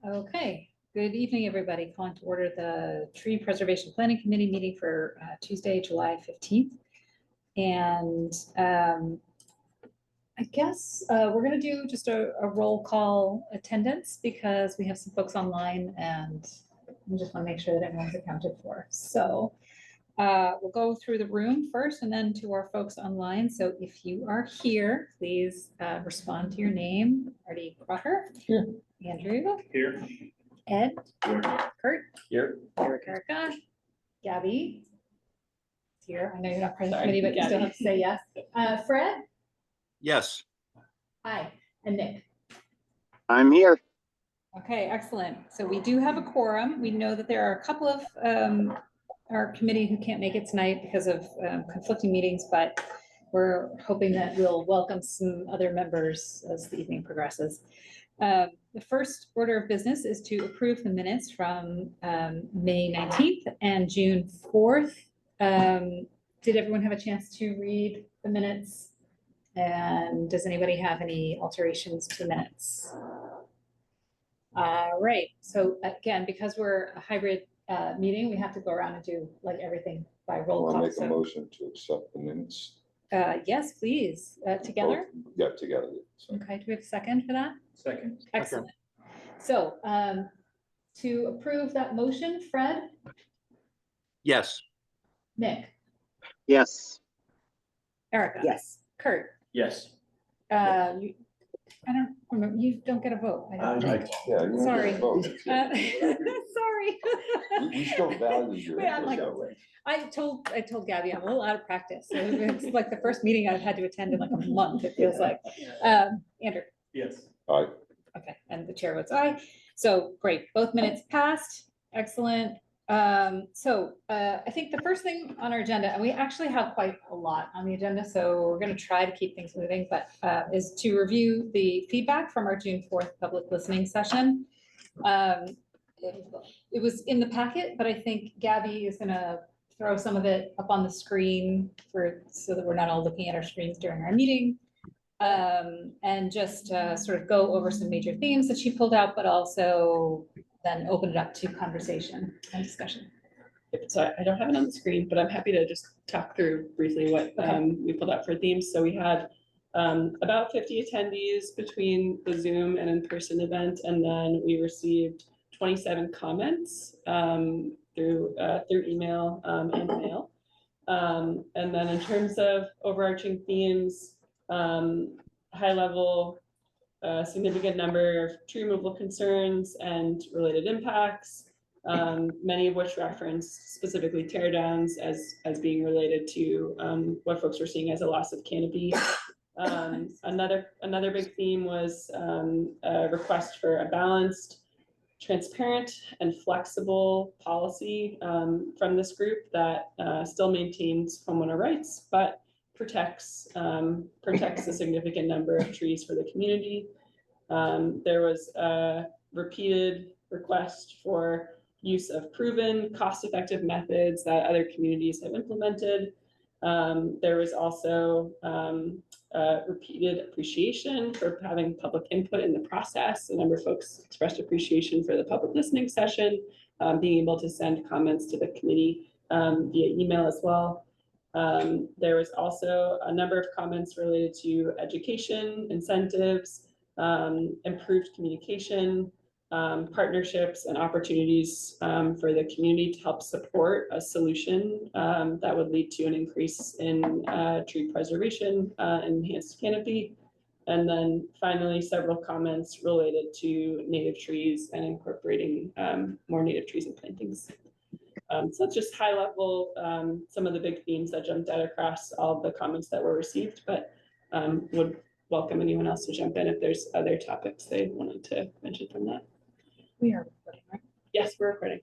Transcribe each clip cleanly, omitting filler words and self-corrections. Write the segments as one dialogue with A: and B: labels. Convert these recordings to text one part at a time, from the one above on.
A: Okay, good evening, everybody. Calling to order the Tree Preservation Planning Committee meeting for Tuesday, July 15th. And I guess we're going to do just a roll call attendance because we have some folks online and we just want to make sure that everyone's accounted for. So we'll go through the room first and then to our folks online. So if you are here, please respond to your name. Artie Crocker.
B: Here.
A: Andrew.
B: Here.
A: Ed.
B: Here.
A: Kurt.
B: Here.
A: Erica. Gabby. Here. I know you're not part of the
B: Sorry,
A: committee, but you still
B: Gabby.
A: have to say yes. Fred.
C: Yes.
A: Hi. And Nick.
D: I'm here.
A: Okay, excellent. So we do have a quorum. We know that there are a couple of our committee who can't make it tonight because of conflicting meetings, but we're hoping that we'll welcome some other members as the evening progresses. The first order of business is to approve the minutes from May 19th and June 4th. Did everyone have a chance to read the minutes? And does anybody have any alterations to the minutes? Right, so again, because we're a hybrid meeting, we have to go around and do like everything by roll
E: I'll
A: call.
E: make a
A: So,
E: motion to accept the minutes.
A: yes, please, together.
E: Yeah, together. So,
A: Okay, do we have a second for that?
B: Second.
A: Excellent. So to approve that motion, Fred,
C: Yes.
A: Nick,
D: Yes.
A: Erica.
D: Yes.
A: Kurt.
B: Yes.
A: I don't remember, you don't get a vote. I don't think.
E: yeah, you want
A: Sorry.
E: to vote.
A: Sorry.
E: We still value your
A: Wait, I'm like-
E: input.
A: I told Gabby I'm a little out of practice. So it's like the first meeting I've had to attend in like a month, it feels like. Andrew.
B: Yes.
E: All right,
A: Okay, and the chair votes aye. So great, both minutes passed. Excellent. So I think the first thing on our agenda, and we actually have quite a lot on the agenda, so we're going to try to keep things moving, but is to review the feedback from our June 4th public listening session. It was in the packet, but I think Gabby is going to throw some of it up on the screen so that we're not all looking at our screens during our meeting. And just sort of go over some major themes that she pulled out, but also then open it up to conversation and discussion.
F: So I don't have it on the screen, but I'm happy to just talk through briefly what we pulled out for themes. So we had about 50 attendees between the Zoom and in-person event, and then we received 27 comments through email and mail. And then in terms of overarching themes, high level, significant number of tree removal concerns and related impacts, many of which reference specifically tear downs as being related to what folks were seeing as a loss of canopy. Another big theme was a request for a balanced, transparent, and flexible policy from this group that still maintains homeowner rights, but protects a significant number of trees for the community. There was a repeated request for use of proven, cost-effective methods that other communities have implemented. There was also repeated appreciation for having public input in the process. A number of folks expressed appreciation for the public listening session, being able to send comments to the committee via email as well. There was also a number of comments related to education, incentives, improved communication, partnerships and opportunities for the community to help support a solution that would lead to an increase in tree preservation, enhanced canopy. And then finally, several comments related to native trees and incorporating more native trees and plantings. So it's just high level, some of the big themes that jumped out across all of the comments that were received, but would welcome anyone else to jump in if there's other topics they wanted to mention from that.
A: We are recording, right?
F: Yes, we're recording.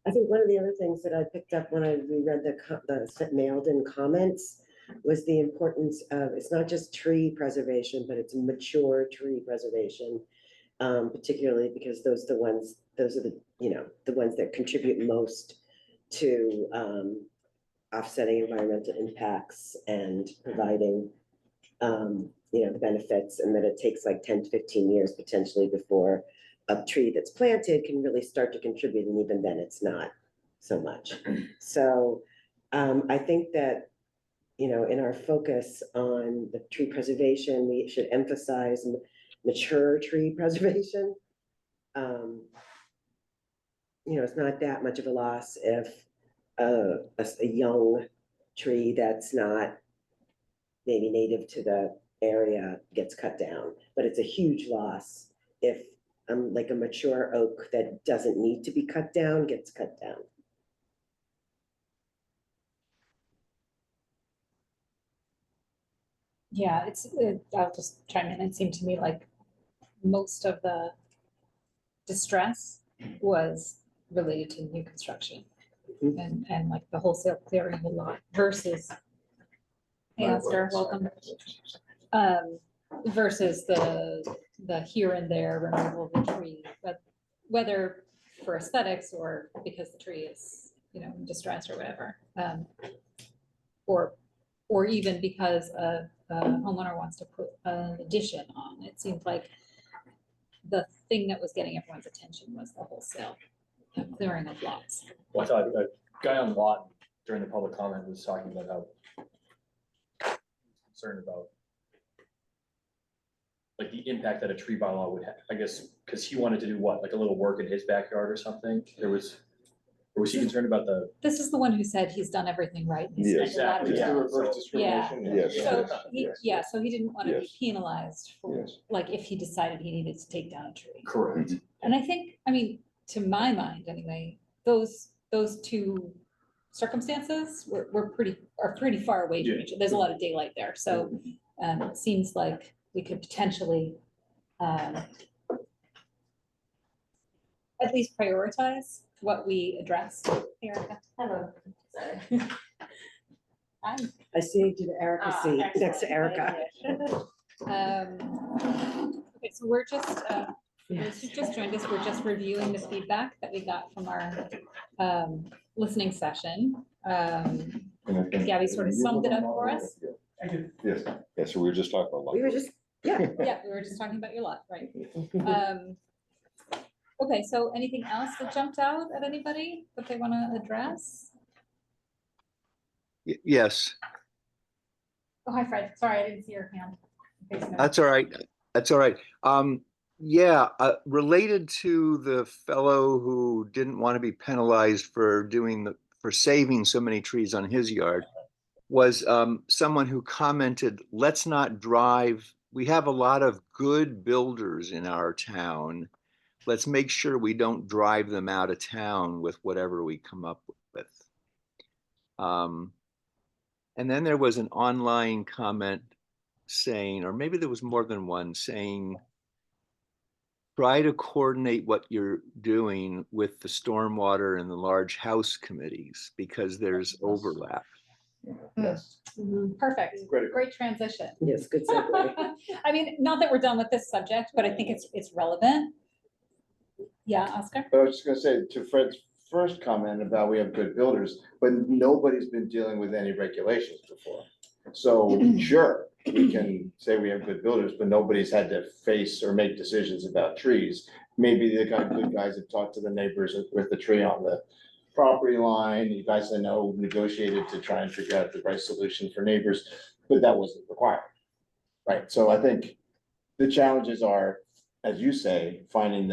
G: I think one of the other things that I picked up when I reread the mailed in comments was the importance of, it's not just tree preservation, but it's mature tree preservation, particularly because those are the ones that contribute most to offsetting environmental impacts and providing the benefits, and that it takes like 10 to 15 years potentially before a tree that's planted can really start to contribute, and even then it's not so much. So I think that, you know, in our focus on the tree preservation, we should emphasize mature tree preservation. You know, it's not that much of a loss if a young tree that's not maybe native to the area gets cut down, but it's a huge loss if like a mature oak that doesn't need to be cut down gets cut down.
A: Yeah, I'll just chime in. It seemed to me like most of the distress was related to new construction and like the wholesale clearing of a lot versus, hey, Oscar, welcome. Versus the here and there removal of the tree, but whether for aesthetics or because the tree is, you know, in distress or whatever. Or even because a homeowner wants to put an addition on. It seemed like the thing that was getting everyone's attention was the wholesale clearing of lots.
B: Well, I thought a guy on the lot during the public comment was talking about how concerned about like the impact that a tree bylaw would have, I guess, because he wanted to do what, like a little work in his backyard or something? Or was he concerned about the?
A: This is the one who said he's done everything right. He's
E: Yes.
A: spent a lot of
B: Exactly.
A: time.
E: Reverse
B: discrimination?
E: Yes.
A: So
E: Yes.
A: so he didn't want to be
E: Yes.
A: penalized for,
E: Yes.
A: like, if he decided he needed to take down a tree.
B: Correct.
A: And I think, I mean, to my mind anyway, those two circumstances are pretty far away from
B: Yeah.
A: each other. There's a lot of daylight there, so it seems like we could potentially at least prioritize what we address. Erica, hello. Sorry.
G: I saved you the Erica seat next to Erica.
A: Okay, so we're just, those who just joined us, we're just reviewing the feedback that we got from our listening session. Gabby sort of summed it up for us.
E: Yes, yeah, so we were just talking about.
G: We were just, yeah.
A: Yeah, we were just talking about your lot, right? Okay, so anything else that jumped out at anybody that they want to address?
C: Yes,
A: Oh, hi, Fred. Sorry, I didn't see your hand. Okay, so-
C: that's all right. That's all right. Yeah, related to the fellow who didn't want to be penalized for for saving so many trees on his yard was someone who commented, let's not drive. We have a lot of good builders in our town. Let's make sure we don't drive them out of town with whatever we come up with. And then there was an online comment saying, or maybe there was more than one saying, try to coordinate what you're doing with the stormwater and the large house committees because there's overlap.
E: Yes.
A: Perfect.
E: Critical.
A: Great transition.
G: Yes, good segue.
A: I mean, not that we're done with this subject, but I think it's relevant. Yeah, Oscar?
H: But I was just gonna say to Fred's first comment about we have good builders, but nobody's been dealing with any regulations before. So sure, we can say we have good builders, but nobody's had to face or make decisions about trees. Maybe the good guys have talked to the neighbors with the tree on the property line. You guys I know negotiated to try and figure out the right solution for neighbors, but that wasn't required. Right, so I think the challenges are, as you say, finding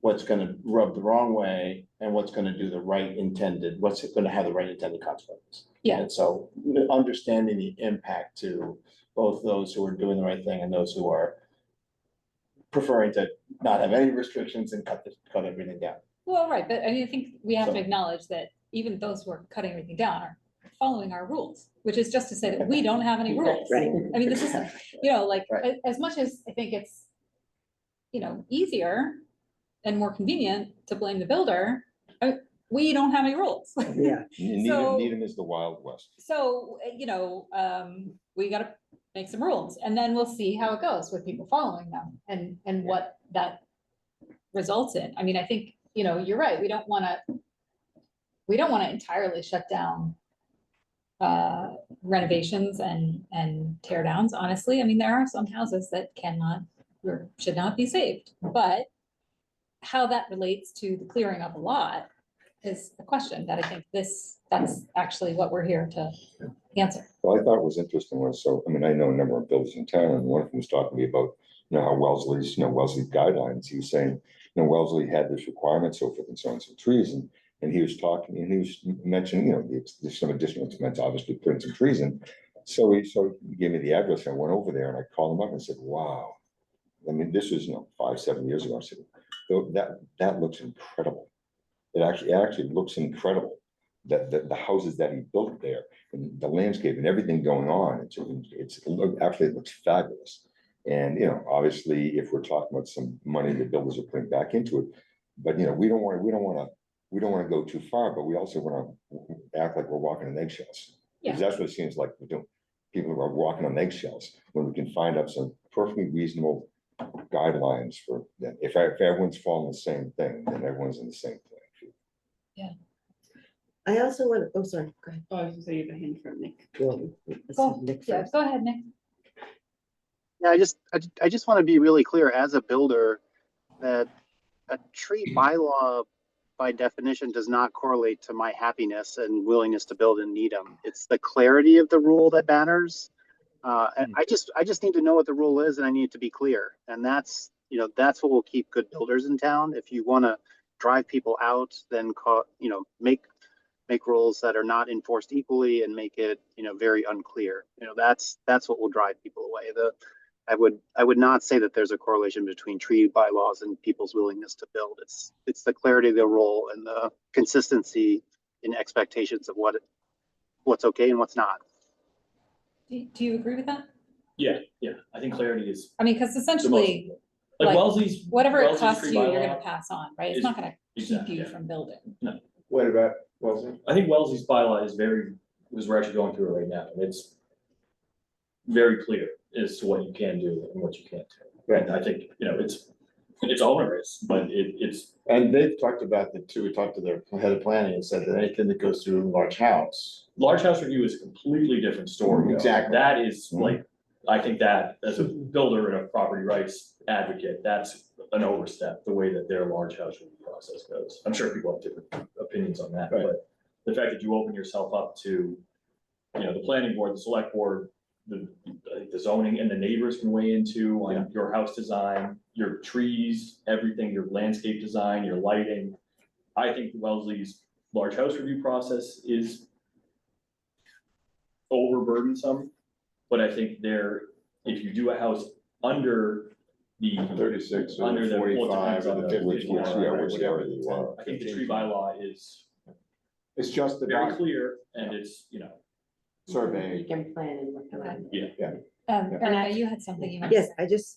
H: what's gonna rub the wrong way and what's gonna do the right intended, what's gonna have the right intended consequences.
A: Yeah.
H: And so understanding the impact to both those who are doing the right thing and those who are preferring to not have any restrictions and cut everything down.
A: Well, right, but I mean, I think we have to
H: So-
A: acknowledge that even those who are cutting everything down are following our rules, which is just to say that we don't have any rules.
G: Right.
A: I mean, this is, you know, like,
H: Right.
A: as much as I think it's, you know, easier and more convenient to blame the builder, we don't have any rules.
G: Yeah,
A: So-
E: Needham is the Wild West.
A: So, you know, we gotta make some rules and then we'll see how it goes with people following them and what that results in. I mean, I think, you know, you're right. We don't wanna entirely shut down renovations and tear downs, honestly. I mean, there are some houses that cannot or should not be saved, but how that relates to the clearing of a lot is a question that I think that's actually what we're here to answer.
E: Well, I thought it was interesting was, so, I mean, I know a number of builders in town, and one of them was talking to me about, how Wellesley's, Wellesley's guidelines. He was saying, Wellesley had this requirement, so forth and so on, some trees, and he was talking, and he was mentioning, there's some additional expense, obviously, putting some trees in. So he gave me the address, and I went over there, and I called him up and said, wow. I mean, this was, 5-7 years ago. I said, that looks incredible. It actually looks incredible. That the houses that he built there and the landscape and everything going on, it looks fabulous. And, obviously, if we're talking about some money the builders are putting back into it, but, we don't want to go too far, but we also want to act like we're walking on eggshells.
A: Yeah.
E: Because that's what it seems like we're doing. People are walking on eggshells when we can find out some perfectly reasonable guidelines for that. If everyone's following the same thing, then everyone's in the same place.
G: I also want, oh, sorry, go ahead.
F: Oh, I was gonna say you have a hand from Nick.
G: Well, let's
A: Go,
G: have Nick
A: yeah,
G: first.
A: go ahead, Nick.
I: Yeah, I just want to be really clear as a builder that a tree bylaw by definition does not correlate to my happiness and willingness to build in Needham. It's the clarity of the rule that matters. And I just need to know what the rule is, and I need it to be clear. And that's what will keep good builders in town. If you want to drive people out, then make rules that are not enforced equally and make it very unclear. That's what will drive people away. I would not say that there's a correlation between tree bylaws and people's willingness to build. It's the clarity of the role and the consistency in expectations of what's okay and what's not.
A: Do you agree with that?
B: Yeah, I think clarity is
A: I mean, because
B: the most,
A: essentially,
B: like
A: like,
B: Welles's.
A: whatever it
B: Welles's
A: costs
B: tree
A: you, you're gonna
B: bylaw
A: pass on, right? It's
B: is-
A: not gonna keep
B: exactly,
A: you
B: yeah.
A: from building.
H: What about Wellesley?
B: I think Welles's bylaw is because we're actually going through it right now, and it's very clear as to what you can do and what you can't do.
H: Right.
B: And I think, it's onerous, but it's,
H: And they've talked about the two, we talked to their head of planning and said that anything that goes through a large house.
B: large house review is a completely different story. though.
H: Exactly.
B: That is like, I think that as a builder and a property rights advocate, that's an overstep, the way that their large house review process goes. I'm sure people have different opinions on that,
H: Right.
B: but the fact that you open yourself up to, the planning board, the select board, the zoning and the neighbors can weigh into on your house design, your trees, everything, your landscape design, your lighting. I think Wellesley's large house review process is overburdensome, but I think if you do a house under the
H: 36 or
B: under the, well, it
H: 45
B: depends
H: or
B: on
H: the
B: the
H: 50.
E: Which
H: whatever
E: area
H: the
E: you
H: 10,
E: are.
B: I think the tree
H: 15.
B: bylaw is
H: It's just
B: very
H: about
B: clear and it's,
H: surveying.
G: You can plan and work on it.
A: Erica, you had something you.
G: Yes,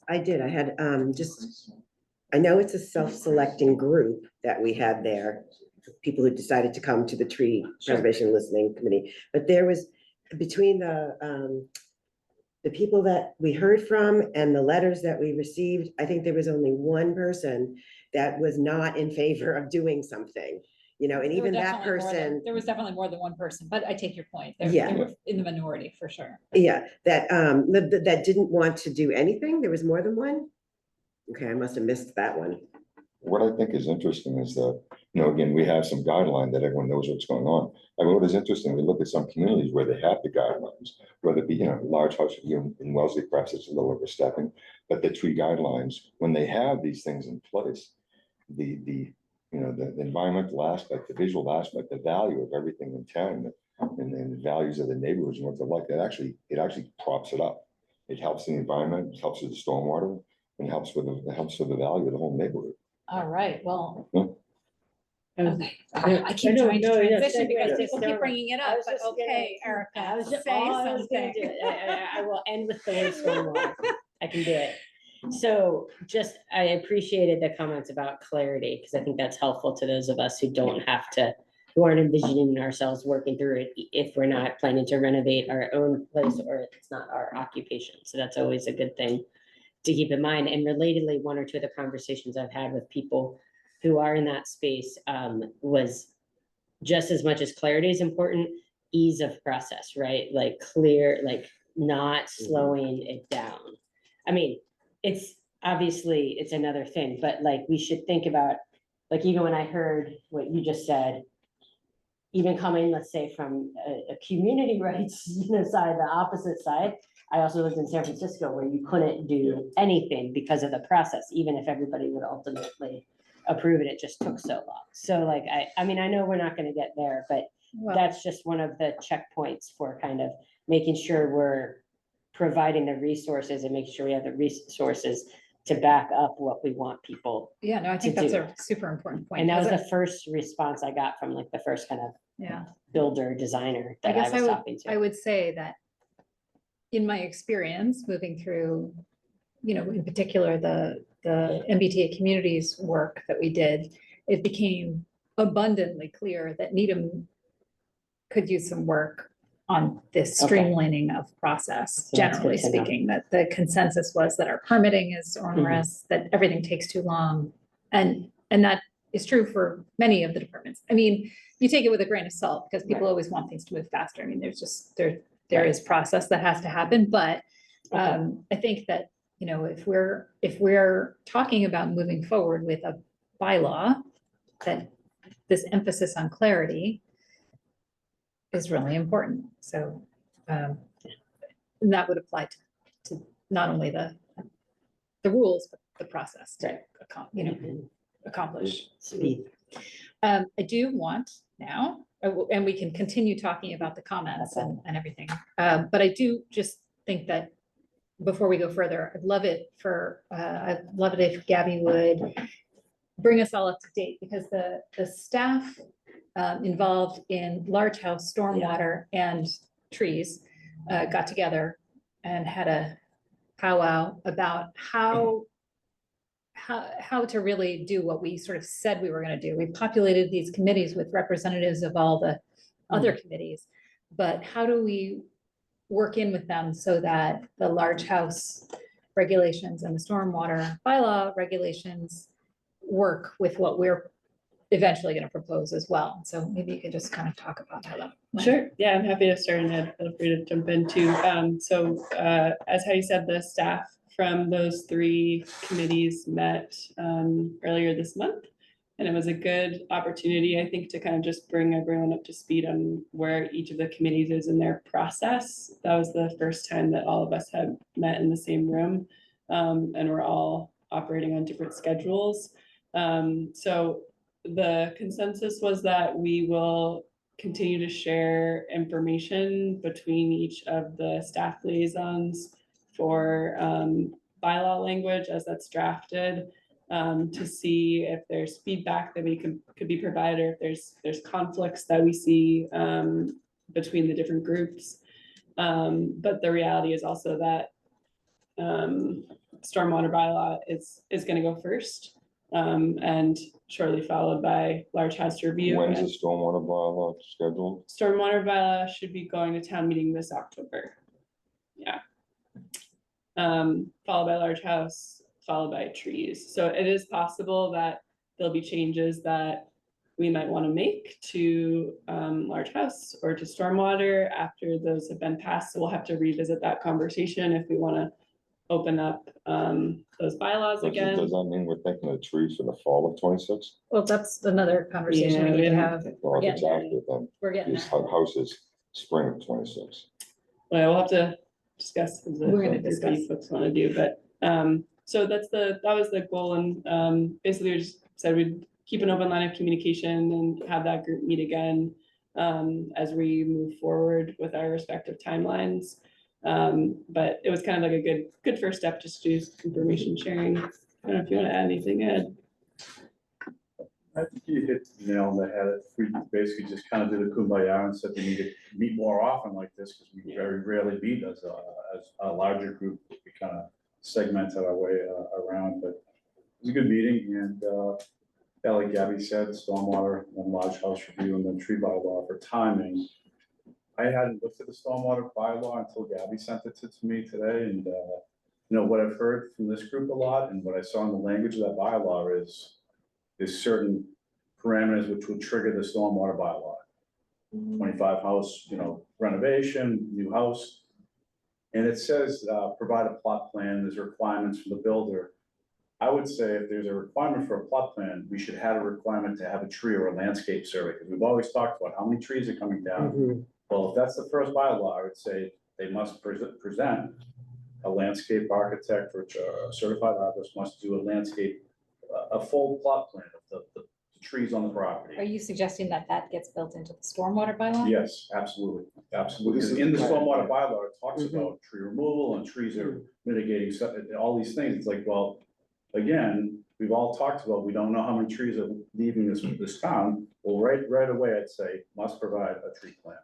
G: I did. I had, I know it's a self-selecting group that we had there, people who decided to come to the tree preservation listening committee, but there was between the people that we heard from and the letters that we received, I think there was only one person that was not in favor of doing something, and
A: There were
G: even that
A: definitely more than-
G: person.
A: There was definitely more than one person, but I take your point. They
G: Yeah.
A: were in the minority for sure.
G: Yeah, that didn't want to do anything. There was more than one? Okay, I must have missed that one.
E: What I think is interesting is that, again, we have some guideline that everyone knows what's going on. I mean, what is interesting, we look at some communities where they have the guidelines, whether it be, large house, in Wellesley, perhaps it's a little overstepping, but the tree guidelines, when they have these things in place, the environmental aspect, the visual aspect, the value of everything in town, and the values of the neighborhoods and what they're like, it actually props it up. It helps the environment, it helps with the stormwater, and helps with the value of the whole neighborhood.
A: All right, well.
E: Yeah.
A: Okay, I keep
J: know,
A: trying to
J: no, yeah,
A: transition because
J: segue,
A: people keep
J: segue.
A: bringing it
J: I
A: up,
J: was
A: but
J: just gonna-
A: okay, Erica,
J: I was just,
A: say
J: all I was gonna
A: something.
J: do, I will end with the word stormwater. I can do it. So I appreciated the comments about clarity, because I think that's helpful to those of us who who aren't envisioning ourselves working through it if we're not planning to renovate our own place or it's not our occupation. So that's always a good thing to keep in mind. And relatedly, one or two of the conversations I've had with people who are in that space was just as much as clarity is important, ease of process, right? Like clear, like not slowing it down. I mean, obviously it's another thing, but like we should think about, like even when I heard what you just said, even coming, let's say, from a community rights, side, the opposite side. I also lived in San Francisco where you couldn't do anything because of the process, even if everybody would ultimately approve it, it just took so long. So like, I mean, I know we're not gonna get there, but
A: Well,
J: that's just one of the checkpoints for kind of making sure we're providing the resources and making sure we have the resources to back up what we want people.
A: yeah, no, I think
J: to
A: that's
J: do.
A: a super important point.
J: And that was
A: because
J: the first response I got from like the first kind of
A: Yeah,
J: builder designer
A: I
J: that I
A: guess
J: was talking
A: I
J: to.
A: would say that in my experience, moving through, in particular, the MBTA communities work that we did, it became abundantly clear that Needham could use some work on this
J: Okay.
A: streamlining of process,
J: So that's
A: generally
J: good to know.
A: speaking, that the consensus was that our permitting is onerous, that everything takes too long. And that is true for many of the departments. I mean, you take it with a grain of salt because people
J: Right.
A: always want things to move faster. I mean, there is process that has to happen, but I think that, if we're talking about moving forward with a bylaw, that this emphasis on clarity is really important. So, and that would apply to not only the rules, but the process to
J: Mhm.
A: accomplish.
J: Speed.
A: I do want now, and we can continue talking about the comments and everything. But I do just think that before we go further, I'd love it if Gabby would bring us all up to date, because the staff involved in large house stormwater and trees got together and had a powwow about how to really do what we sort of said we were going to do. We populated these committees with representatives of all the other committees, but how do we work in with them so that the large house regulations and the stormwater bylaw regulations work with what we're eventually going to propose as well. So maybe you could just kind of talk about how that went.
F: Sure, yeah, I'm happy to start, and Ed, feel free to jump in too. As Heidi said, the staff from those 3 committees met earlier this month. And it was a good opportunity, I think, to kind of just bring everyone up to speed on where each of the committees is in their process. That was the first time that all of us had met in the same room, and we're all operating on different schedules. So the consensus was that we will continue to share information between each of the staff liaisons for bylaw language as that's drafted, to see if there's feedback that we could be provided, or if there's conflicts that we see between the different groups. But the reality is also that stormwater bylaw is going to go first, and shortly followed by large house review.
E: When's the stormwater bylaw scheduled?
F: Stormwater bylaw should be going to town meeting this October. Yeah. Followed by large house, followed by trees. So it is possible that there'll be changes that we might want to make to large house or to stormwater after those have been passed. So we'll have to revisit that conversation if we want to open up those bylaws again.
E: Does that mean we're thinking of trees for the fall of 26?
A: Well, that's another conversation
F: Yeah,
A: we
F: we
A: need to
F: haven't-
A: have.
E: Or if it's
A: Yeah.
E: after then,
A: We're getting
E: these
A: there.
E: houses, spring of 26.
F: Well, we'll have to discuss. As a
A: We're gonna
F: group what
A: discuss.
F: you folks want to do, but so that was the goal, and basically we just said we'd keep an open line of communication and have that group meet again as we move forward with our respective timelines. But it was kind of like a good first step, just to do information sharing. I don't know if you want to add anything, Ed.
K: I think you hit the nail on the head. We basically just kind of did a kumbaya and said we need to meet more often like this, because we very rarely meet as a larger group. We kind of segmented our way around, but it was a good meeting. And like Gabby said, stormwater and large house review and then tree bylaw for timing. I hadn't looked at the stormwater bylaw until Gabby sent it to me today. And what I've heard from this group a lot, and what I saw in the language of that bylaw is certain parameters which would trigger the stormwater bylaw. 25 house, renovation, new house. And it says, provide a plot plan, there's requirements for the builder. I would say if there's a requirement for a plot plan, we should have a requirement to have a tree or a landscape survey, because we've always talked about how many trees are coming down.
G: Mhm.
K: Well, if that's the first bylaw, I would say they must present a landscape architect or a certified arborist must do a landscape, a full plot plan of the trees on the property.
A: Are you suggesting that that gets built into the stormwater bylaw?
K: Yes, absolutely, absolutely.
H: This is
K: In the
H: right.
K: stormwater bylaw, it talks
G: Mhm.
K: about tree removal and trees are mitigating, all these things. It's like, well, again, we've all talked about, we don't know how many trees are leaving this town. Well, right away, I'd say must provide a tree plan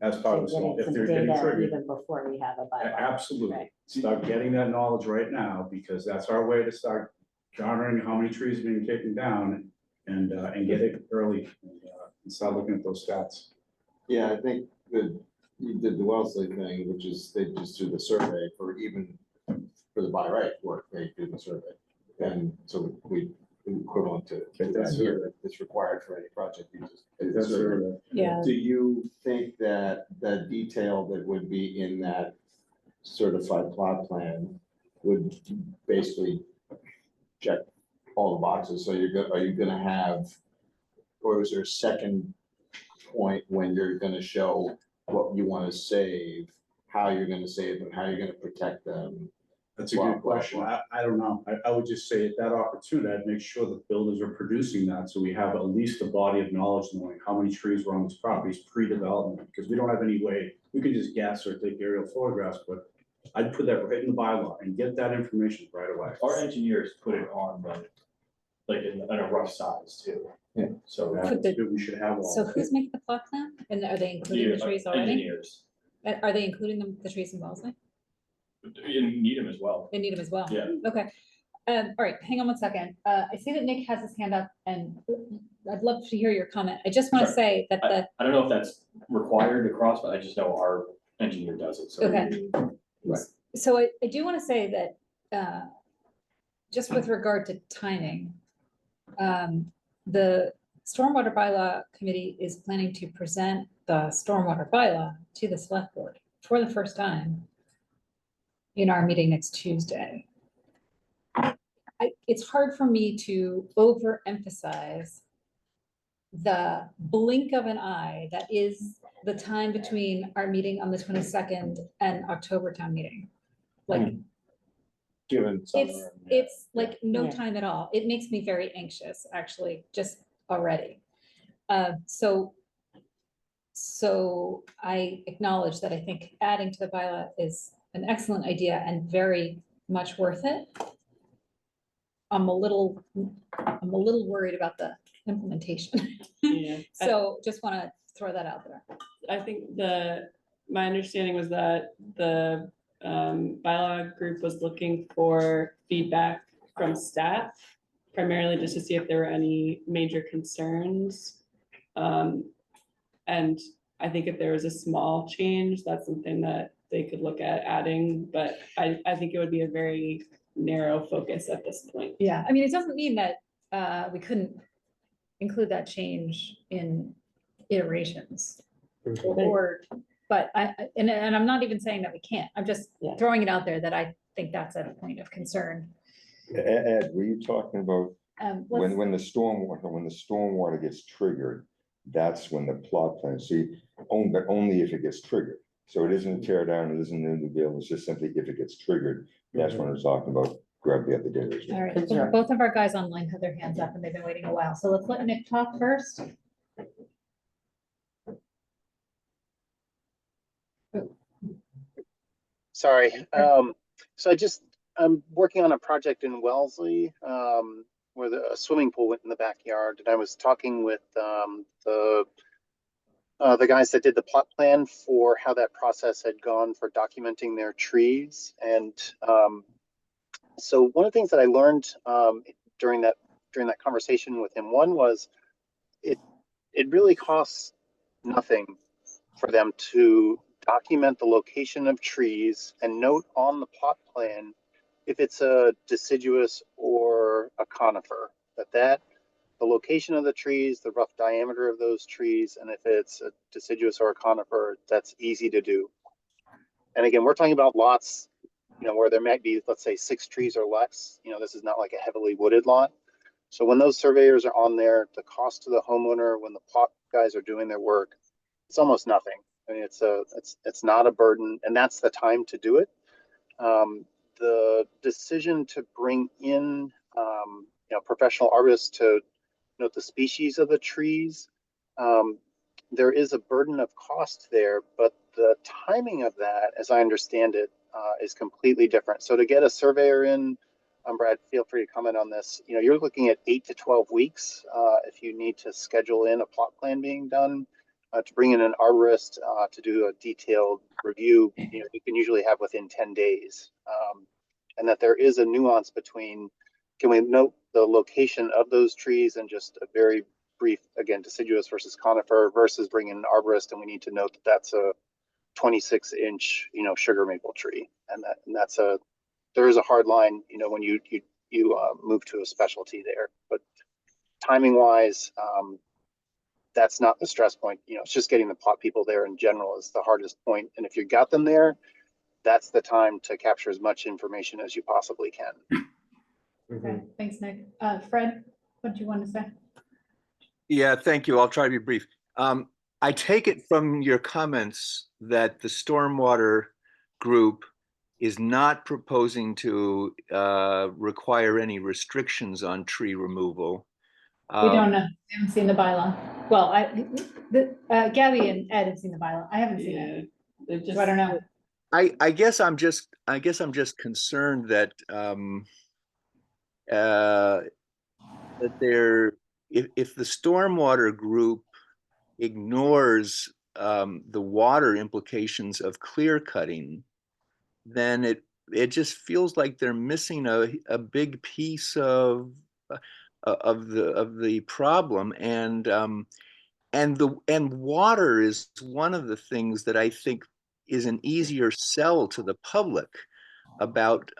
K: as part of the storm, if
J: Some
K: they're getting
J: data
K: triggered.
J: even before we have a bylaw.
K: Absolutely.
J: Right.
K: Start getting that knowledge right now, because that's our way to start garnering how many trees are being taken down and get it early and start looking at those stats.
H: Yeah, I think that you did the Wellesley thing, which is they just do the survey for even for the by right work, they do the survey. And so we equivalent to that here, it's required for any project. You just do the survey.
A: Yeah.
H: Do you think that the detail that would be in that certified plot plan would basically check all the boxes? So are you gonna have, or is there a second point when you're gonna show what you wanna save, how you're gonna save them, how you're gonna protect them?
K: That's a good question. I don't know. I would just say at that opportunity, I'd make sure that builders are producing that, so we have at least a body of knowledge knowing how many trees were on these properties pre-development, because we don't have any way, we can just guess or take aerial photographs, but I'd put that right in the bylaw and get that information right away.
B: Our engineers put it on like in a rough size too.
H: Yeah.
B: So
A: Could the-
K: We should have all.
A: So who's making the plot plan? And are they including the trees already?
B: Engineers,
A: Are they including the trees in Wellesley?
B: you need them as well.
A: They need them as well?
B: Yeah.
A: Okay. All right, hang on one second. I see that Nick has his hand up and I'd love to hear your comment. I just want to say that
B: I don't know if that's required across, but I just know our engineer does it, so.
A: Okay.
B: Right.
A: So I do want to say that, just with regard to timing, the Stormwater Bylaw Committee is planning to present the Stormwater Bylaw to the Select Board for the first time in our meeting next Tuesday. It's hard for me to overemphasize the blink of an eye that is the time between our meeting on the 22nd and October town meeting. Like,
H: Given
A: it's like no
J: Yeah.
A: time at all. It makes me very anxious, actually, just already. So I acknowledge that I think adding to the bylaw is an excellent idea and very much worth it. I'm a little worried about the implementation.
F: Yeah.
A: So just want to throw that out there.
F: I think my understanding was that the bylaw group was looking for feedback from staff, primarily just to see if there were any major concerns. And I think if there was a small change, that's something that they could look at adding, but I think it would be a very narrow focus at this point.
A: Yeah, I mean, it doesn't mean that we couldn't include that change in iterations. Or, but and I'm not even saying that we can't, I'm just
J: Yeah.
A: throwing it out there that I think that's a point of concern.
E: Ed, were you talking about
A: Let's-
E: when the stormwater gets triggered, that's when the plot plan, see, but only if it gets triggered. So it isn't a tear down, it isn't in the bill, it's just simply if it gets triggered, that's when it's talking about, grab the other data.
A: All right,
J: Good
A: so
J: job.
A: both of our guys online had their hands up and they've been waiting a while, so let's let Nick talk first.
I: Sorry. So I'm working on a project in Wellesley, where a swimming pool went in the backyard, and I was talking with the guys that did the plot plan for how that process had gone for documenting their trees. And so one of the things that I learned during that conversation with him, one was it really costs nothing for them to document the location of trees and note on the plot plan if it's a deciduous or a conifer, that the location of the trees, the rough diameter of those trees, and if it's a deciduous or a conifer, that's easy to do. And again, we're talking about lots where there might be, let's say, 6 trees or less. This is not like a heavily wooded lot. So when those surveyors are on there, the cost to the homeowner, when the plot guys are doing their work, it's almost nothing. I mean, it's not a burden, and that's the time to do it. The decision to bring in, professional arborists to note the species of the trees, there is a burden of cost there, but the timing of that, as I understand it, is completely different. So to get a surveyor in, Brad, feel free to comment on this. You're looking at 8 to 12 weeks if you need to schedule in a plot plan being done. To bring in an arborist to do a detailed review, you can usually have within 10 days. And that there is a nuance between, can we note the location of those trees and just a very brief, again, deciduous versus conifer versus bringing an arborist, and we need to note that that's a 26-inch, sugar maple tree. And there is a hard line, when you move to a specialty there. But timing wise, that's not the stress point. It's just getting the plot people there in general is the hardest point. And if you got them there, that's the time to capture as much information as you possibly can.
A: Okay, thanks, Nick. Fred, what do you want to say?
C: Yeah, thank you. I'll try to be brief. I take it from your comments that the stormwater group is not proposing to require any restrictions on tree removal.
A: We don't know. We haven't seen the bylaw. Well, Gabby and Ed have seen the bylaw. I haven't seen it. So I don't know.
C: I guess I'm just concerned that that if the stormwater group ignores the water implications of clear cutting, then it just feels like they're missing a big piece of the problem, and water is one of the things that I think is an easier sell to the public about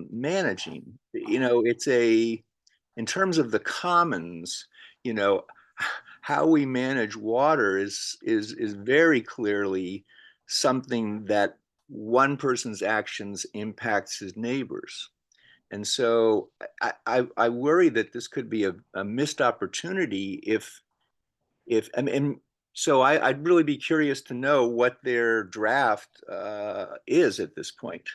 C: managing. It's in terms of the commons, how we manage water is very clearly something that one person's actions impacts his neighbors. And so I worry that this could be a missed opportunity so I'd really be curious to know what their draft is at this point.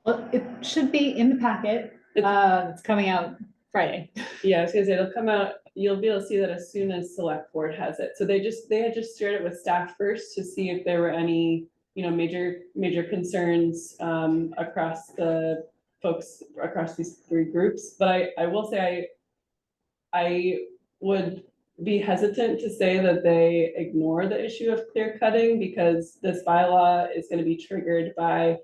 A: Well, it should be in the packet. It's coming out Friday.
F: Yeah, I was gonna say, it'll come out, you'll be able to see that as soon as select board has it. So they had just shared it with staff first to see if there were any, major concerns across the folks across these 3 groups. But I will say I would be hesitant to say that they ignore the issue of clear cutting, because this bylaw is going to be triggered by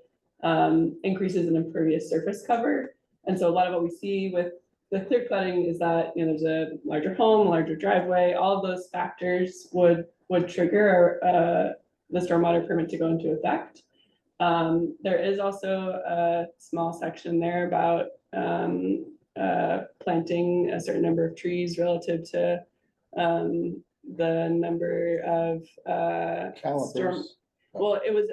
F: increases in impervious surface cover. And so a lot of what we see with the clear cutting is that there's a larger home, larger driveway, all of those factors would trigger the stormwater permit to go into effect. There is also a small section there about planting a certain number of trees relative to the number of well, it was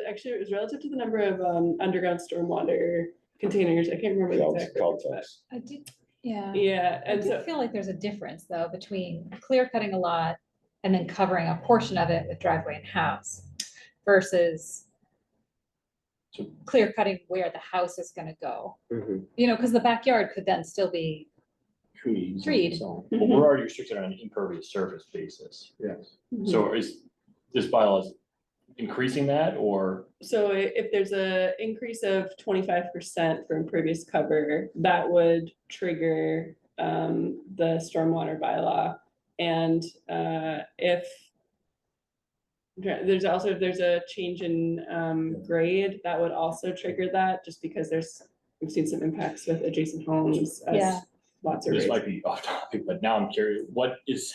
F: relative to the number of underground stormwater containers. I can't remember the exact numbers,
A: I did, yeah.
F: Yeah,
A: I
F: and
A: do
F: so
A: feel like there's a difference though between clear cutting a lot and then covering a portion of it with driveway and house versus clear cutting where the house is gonna go. Because the backyard could then still be
B: Trees.
A: treed.
B: and so on. But we're already restricted on an impervious surface basis.
K: Yes.
B: So is this bylaw increasing that, or?
F: So if there's a increase of 25% for impervious cover, that would trigger the stormwater bylaw. And if there's a change in grade, that would also trigger that, just because we've seen some impacts with adjacent homes as lots of
B: This
F: raised.
B: might be off topic, but now I'm curious, what is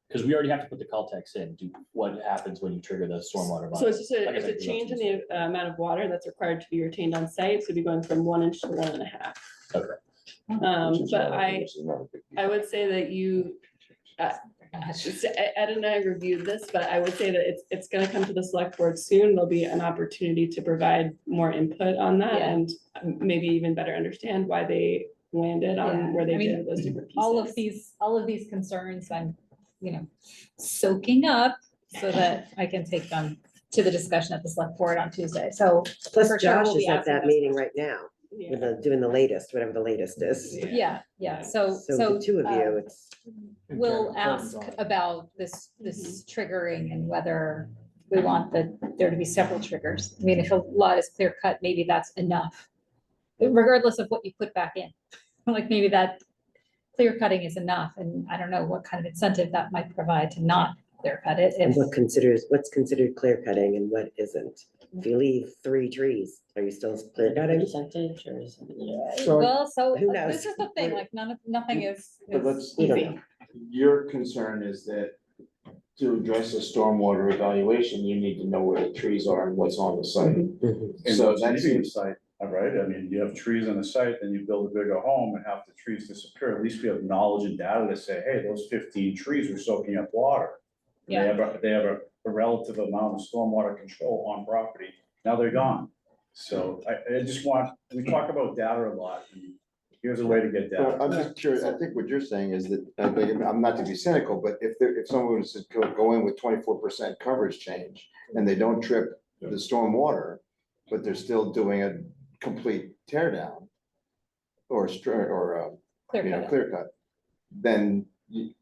B: because we already have to put the Caltex in, what happens when you trigger the stormwater bylaw?
F: So it's just
B: Like I said,
F: it's a change in the amount of water that's required to be retained on site, so it'd be going from 1 inch to 1.5.
B: Okay.
F: But I would say that Ed and I reviewed this, but I would say that it's gonna come to the select board soon. There'll be an opportunity to provide more input on that
A: Yeah.
F: and maybe even better understand why they landed
A: Yeah,
F: on where they
A: I mean,
F: did with those different pieces.
A: all of these concerns I'm, soaking up so that I can take them to the discussion at the select board on Tuesday. So
G: Plus
A: for sure
G: Josh
A: we'll be
G: is at
A: asking
G: that
A: those
G: meeting
A: questions.
G: right now,
F: Yeah.
G: with doing the latest, whatever the latest is.
A: Yeah, so,
G: So the two of you,
A: um,
G: it's,
A: we'll ask about this triggering and whether we want there to be several triggers. I mean, if a lot is clear cut, maybe that's enough. Regardless of what you put back in, like maybe that clear cutting is enough, and I don't know what kind of incentive that might provide to not clear cut it.
G: and
A: If,
G: what's considered clear cutting and what isn't. If you leave 3 trees, are you still clear cutting?
J: Percentage or something?
A: well, so
G: Who
A: this
G: knows?
A: is the thing, like nothing is
H: But let's-
G: We don't
A: easy.
G: know.
H: Your concern is that to address a stormwater evaluation, you need to know where the trees are and what's on the site.
G: Mhm.
K: And
H: So
K: what's
H: that
K: leaving the
H: seems,
K: site, right? I mean, you have trees on the site, then you build a bigger home and half the trees disappear. At least we have knowledge and data to say, hey, those 15 trees were soaking up water. They
A: Yeah.
K: have a relative amount of stormwater control on property. Now they're gone. So I just we talk about data a lot, and here's a way to get
H: but
K: data.
H: I'm just curious, I think what you're saying is that, I'm not to be cynical, but if someone was to go in with 24% coverage change and they don't trip the stormwater, but they're still doing a complete tear down or clear cut, then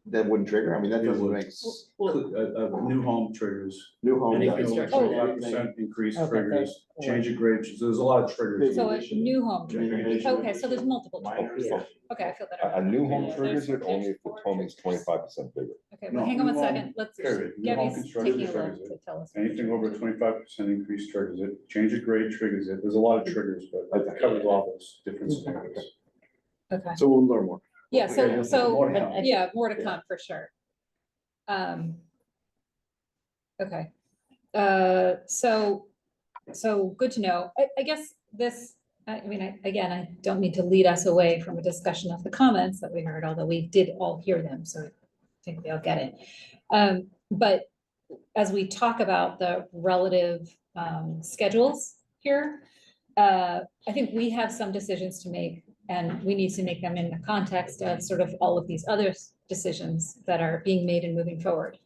H: that wouldn't trigger. I mean, that doesn't make
K: A new home triggers.
H: new home.
F: Any
H: doesn't.
F: construction.
K: 25% increase
G: Okay,
K: triggers,
G: great.
K: change of grade, there's a lot of triggers.
A: So a new home triggers.
H: Maybe-
A: Okay, so there's multiple triggers.
G: Yeah.
A: Okay, I feel better.
E: A new home
A: Yeah.
E: triggers it only if the home is 25% bigger.
A: Okay,
K: No,
A: well, hang on one
K: new home
A: second, let's,
K: period. New home
A: Gabby's
K: construction
A: taking a look
K: triggers
A: to
K: it.
A: tell us.
K: Anything over a 25% increase triggers it, change of grade triggers it, there's a lot of triggers, but it covers all those different scenarios.
A: Okay,
H: So we'll learn more.
A: yeah, so,
K: More to come.
A: yeah, more to come for sure. Okay, so good to know. I guess this, I mean, again, I don't mean to lead us away from a discussion of the comments that we heard, although we did all hear them, so I think we all get it. But as we talk about the relative schedules here, I think we have some decisions to make, and we need to make them in the context of sort of all of these other decisions that are being made and moving forward.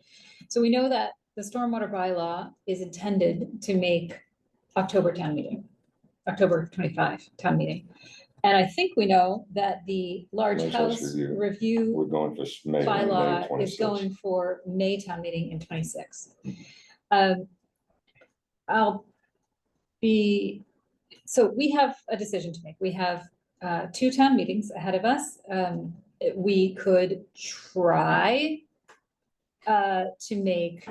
A: So we know that the stormwater bylaw is intended to make October town meeting, October 25 town meeting. And I think we know that the large
E: Large house
A: house
E: review.
A: review
E: We're going for May
A: bylaw is
E: 26.
A: going for May town meeting in 26. So we have a decision to make. We have 2 town meetings ahead of us. We could try to make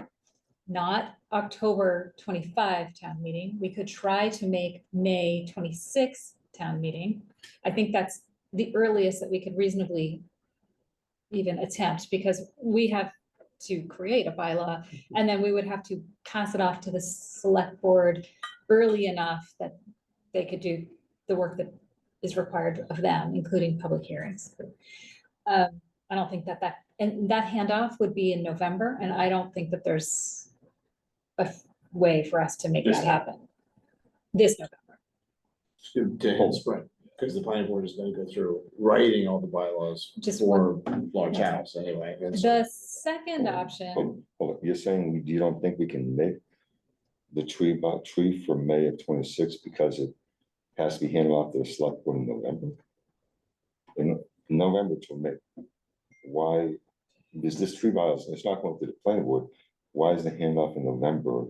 A: not October 25 town meeting. We could try to make May 26 town meeting. I think that's the earliest that we could reasonably even attempt, because we have to create a bylaw, and then we would have to pass it off to the select board early enough that they could do the work that is required of them, including public hearings. I don't think and that handoff would be in November, and I don't think that there's a way for us to make
B: This
A: that happen this November.
H: To hit spring, because the planning board is gonna go through writing all the bylaws
A: Just
H: for large house anyway. and so-
A: The second option,
E: Hold on, you're saying you don't think we can make the tree for May of 26 because it has to be handed off to the select board in November? In November to May. Why, is this tree bylaws, it's not going to the planning board, why is the handoff in November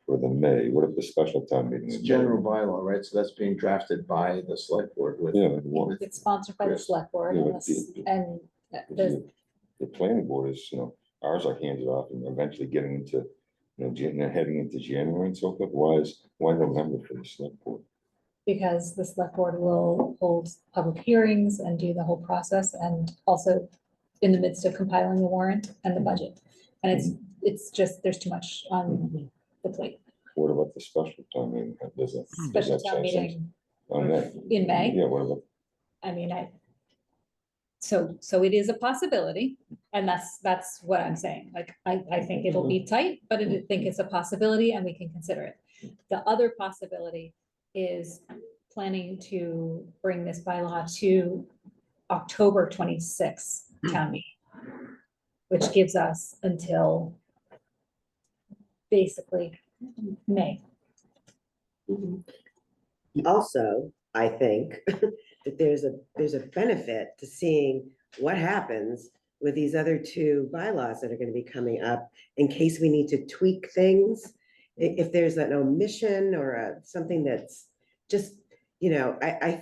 E: for the May? What if the special town meeting?
H: It's
E: is
H: general bylaw, right? So that's being drafted by the select board with.
E: Yeah, well,
A: it's sponsored by the select board,
E: Yeah,
A: and
E: but
A: and
E: the planning board is, ours are handed off and eventually getting into, heading into January and so forth. Why November for the select board?
A: because the select board will hold public hearings and do the whole process, and also in the midst of compiling the warrant and the budget. And it's just, there's too much on the plate.
E: What about the special town meeting? Does that
A: Special town
E: change things
A: meeting
E: on that?
A: in May,
E: Yeah, what about,
A: I mean, so it is a possibility, and that's what I'm saying. Like, I think it'll be tight, but I think it's a possibility and we can consider it. The other possibility is planning to bring this bylaw to October 26th town meeting, which gives us until basically May.
G: Also, I think that there's a benefit to seeing what happens with these other two bylaws that are gonna be coming up in case we need to tweak things. If there's an omission or something that's just, you know, I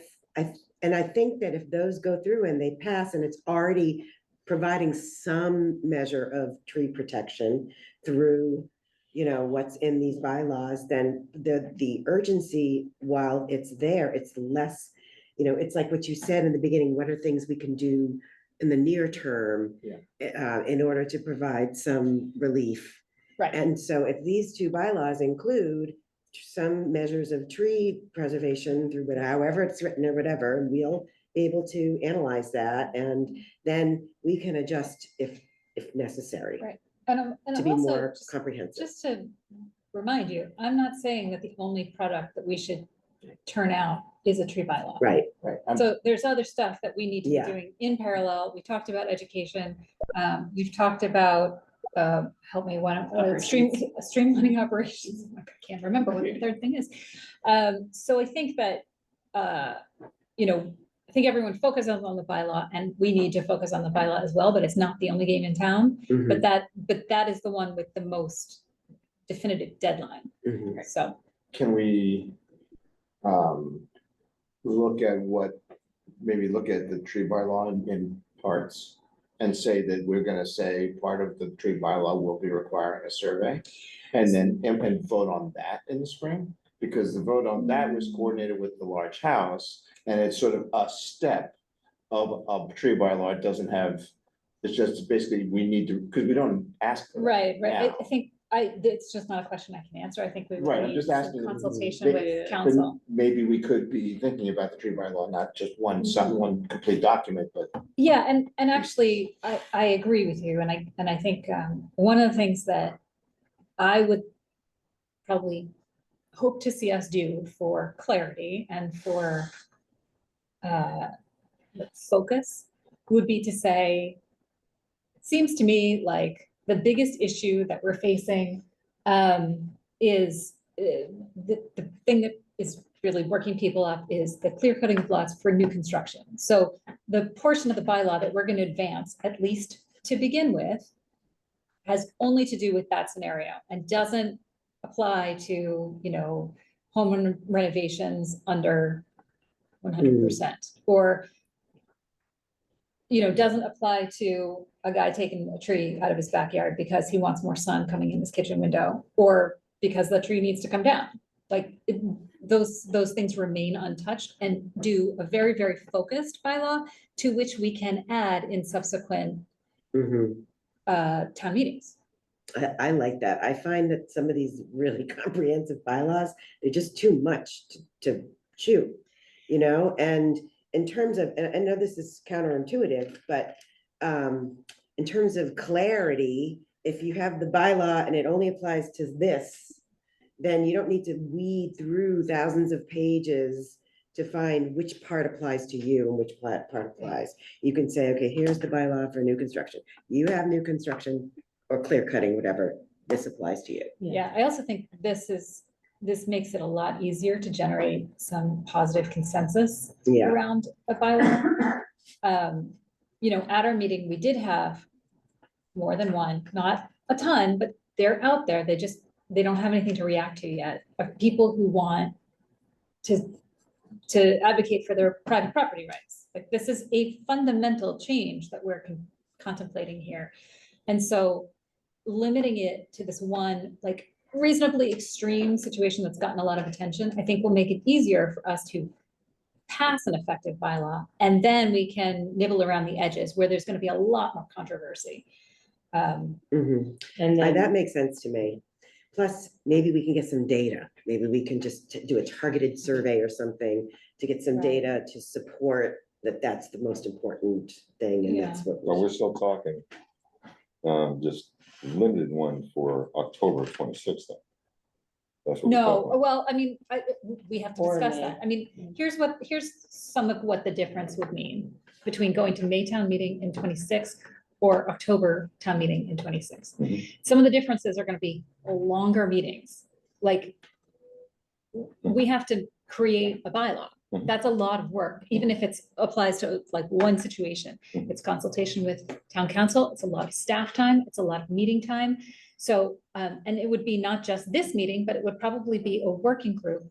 G: think that if those go through and they pass and it's already providing some measure of tree protection through, you know, what's in these bylaws, then the urgency, while it's there, it's less, you know, it's like what you said in the beginning, what are things we can do in the near term in order to provide some relief.
A: Right.
G: And so if these two bylaws include some measures of tree preservation through however it's written or whatever, we'll be able to analyze that, and then we can adjust if necessary.
A: Right. And
G: To be
A: also,
G: more comprehensive.
A: just to remind you, I'm not saying that the only product that we should turn out is a tree bylaw.
G: Right.
H: Right.
A: So there's other stuff that we need to be
G: Yeah.
A: doing in parallel. We talked about education. You've talked about, help me, streamlining operations. I can't remember what the third thing is. So I think that, you know, I think everyone focuses on the bylaw, and we need to focus on the bylaw as well, but it's not the only game in town.
G: Mhm,
A: But that is the one with the most definitive deadline.
G: mhm.
A: So,
H: Can we look at maybe look at the tree bylaw in parts and say that we're gonna say part of the tree bylaw will be requiring a survey, and then and vote on that in the spring? Because the vote on that was coordinated with the large house, and it's sort of a step of tree bylaw. It doesn't have, it's just basically we need to, because we don't ask for that
A: right.
H: now.
A: I think it's just not a question I can answer. I think we
H: Right,
A: would
H: I'm
A: need
H: just
A: some
H: asking.
A: consultation
H: Maybe-
A: with council.
H: Maybe we could be thinking about the tree bylaw, not just one complete document, but.
A: Yeah, and actually, I agree with you, and I think, one of the things that I would probably hope to see us do for clarity and for focus would be to say, it seems to me like the biggest issue that we're facing is the thing that is really working people up is the clear cutting of lots for new construction. So the portion of the bylaw that we're going to advance, at least to begin with, has only to do with that scenario and doesn't apply to, you know, home renovations under 100%, or, you know, doesn't apply to a guy taking a tree out of his backyard because he wants more sun coming in his kitchen window, or because the tree needs to come down. Like, those things remain untouched, and do a very, very focused bylaw to which we can add in subsequent
G: Mhm.
A: town meetings.
G: I like that. I find that some of these really comprehensive bylaws, they're just too much to chew, you know? And in terms of, and I know this is counterintuitive, but in terms of clarity, if you have the bylaw and it only applies to this, then you don't need to weed through thousands of pages to find which part applies to you and which part applies. You can say, okay, here's the bylaw for new construction. You have new construction or clear cutting, whatever, this applies to you.
A: Yeah, I also think this makes it a lot easier to generate some positive consensus
G: Yeah.
A: around a bylaw. You know, at our meeting, we did have more than one, not a ton, but they're out there. They don't have anything to react to yet, of people who want to advocate for their private property rights. Like, this is a fundamental change that we're contemplating here. And so limiting it to this one, like, reasonably extreme situation that's gotten a lot of attention, I think will make it easier for us to pass an effective bylaw. And then we can nibble around the edges where there's going to be a lot more controversy.
G: Mhm.
J: And then,
G: That makes sense to me. Plus, maybe we can get some data. Maybe we can just do a targeted survey or something to get some
A: Right.
G: data to support that that's the most important thing and that's what.
E: Well, we're still talking, just limited one for October 26th. That's what we're talking
A: No,
E: about.
A: well, I mean, we have to
J: Or
A: discuss
J: May.
A: that. I mean, here's some of what the difference would mean between going to May town meeting in 26 or October town meeting in 26.
E: Mhm.
A: Some of the differences are gonna be longer meetings, like we have to create a bylaw.
E: Mhm.
A: That's a lot of work, even if it's applies to like one situation.
E: Mhm.
A: It's consultation with town council, it's a lot of staff time, it's a lot of meeting time. So, and it would be not just this meeting, but it would probably be a working group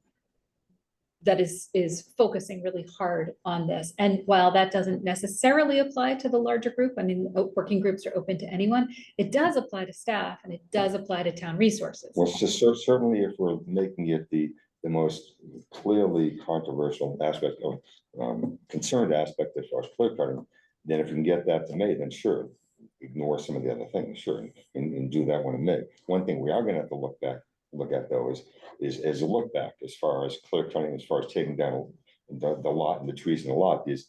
A: that is focusing really hard on this. And while that doesn't necessarily apply to the larger group, I mean, working groups are open to anyone, it does apply to staff and it does apply to town resources.
E: Well, it's just certainly if we're making it the most clearly controversial aspect of, concerned aspect as far as clear cutting, then if we can get that to May, then sure, ignore some of the other things, sure, and do that one in May. One thing we are gonna have to look at though is as a look back as far as clear cutting, as far as taking down the lot and the trees in the lot is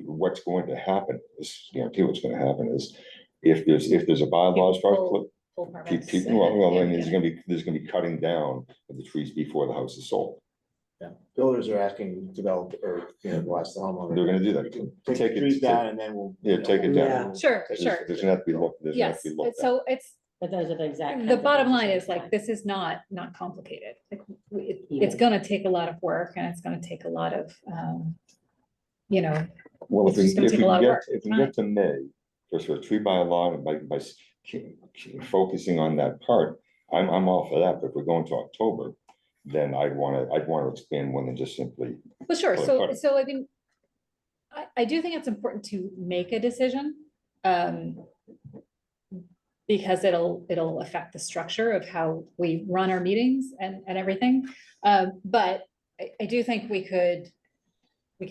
E: what's going to happen is, guarantee what's gonna happen is if there's a bylaw as far as
A: Full permits.
E: well, I mean,
A: Yeah.
E: there's gonna be cutting down of the trees before the house is sold.
H: Builders are asking developer, to ask the homeowner.
E: They're gonna do that.
H: Take the trees down and then we'll.
E: Yeah, take it
G: down.
H: Yeah.
A: Sure,
E: There's
A: sure.
E: there's gonna have to be looked, there's gonna have
A: Yes,
E: to be looked at.
A: so it's,
J: But those are the exact.
A: the
J: kinds of
A: bottom
J: things
A: line
J: that
A: is like,
J: apply.
A: this is not complicated. Like,
J: Yeah.
A: it's gonna take a lot of work and it's gonna take a lot of, you know,
E: Well,
A: it's just gonna take a lot of work.
E: if we get to May, just for a tree by law and by focusing on that part, I'm all for that, but if we're going to October, then I'd wanna expand more than just simply.
A: well, sure,
E: Well,
A: so,
E: got it.
A: so I mean, I do think it's important to make a decision. Because it'll affect the structure of how we run our meetings and everything. But I do think we could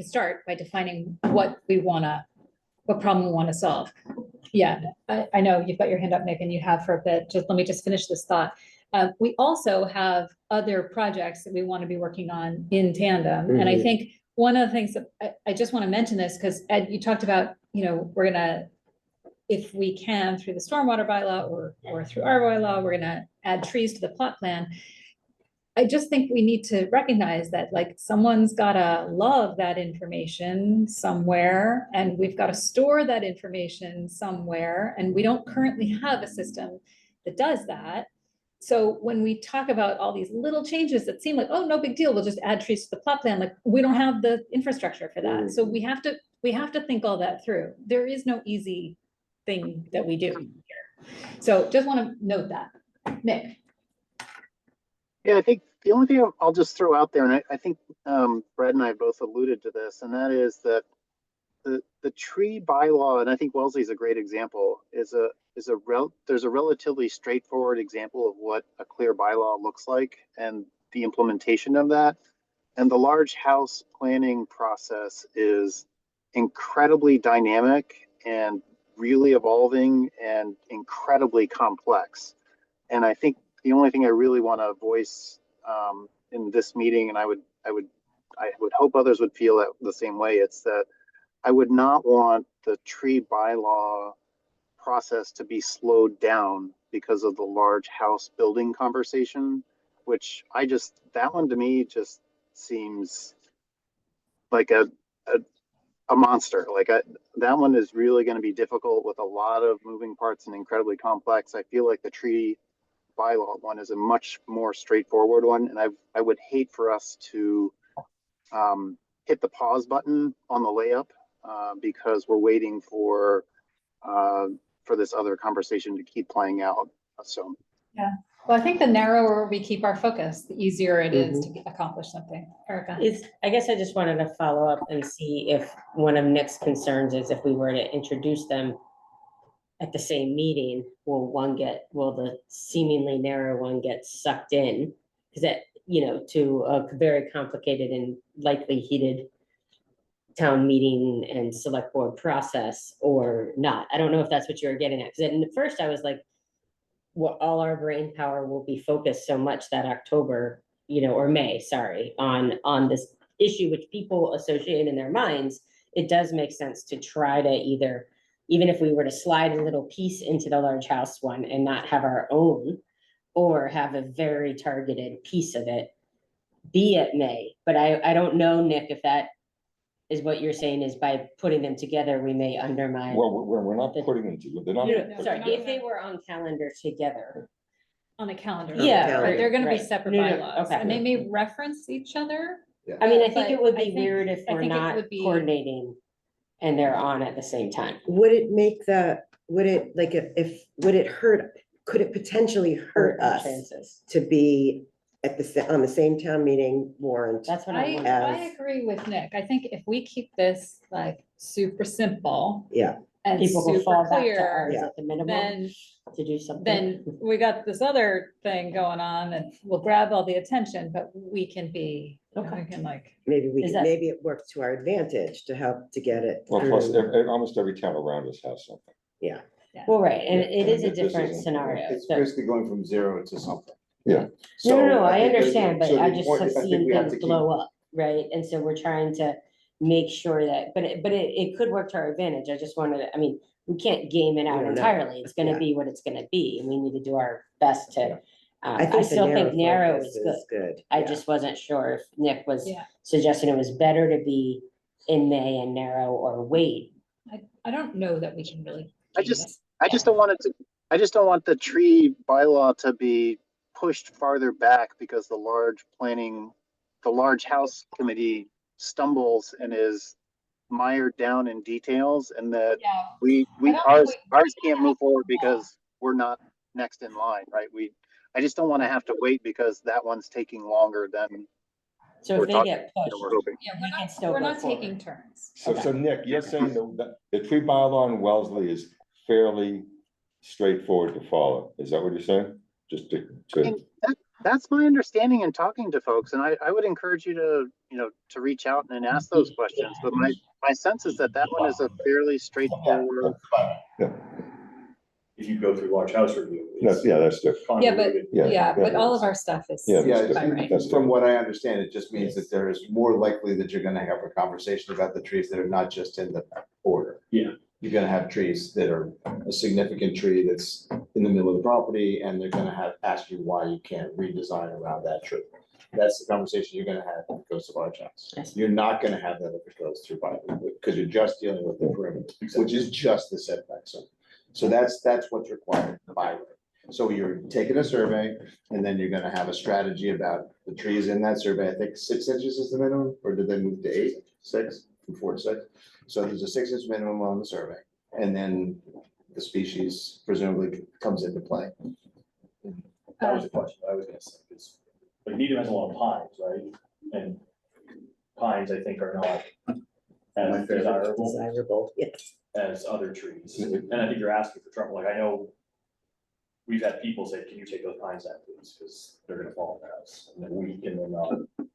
A: start by defining what problem we wanna solve. Yeah, I know you've got your hand up, Nick, and you have for a bit. Let me finish this thought. We also have other projects that we want to be working on in tandem. And I think one of the things that I just want to mention this, because Ed, you talked about, we're gonna, if we can, through the stormwater bylaw or through our bylaw, we're gonna add trees to the plot plan. I just think we need to recognize that like someone's gotta love that information somewhere, and we've got to store that information somewhere, and we don't currently have a system that does that. So when we talk about all these little changes that seem like, oh, no big deal, we'll just add trees to the plot plan, like we don't have the infrastructure for that. So we have to think all that through. There is no easy thing that we do here. So just want to note that. Nick.
I: Yeah, I think the only thing I'll just throw out there, and I think Brett and I both alluded to this, and that is that the tree bylaw, and I think Wellesley's a great example, there's a relatively straightforward example of what a clear bylaw looks like and the implementation of that. And the large house planning process is incredibly dynamic and really evolving and incredibly complex. And I think the only thing I really want to voice in this meeting, and I would hope others would feel that the same way, it's that I would not want the tree bylaw process to be slowed down because of the large house building conversation, which that one to me just seems like a monster. That one is really going to be difficult with a lot of moving parts and incredibly complex. I feel like the tree bylaw one is a much more straightforward one, and I would hate for us to hit the pause button on the layup because we're waiting for this other conversation to keep playing out. So
A: Yeah, well, I think the narrower we keep our focus, the easier it is to accomplish something. Erica.
J: I guess I just wanted to follow up and see if one of Nick's concerns is if we were to introduce them at the same meeting, will the seemingly narrow one get sucked in? Because that, to a very complicated and likely heated town meeting and select board process or not. I don't know if that's what you were getting at. Because at first I was like, well, all our brain power will be focused so much that October, or May, sorry, on this issue, which people associate in their minds it does make sense to try to either, even if we were to slide a little piece into the large house one and not have our own, or have a very targeted piece of it be at May. But I don't know, Nick, if that is what you're saying is by putting them together, we may undermine.
E: Well, we're not putting them to, they're not.
A: No,
J: Sorry,
A: not
J: if they
A: gonna-
J: were on calendar together.
A: On the calendar.
J: Yeah,
A: But they're gonna be
J: right.
A: separate
J: No, no,
A: bylaws,
J: okay.
A: and they may reference each other.
J: I mean, I think
A: But
J: it would
A: I
J: be
A: think-
J: weird if
A: I
J: we're
A: think it
J: not
A: would be-
J: coordinating and they're on at the same time.
G: Would it make would it, like, if, would it hurt, could it potentially hurt us
J: Chances.
G: to be at on the same town meeting warrant?
J: That's what I
A: I,
J: want.
A: I
G: As-
A: agree with Nick. I think if we keep this like super simple
G: Yeah,
A: and
J: People will
A: super
J: fall back to
A: clear,
J: ours
G: Yeah.
J: at the minimum
A: then,
J: to do something.
A: then we got this other thing going on that will grab all the attention, but we can be,
J: Okay.
A: we can like,
G: maybe
J: Is that-
G: maybe it works to our advantage to help to get it
E: Well, plus,
G: through.
E: almost every town around us has something.
J: Well, right, and
E: Yeah,
J: it is a
E: this
J: different
E: isn't-
J: scenario.
H: It's
J: So-
H: basically going from 0 to something.
E: Yeah.
J: No, I
H: think there's-
J: understand, but
H: so
J: I
H: the
J: just
H: point-
J: have
H: I think
J: seen
H: we have
J: things
H: to keep-
J: blow up, right? And so we're trying to make sure that, but it could work to our advantage. I just wanted to, I mean, we can't game it out
G: don't know.
J: entirely. It's gonna
G: Yeah.
J: be what it's gonna be, and we need to do our best to.
G: I
J: I
G: think the
J: still think narrow
G: focus
J: is good.
G: Good.
J: I
G: yeah.
J: just wasn't sure if Nick was
A: yeah.
J: suggesting it was better to be in May and narrow or wait.
A: I don't know that we can really.
I: I
A: do
I: just-
A: this.
I: I just don't want it to, I just don't want the tree bylaw to be pushed farther back because the large house committee stumbles and is mired down in details, and that
A: Yeah,
I: we,
A: I don't
I: ours
A: think we-
I: can't move forward because we're not next in line, right? I just don't want to have to wait because that one's taking longer than
J: So
I: we're
J: if they
I: talking,
J: get
I: you know,
J: pushed,
I: we're hoping.
A: yeah,
J: we can still
A: we're
J: go
A: not
J: forward.
A: taking turns.
E: So Nick, you're saying that the tree bylaw in Wellesley is fairly straightforward to follow. Is that what you're saying? Just to,
I: And that's my understanding in talking to folks, and I would encourage you to, to reach out and ask those questions, but my sense is that one is a fairly straightforward.
B: If you go through large house review. it's
E: that's different.
A: Yeah, but,
B: convoluted.
A: yeah, but all of our stuff is.
E: Yeah,
H: Yeah,
E: that's
A: by right.
E: That's
H: from what I understand, it just means that there is more likely that you're gonna have a conversation about the trees that are not just in the border.
B: Yeah.
H: You're gonna have trees that are a significant tree that's in the middle of the property, and they're gonna ask you why you can't redesign around that tree. That's the conversation you're gonna have if it goes to large house.
J: Yes.
H: You're not gonna have that if it goes through by, because you're just dealing with the perimeter, which is just the setback zone. So that's what's required by right. So you're taking a survey, and then you're gonna have a strategy about the trees in that survey. I think 6 inches is the minimum, or did they move to 8, 6, from 4 to 6? So there's a 6-inch minimum on the survey, and then the species presumably comes into play.
B: That was the question I was gonna say, because, like, Needham has a lot of pines, right? And pines, I think, are not as desirable
G: Desirable, yes.
B: as other trees. And I think you're asking for trouble, like, I know we've had people say, can you take those pines down, please, because they're gonna fall in the house, and then weak, and then,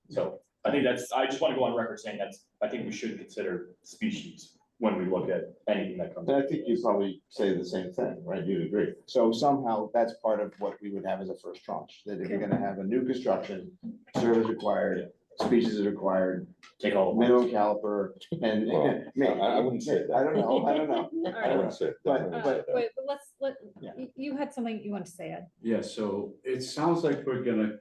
B: so I think I just want to go on record saying I think we should consider species when we look at anything that comes.
H: And I think you'd probably say the same thing, right? You'd agree. So somehow that's part of what we would have as a first tranche, that if you're gonna have a new construction, survey is required, species is required,
B: Take all the.
H: minimum caliper, and.
E: Well, I wouldn't say that.
H: I don't know.
A: All
E: I
A: right.
E: wouldn't say.
H: But-
A: Wait, but let's,
H: Yeah.
A: you had something you want to say, Ed?
K: Yeah, so it sounds like we're gonna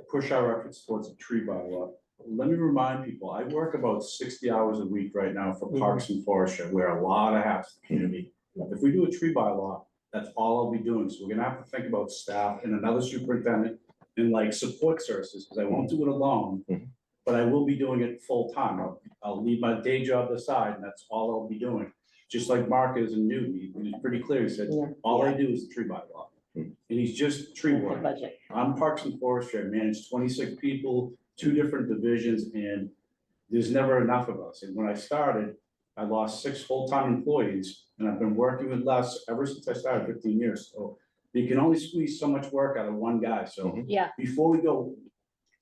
K: push our efforts towards a tree bylaw. Let me remind people, I work about 60 hours a week right now for Parks and Forestry, I wear a lot of hats in the community. If we do a tree bylaw, that's all I'll be doing, so we're gonna have to think about staff and another superintendent and like support services, because I won't do it alone. But I will be doing it full time, I'll leave my day job aside, and that's all I'll be doing. Just like Mark is in Newton, he was pretty clear, he said,
J: Yeah.
K: all I do is the tree bylaw. And he's just tree
J: The
K: warden.
J: budget.
K: I'm Parks and Forestry, I manage 26 people, 2 different divisions, and there's never enough of us. And when I started, I lost 6 full-time employees, and I've been working with Les ever since I started 15 years. So you can only squeeze so much work out of one guy. So
A: Yeah.
K: before we go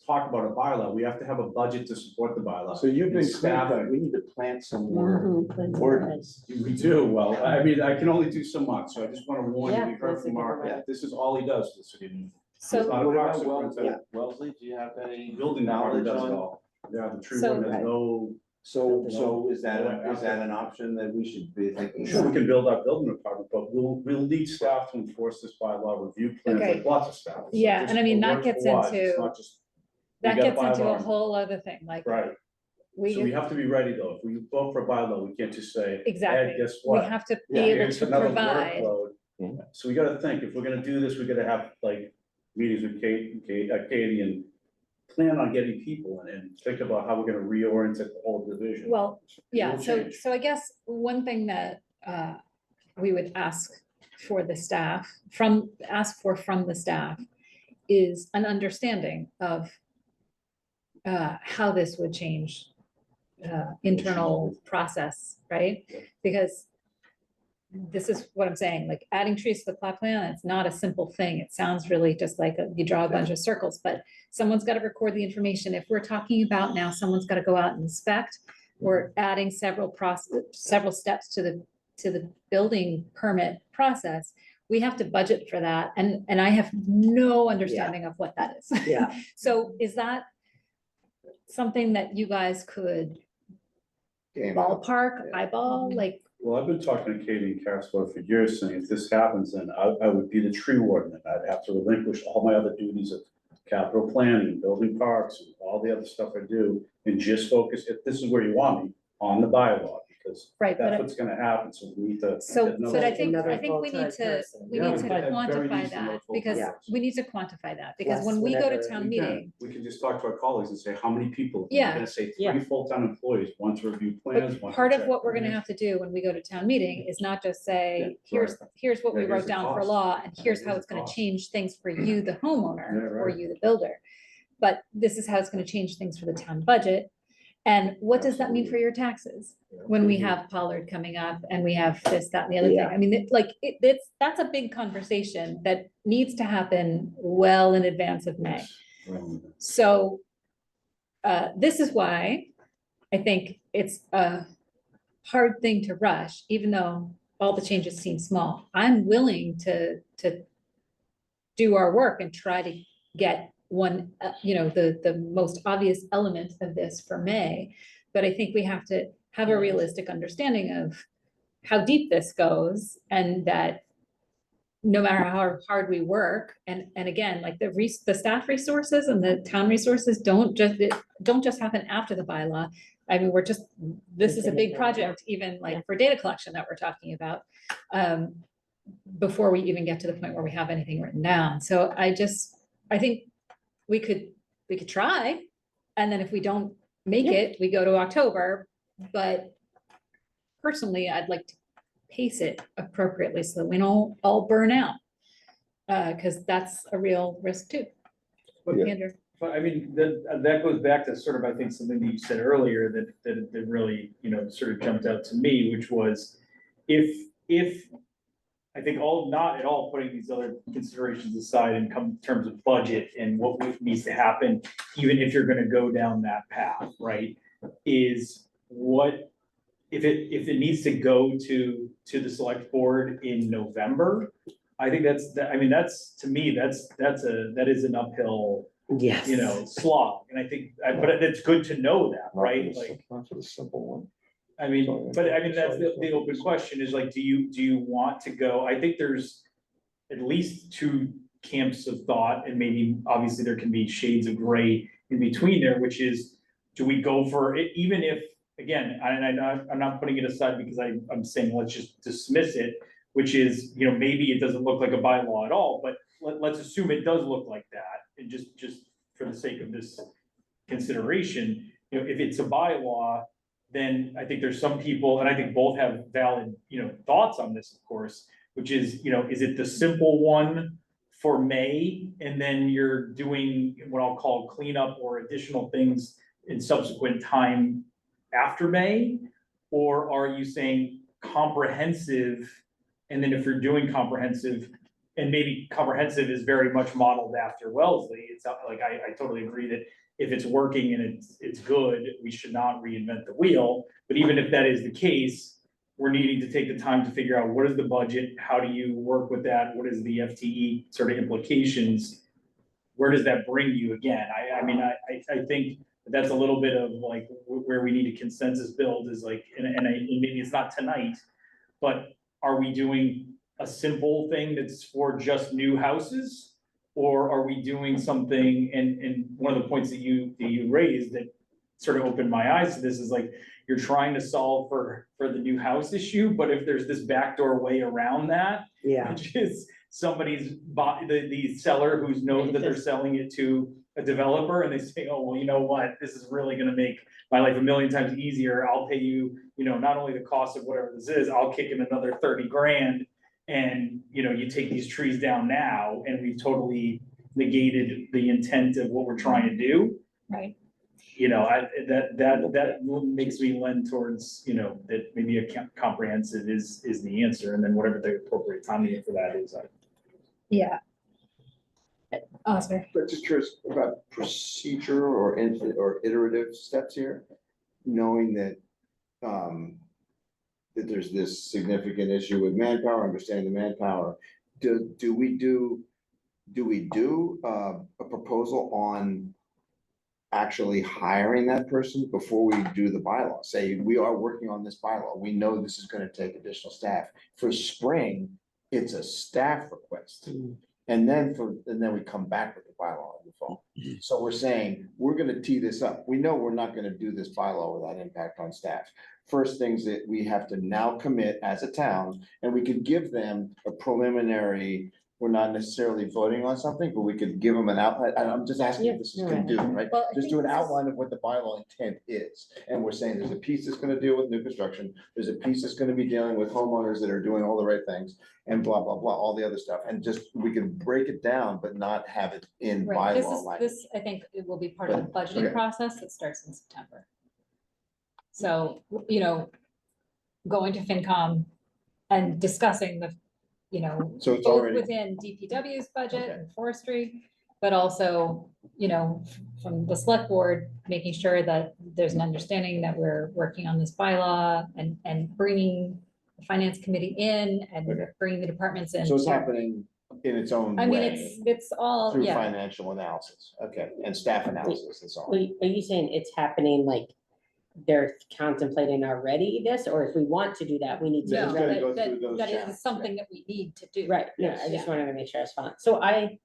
K: talk about a bylaw, we have to have a budget to support the bylaw.
H: So you've been
K: And staff.
H: staffing, we need to plant some more
J: Mhm.
H: ordinance.
K: We do, well, I mean, I can only do so much, so I just want to warn you,
J: Yeah,
K: we heard
J: that's a
K: from
J: good
K: Mark,
J: one.
K: that this is all he does for the city. He's
A: So,
K: not a
H: What
K: parks
H: about
K: superintendent.
H: Wellesley, do you have any
K: Building department
H: knowledge
K: does it
H: on?
K: all. Yeah, the tree
A: So-
K: warden has no
H: So is that an option that we should be thinking?
K: Sure, we can build our building department, but we'll need staff to enforce this bylaw, review plans,
A: Okay.
K: like lots of staff. It's
A: Yeah,
K: just
A: and I mean,
K: a
A: that
K: work
A: gets
K: for us. It's
A: into-
K: not just- we
A: That
K: got a
A: gets into a
K: bylaw.
A: whole other thing, like.
K: Right, so we have to be ready though, if we vote for a bylaw, we can't just say,
A: Exactly.
K: hey, guess
A: We
K: what?
A: have to be
H: Yeah,
A: able
K: Here's
A: to
K: another
A: provide.
K: workload.
E: Mhm.
K: So we gotta think, if we're gonna do this, we gotta have like meetings with Katie and plan on getting people and think about how we're gonna reorient the whole division.
A: Well, yeah,
K: will
A: so,
K: change.
A: so I guess one thing that we would ask for the staff, from the staff is an understanding of how this would change internal process, right?
K: Yeah.
A: Because this is what I'm saying, like adding trees to the plot plan, it's not a simple thing. It sounds really just like you draw a bunch of circles, but someone's got to record the information. If we're talking about now, someone's got to go out and inspect, we're adding several steps to the building permit process. We have to budget for that. And I have no understanding of what that is.
G: Yeah.
A: So is that something that you guys could
H: Game out.
A: ballpark, eyeball, like,
K: Well, I've been talking to Katie and Carisco for years, saying if this happens, then I would be the tree warden, and I'd have to relinquish all my other duties of capital planning, building parks, and all the other stuff I do, and just focus, if this is where you want me, on the bylaw, because
A: right,
K: that's
A: but
K: what's gonna happen, so we need to.
A: so,
K: know
A: but I
K: that.
A: think,
G: Another
A: I think we need
G: full-time
A: to,
G: person.
A: we
K: Yeah,
A: need to
K: but at very
A: quantify
K: least
A: that,
K: another
A: because
K: full-time
A: we need to quantify that, because
G: Plus
A: when we go to
G: whatever.
A: town
K: We can.
A: meeting,
K: We can just talk to our colleagues and say, how many people?
A: Yeah.
K: We're gonna say
J: Yeah.
K: 3 full-time employees, one to review plans,
A: but
K: one to
A: part of
K: check
A: what we're gonna
K: plans.
A: have to do when we go to town meeting is not just
K: Yeah,
A: say, here's what we
K: Yeah, here's
A: wrote
K: the
A: down for
K: cost.
A: law, and here's
K: here's
A: how
K: the
A: it's gonna
K: cost.
A: change things for you, the homeowner,
K: Yeah,
A: or
K: right.
A: you, the builder. But this is how it's gonna change things for the town budget. And what does that mean for your taxes? When we have Pollard coming up and we have this, that, and the other thing.
G: Yeah.
A: I mean, that's a big conversation that needs to happen well in advance of May. So this is why I think it's a hard thing to rush, even though all the changes seem small. I'm willing to do our work and try to get one, the most obvious element of this for May. But I think we have to have a realistic understanding of how deep this goes, and that no matter how hard we work, and again, like the staff resources and the town resources don't just happen after the bylaw. I mean, this is a big project, even like for data collection that we're talking about, before we even get to the point where we have anything written down. So I think we could try, and then if we don't make it, we go to October. But personally, I'd like to pace it appropriately so that we don't all burn out. Because that's a real risk too.
E: Yeah.
A: Andrew?
L: But I mean, that goes back to sort of, I think, something that you said earlier that really, sort of jumped out to me, which was if I think not at all putting these other considerations aside and come in terms of budget and what needs to happen, even if you're gonna go down that path, right? Is what, if it needs to go to the select board in November, I think that's, to me, that is an uphill,
G: Yes.
L: slog. And I think, but it's good to know that, right? Like,
E: Not for the simple one.
L: I mean, but I mean, that's the open question is like, do you want to go? I think there's at least two camps of thought, and maybe obviously there can be shades of gray in between there, which is, do we go for it, even if, again, I'm not putting it aside because I'm saying, let's just dismiss it, which is, maybe it doesn't look like a bylaw at all, but let's assume it does look like that. And just for the sake of this consideration, if it's a bylaw, then I think there's some people, and I think both have valid, thoughts on this, of course, which is, is it the simple one for May, and then you're doing what I'll call cleanup or additional things in subsequent time after May? Or are you saying comprehensive, and then if you're doing comprehensive, and maybe comprehensive is very much modeled after Wellesley, it's not like, I totally agree that if it's working and it's good, we should not reinvent the wheel. But even if that is the case, we're needing to take the time to figure out what is the budget, how do you work with that, what is the FTE sort of implications? Where does that bring you again? I mean, I think That's a little bit of like where we need a consensus build is like, and maybe it's not tonight, but are we doing a simple thing that's for just new houses? Or are we doing something, and one of the points that you raised that sort of opened my eyes to this is like, you're trying to solve for the new house issue, but if there's this backdoor way around that,
G: Yeah,
L: which is somebody's the seller who knows that they're selling it to a developer and they say, oh, well, you know what, this is really gonna make my life a million times easier. I'll pay you, not only the cost of whatever this is, I'll kick in another 30 grand. And, you take these trees down now and we've totally negated the intent of what we're trying to do.
A: Right.
L: That makes me lend towards, that maybe a comprehensive is the answer, and then whatever the appropriate timing for that is.
A: Yeah. Oscar.
H: But just curious about procedure or iterative steps here, knowing that, that there's this significant issue with manpower, understanding the manpower. Do we do a proposal on actually hiring that person before we do the bylaw? Say, we are working on this bylaw. We know this is gonna take additional staff. For spring, it's a staff request. And then we come back with the bylaw in the fall. So we're saying, we're gonna tee this up. We know we're not gonna do this bylaw without impact on staff. First things that we have to now commit as a town, and we could give them a preliminary, we're not necessarily voting on something, but we could give them an outline. And I'm just asking if this is gonna do, right?
A: Well, I
H: Just
A: think
H: do an
A: this is-
H: outline of what the bylaw intent is. And we're saying there's a piece that's gonna deal with new construction. There's a piece that's gonna be dealing with homeowners that are doing all the right things and blah, blah, blah, all the other stuff. And just, we can break it down, but not have it in
A: Right,
H: bylaw language.
A: this, I think it will be part of the budgeting
H: Okay.
A: process that starts in September. So, going to FinCom and discussing the,
H: So it's
A: both
H: already,
A: within DPW's budget
H: Okay.
A: and forestry, but also, from the select board, making sure that there's an understanding that we're working on this bylaw and bringing the finance committee in and
H: Okay.
A: bringing the departments in.
H: so it's
A: to-
H: happening in its own
A: I mean,
H: way
A: it's all,
H: through
A: yeah,
H: financial analysis, okay, and staff analysis and so on.
J: Are you saying it's happening like they're contemplating already this, or if we want to do that, we need
H: Yeah,
A: no,
H: it's
J: to?
H: gonna
A: that,
H: go
A: that,
H: through those
A: that
H: channels,
A: is something that we need to do.
J: Right, no,
H: Yes.
J: I just
A: Yeah.
J: wanted to make sure I was following. So
H: Right.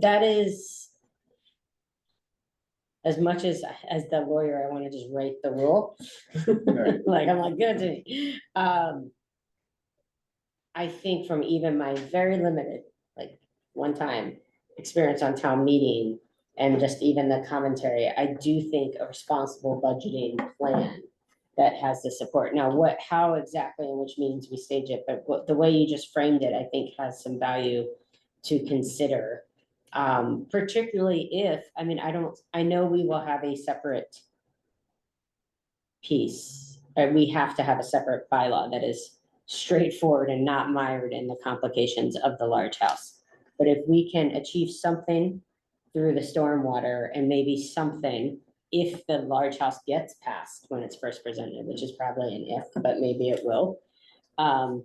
J: that is, as much as the lawyer, I want to just write the rule.
H: Right.
J: Like, I'm like, good to me. I think from even my very limited, like, one time experience on town meeting and just even the commentary, I do think a responsible budgeting plan that has the support. Now, how exactly, and which means we stage it, but the way you just framed it, I think has some value to consider. Particularly if, I know we will have a separate piece, we have to have a separate bylaw that is straightforward and not mired in the complications of the large house. But if we can achieve something through the stormwater and maybe something, if the large house gets passed when it's first presented, which is probably an if, but maybe it will. I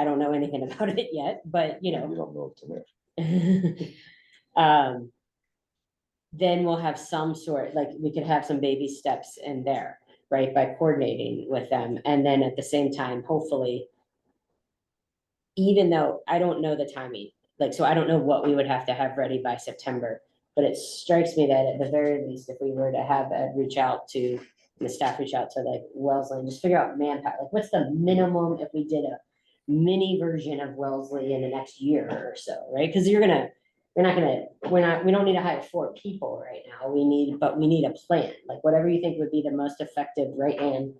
J: don't know anything about it yet, but
E: You don't know today.
J: then we'll have some sort, like, we could have some baby steps in there, right, by coordinating with them, and then at the same time, hopefully, even though I don't know the timing, like, so I don't know what we would have to have ready by September, but it strikes me that at the very least, if we were to have Ed reach out to, the staff reach out to like Wellesley, and just figure out manpower, like, what's the minimum if we did a mini version of Wellesley in the next year or so, right? Because we don't need to hire 4 people right now. We need a plan, like whatever you think would be the most effective right-hand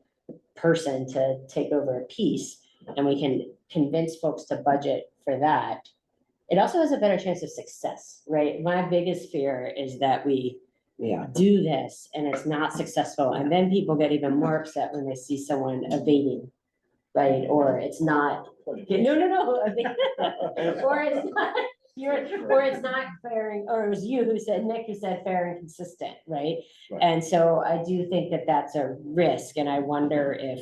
J: person to take over a piece. And we can convince folks to budget for that. It also has a better chance of success, right? My biggest fear is that we do this and it's not successful. And then people get even more upset when they see someone evading, right? Or it's not, no. Or it's not, or it's not fair, or it was you who said, Nick, who said fair and consistent, right?
H: Right.
J: And so I do think that that's a risk, and I wonder if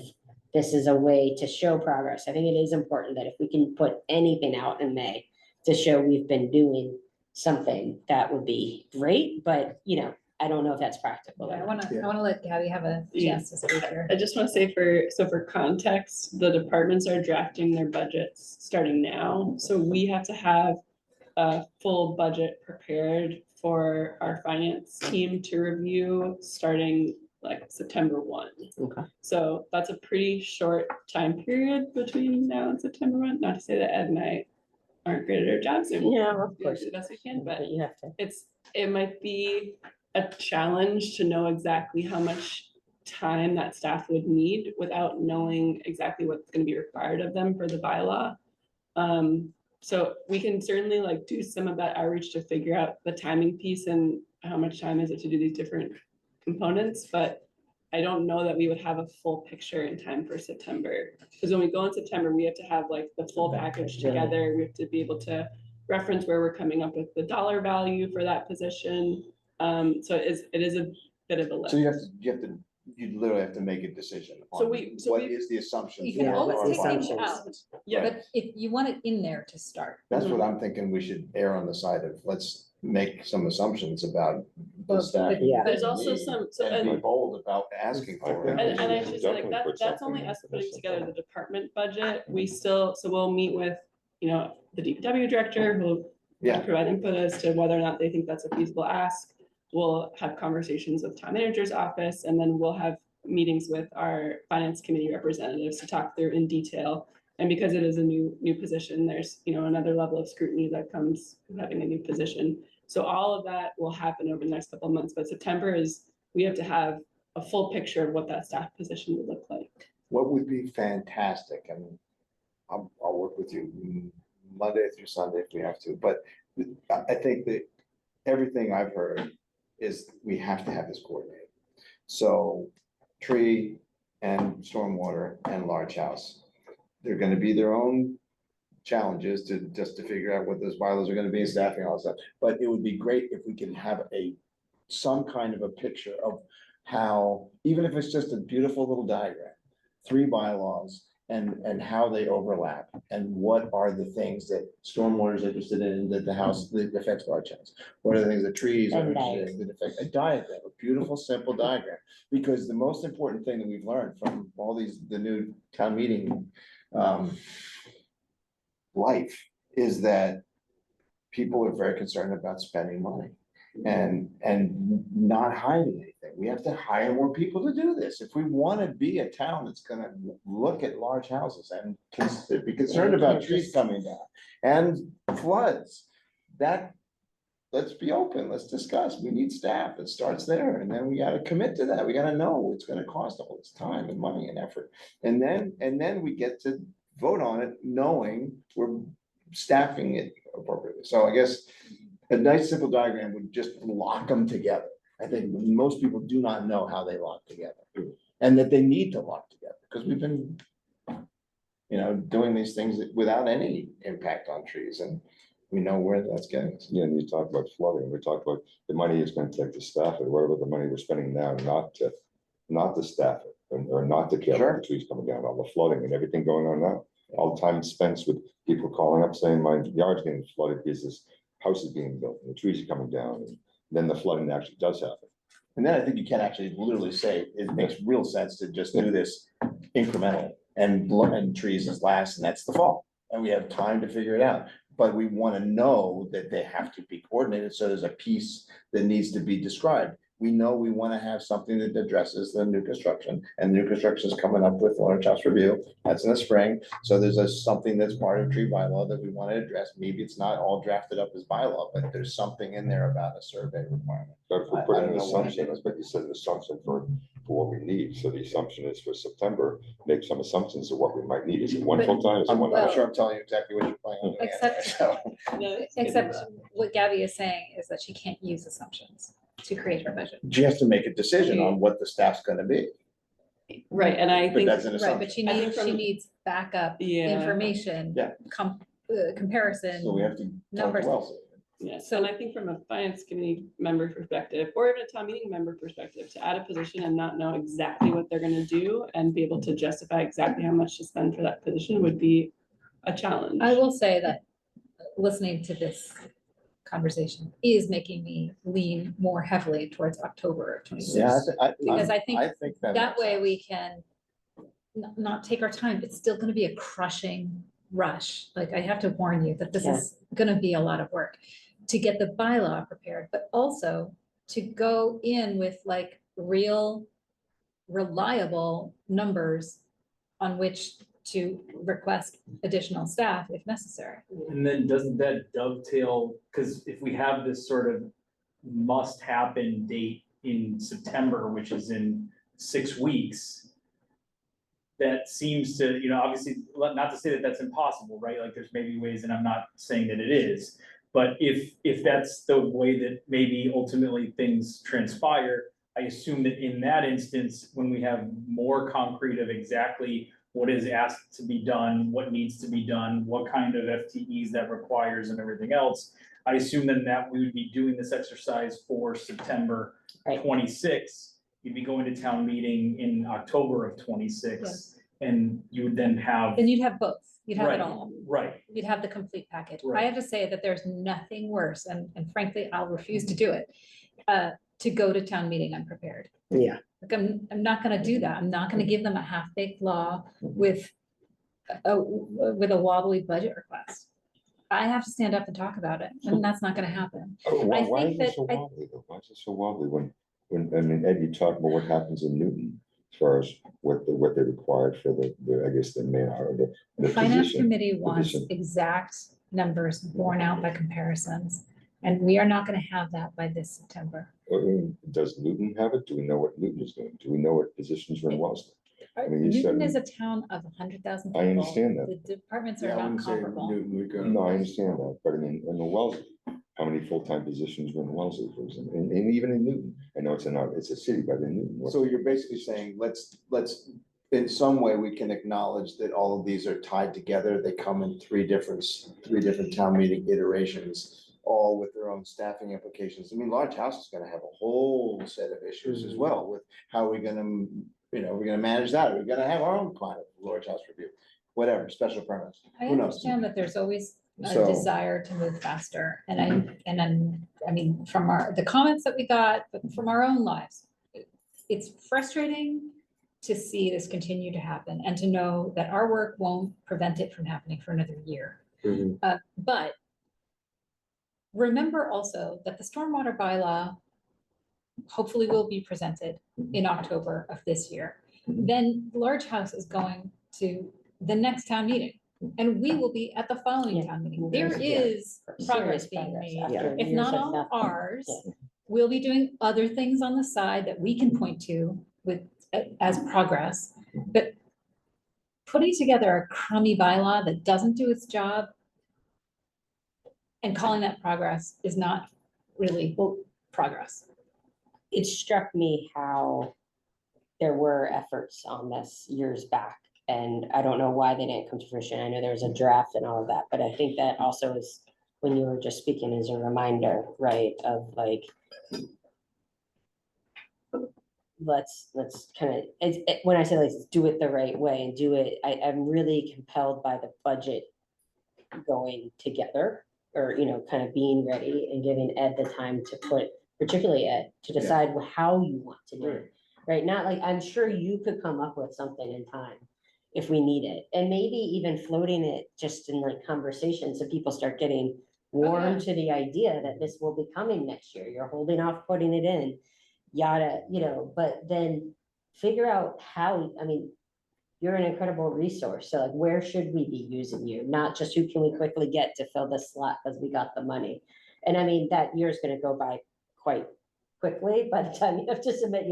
J: this is a way to show progress. I think it is important that if we can put anything out in May to show we've been doing something, that would be great, but I don't know if that's practical.
A: I
J: or not.
A: wanna let Gabby have a chance to speak here.
F: I just want to say for context, the departments are drafting their budgets starting now. So we have to have a full budget prepared for our finance team to review starting like September 1.
J: Okay.
F: So that's a pretty short time period between now and September 1. Not to say that Ed and I aren't great at our jobs and
J: Yeah,
F: we'll
J: of
F: do
J: course.
F: the best we can, but
J: You have to.
F: it might be a challenge to know exactly how much time that staff would need without knowing exactly what's gonna be required of them for the bylaw. So we can certainly like do some of that outreach to figure out the timing piece and how much time is it to do these different components, but I don't know that we would have a full picture in time for September. Because when we go in September, we have to have like the full package together. We have to be able to reference where we're coming up with the dollar value for that position. So it is a bit of a lift.
H: So you literally have to make a decision
F: So
H: on
F: we-
H: what is the assumption.
A: You can
G: Yeah,
A: always
G: what's the
A: take things
G: assumptions?
A: out,
F: Yeah.
A: but if you want it in there to start.
H: That's what I'm thinking, we should err on the side of, let's make some assumptions about the
A: Well,
H: staff.
A: but-
G: Yeah.
F: There's also
H: need
F: some, so,
H: And be
F: and
H: bold about asking for it.
F: And I should say, like,
E: Definitely
F: that,
E: put
F: that's
E: something
F: only
E: in
F: us
E: for
F: putting
E: this
F: together the
E: September.
F: department budget. We still, so we'll meet with, you know, the DPW director who'll
H: Yeah.
F: provide input as to whether or not they think that's a feasible ask. We'll have conversations with town manager's office, and then we'll have meetings with our finance committee representatives to talk through in detail. And because it is a new position, there's, you know, another level of scrutiny that comes with having a new position. So all of that will happen over the next couple of months, but September is, we have to have a full picture of what that staff position would look like.
H: What would be fantastic, and I'll work with you Monday through Sunday if we have to, but I think that everything I've heard is we have to have this coordinated. So tree and stormwater and large house, they're gonna be their own challenges to figure out what those bylaws are gonna be and staffing, all that stuff. But it would be great if we could have some kind of a picture of how, even if it's just a beautiful little diagram, 3 bylaws and how they overlap and what are the things that stormwater is interested in, that the house, that affects large house. What are the things that trees are
J: And
H: interested in, that affect, a diagram, a beautiful, simple diagram. Because the most important thing that we've learned from all the new town meeting, life is that people are very concerned about spending money and not hiding anything. We have to hire more people to do this. If we want to be a town that's gonna look at large houses and be concerned about trees coming down and floods, let's be open, let's discuss. We need staff. It starts there. And then we gotta commit to that. We gotta know it's gonna cost all this time and money and effort. And then we get to vote on it, knowing we're staffing it appropriately. So I guess a nice simple diagram would just lock them together. I think most people do not know how they lock together and that they need to lock together because we've been, you know, doing these things without any impact on trees, and we know where that's getting us.
E: Yeah, and you talk about flooding, we talked about the money it's gonna take to staff it, whatever the money we're spending now, not to staff it, or not to care
H: Sure.
E: about the trees coming down, all the flooding and everything going on now. All the time spent with people calling up saying, my yard's getting flooded because this house is being built and the trees are coming down, and then the flooding actually does happen.
H: And then I think you can actually literally say, it makes real sense to just do this incremental and trees is last, and that's the fall. And we have time to figure it out, but we want to know that they have to be coordinated, so there's a piece that needs to be described. We know we want to have something that addresses the new construction, and new construction is coming up with large house review, that's in the spring. So there's something that's part of tree bylaw that we want to address. Maybe it's not all drafted up as bylaw, but there's something in there about a survey requirement.
E: But if we
H: I
E: put
H: don't
E: an
H: know what it
E: assumption,
H: is.
E: as Becky said, an assumption for what we need, so the assumption is for September, make some assumptions of what we might need, is it one
A: But-
E: full time, is it
H: I'm
E: one?
A: Well-
H: sure I'm telling you exactly what you're planning on doing.
A: Except-
H: So,
F: No, it's good
A: Except
F: enough.
A: what Gabby is saying is that she can't use assumptions to create her budget.
H: she has to make a decision on what the staff's gonna be,
F: Right, and I
H: but
F: think,
H: that's an
A: Right, but
H: assumption.
A: she
F: I think
A: needs, she
F: from-
A: needs backup
F: yeah,
A: information.
H: Yeah.
A: Comparison.
H: So we have to talk
A: Numbers.
H: to Wellesley.
F: yes,
A: So-
F: and I think from a finance committee member perspective, or even a town meeting member perspective, to add a position and not know exactly what they're gonna do and be able to justify exactly how much to spend for that position would be a challenge.
A: I will say that listening to this conversation is making me lean more heavily towards October of
H: Yeah,
A: 26. Because I think
H: that
A: that
H: makes
A: way
H: sense.
A: we can not take our time. It's still gonna be a crushing rush. Like, I have to warn you that this is gonna be a lot of work to get the bylaw prepared, but also to go in with like real reliable numbers on which to request additional staff if necessary.
L: And then doesn't that dovetail, because if we have this sort of must happen date in September, which is in 6 weeks. That seems to, obviously, not to say that that's impossible, right? Like, there's maybe ways, and I'm not saying that it is. But if that's the way that maybe ultimately things transpire, I assume that in that instance, when we have more concrete of exactly what is asked to be done, what needs to be done, what kind of FTEs that requires and everything else, I assume then that we would be doing this exercise for September 26th. You'd be going to town meeting in October of 26,
A: Yes.
L: and you would then have.
A: And you'd have both. You'd have
L: Right,
A: it all.
L: right.
A: You'd have the complete package. I
L: Right.
A: have to say that there's nothing worse, and frankly, I'll refuse to do it, to go to town meeting unprepared.
G: Yeah.
A: Like, I'm not gonna do that. I'm not gonna give them a half-baked law with a wobbly budget request. I have to stand up and talk about it, and that's not gonna happen.
E: Why
A: think
E: is it
A: that
E: so
A: I-
E: wobbly though? Why is it so wobbly I mean, Ed, you talk about what happens in Newton as far as what they required for I guess the mayor or the
A: Finance
E: position.
A: committee wants
E: position.
A: exact numbers borne out by comparisons, and we are not gonna have that by this September.
E: Does Newton have it? Do we know what Newton is doing? Do we know what positions are in Wellesley? I mean, you
A: Newton
E: said-
A: is a town of 100,000 people.
E: I understand that.
A: The departments
H: Yeah,
A: are
H: I
A: not
H: wouldn't say
A: comparable.
H: Newton would go.
E: No, I understand that, but I mean, in the Wellesley, how many full-time positions are in Wellesley, for example, and even in Newton? I know it's a city, but in Newton.
H: So you're basically saying, let's, in some way, we can acknowledge that all of these are tied together. They come in three different town meeting iterations, all with their own staffing implications. I mean, large house is gonna have a whole set of issues as well with how we're gonna, we're gonna manage that. We're gonna have our own kind of large house review, whatever, special permits.
A: I
H: Who knows?
A: understand that there's always a
E: So-
A: desire to move faster, and I mean, from the comments that we got, but from our own lives, it's frustrating to see this continue to happen and to know that our work won't prevent it from happening for another year. But remember also that the stormwater bylaw hopefully will be presented in October of this year. Then Large House is going to the next town meeting, and we will be at the following
J: Yeah.
A: town meeting. There
J: Yeah.
A: is progress
J: Serious
A: being
J: progress
A: made.
J: after
A: If
J: years
A: not
J: of
A: all
J: nothing.
A: ours,
J: Yeah.
A: we'll be doing other things on the side that we can point to with, as progress. But putting together a crummy bylaw that doesn't do its job and calling that progress is not really progress.
J: It struck me how there were efforts on this years back, and I don't know why they didn't come to fruition. I know there was a draft and all of that, but I think that also is, when you were just speaking, is a reminder, right, of like, let's kind of, when I say let's do it the right way and do it, I'm really compelled by the budget going together, or, kind of being ready and giving Ed the time to put, particularly Ed, to decide how you want to do it. Right, not like, I'm sure you could come up with something in time if we need it, and maybe even floating it just in like conversation, so people start getting warm to the idea that this will be coming next year. You're holding off putting it in, yada, but then figure out how, I mean, you're an incredible resource, so like, where should we be using you? Not just who can we quickly get to fill this slot because we got the money. And I mean, that year's gonna go by quite quickly by the time you have to submit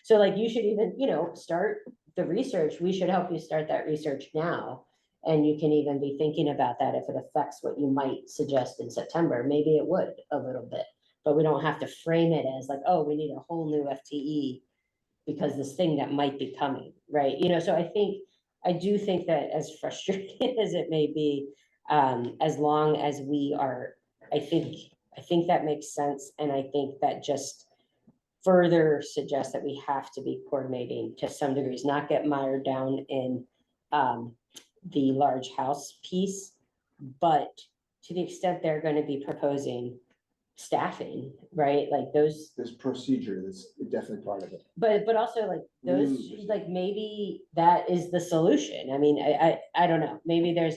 J: so like, you should even, start the research. We should help you start that research now. And you can even be thinking about that if it affects what you might suggest in September. Maybe it would a little bit, but we don't have to frame it as like, oh, we need a whole new FTE because this thing that might be coming, right? So I do think that, as frustrating as it may be, as long as we are, I think that makes sense. And I think that just further suggests that we have to be coordinating to some degrees, not get mired down in the large house piece, but to the extent they're going to be proposing staffing, right? Like those,
H: This procedure is definitely part of it.
J: but also like those, like maybe that is the solution. I mean, I don't know, maybe there's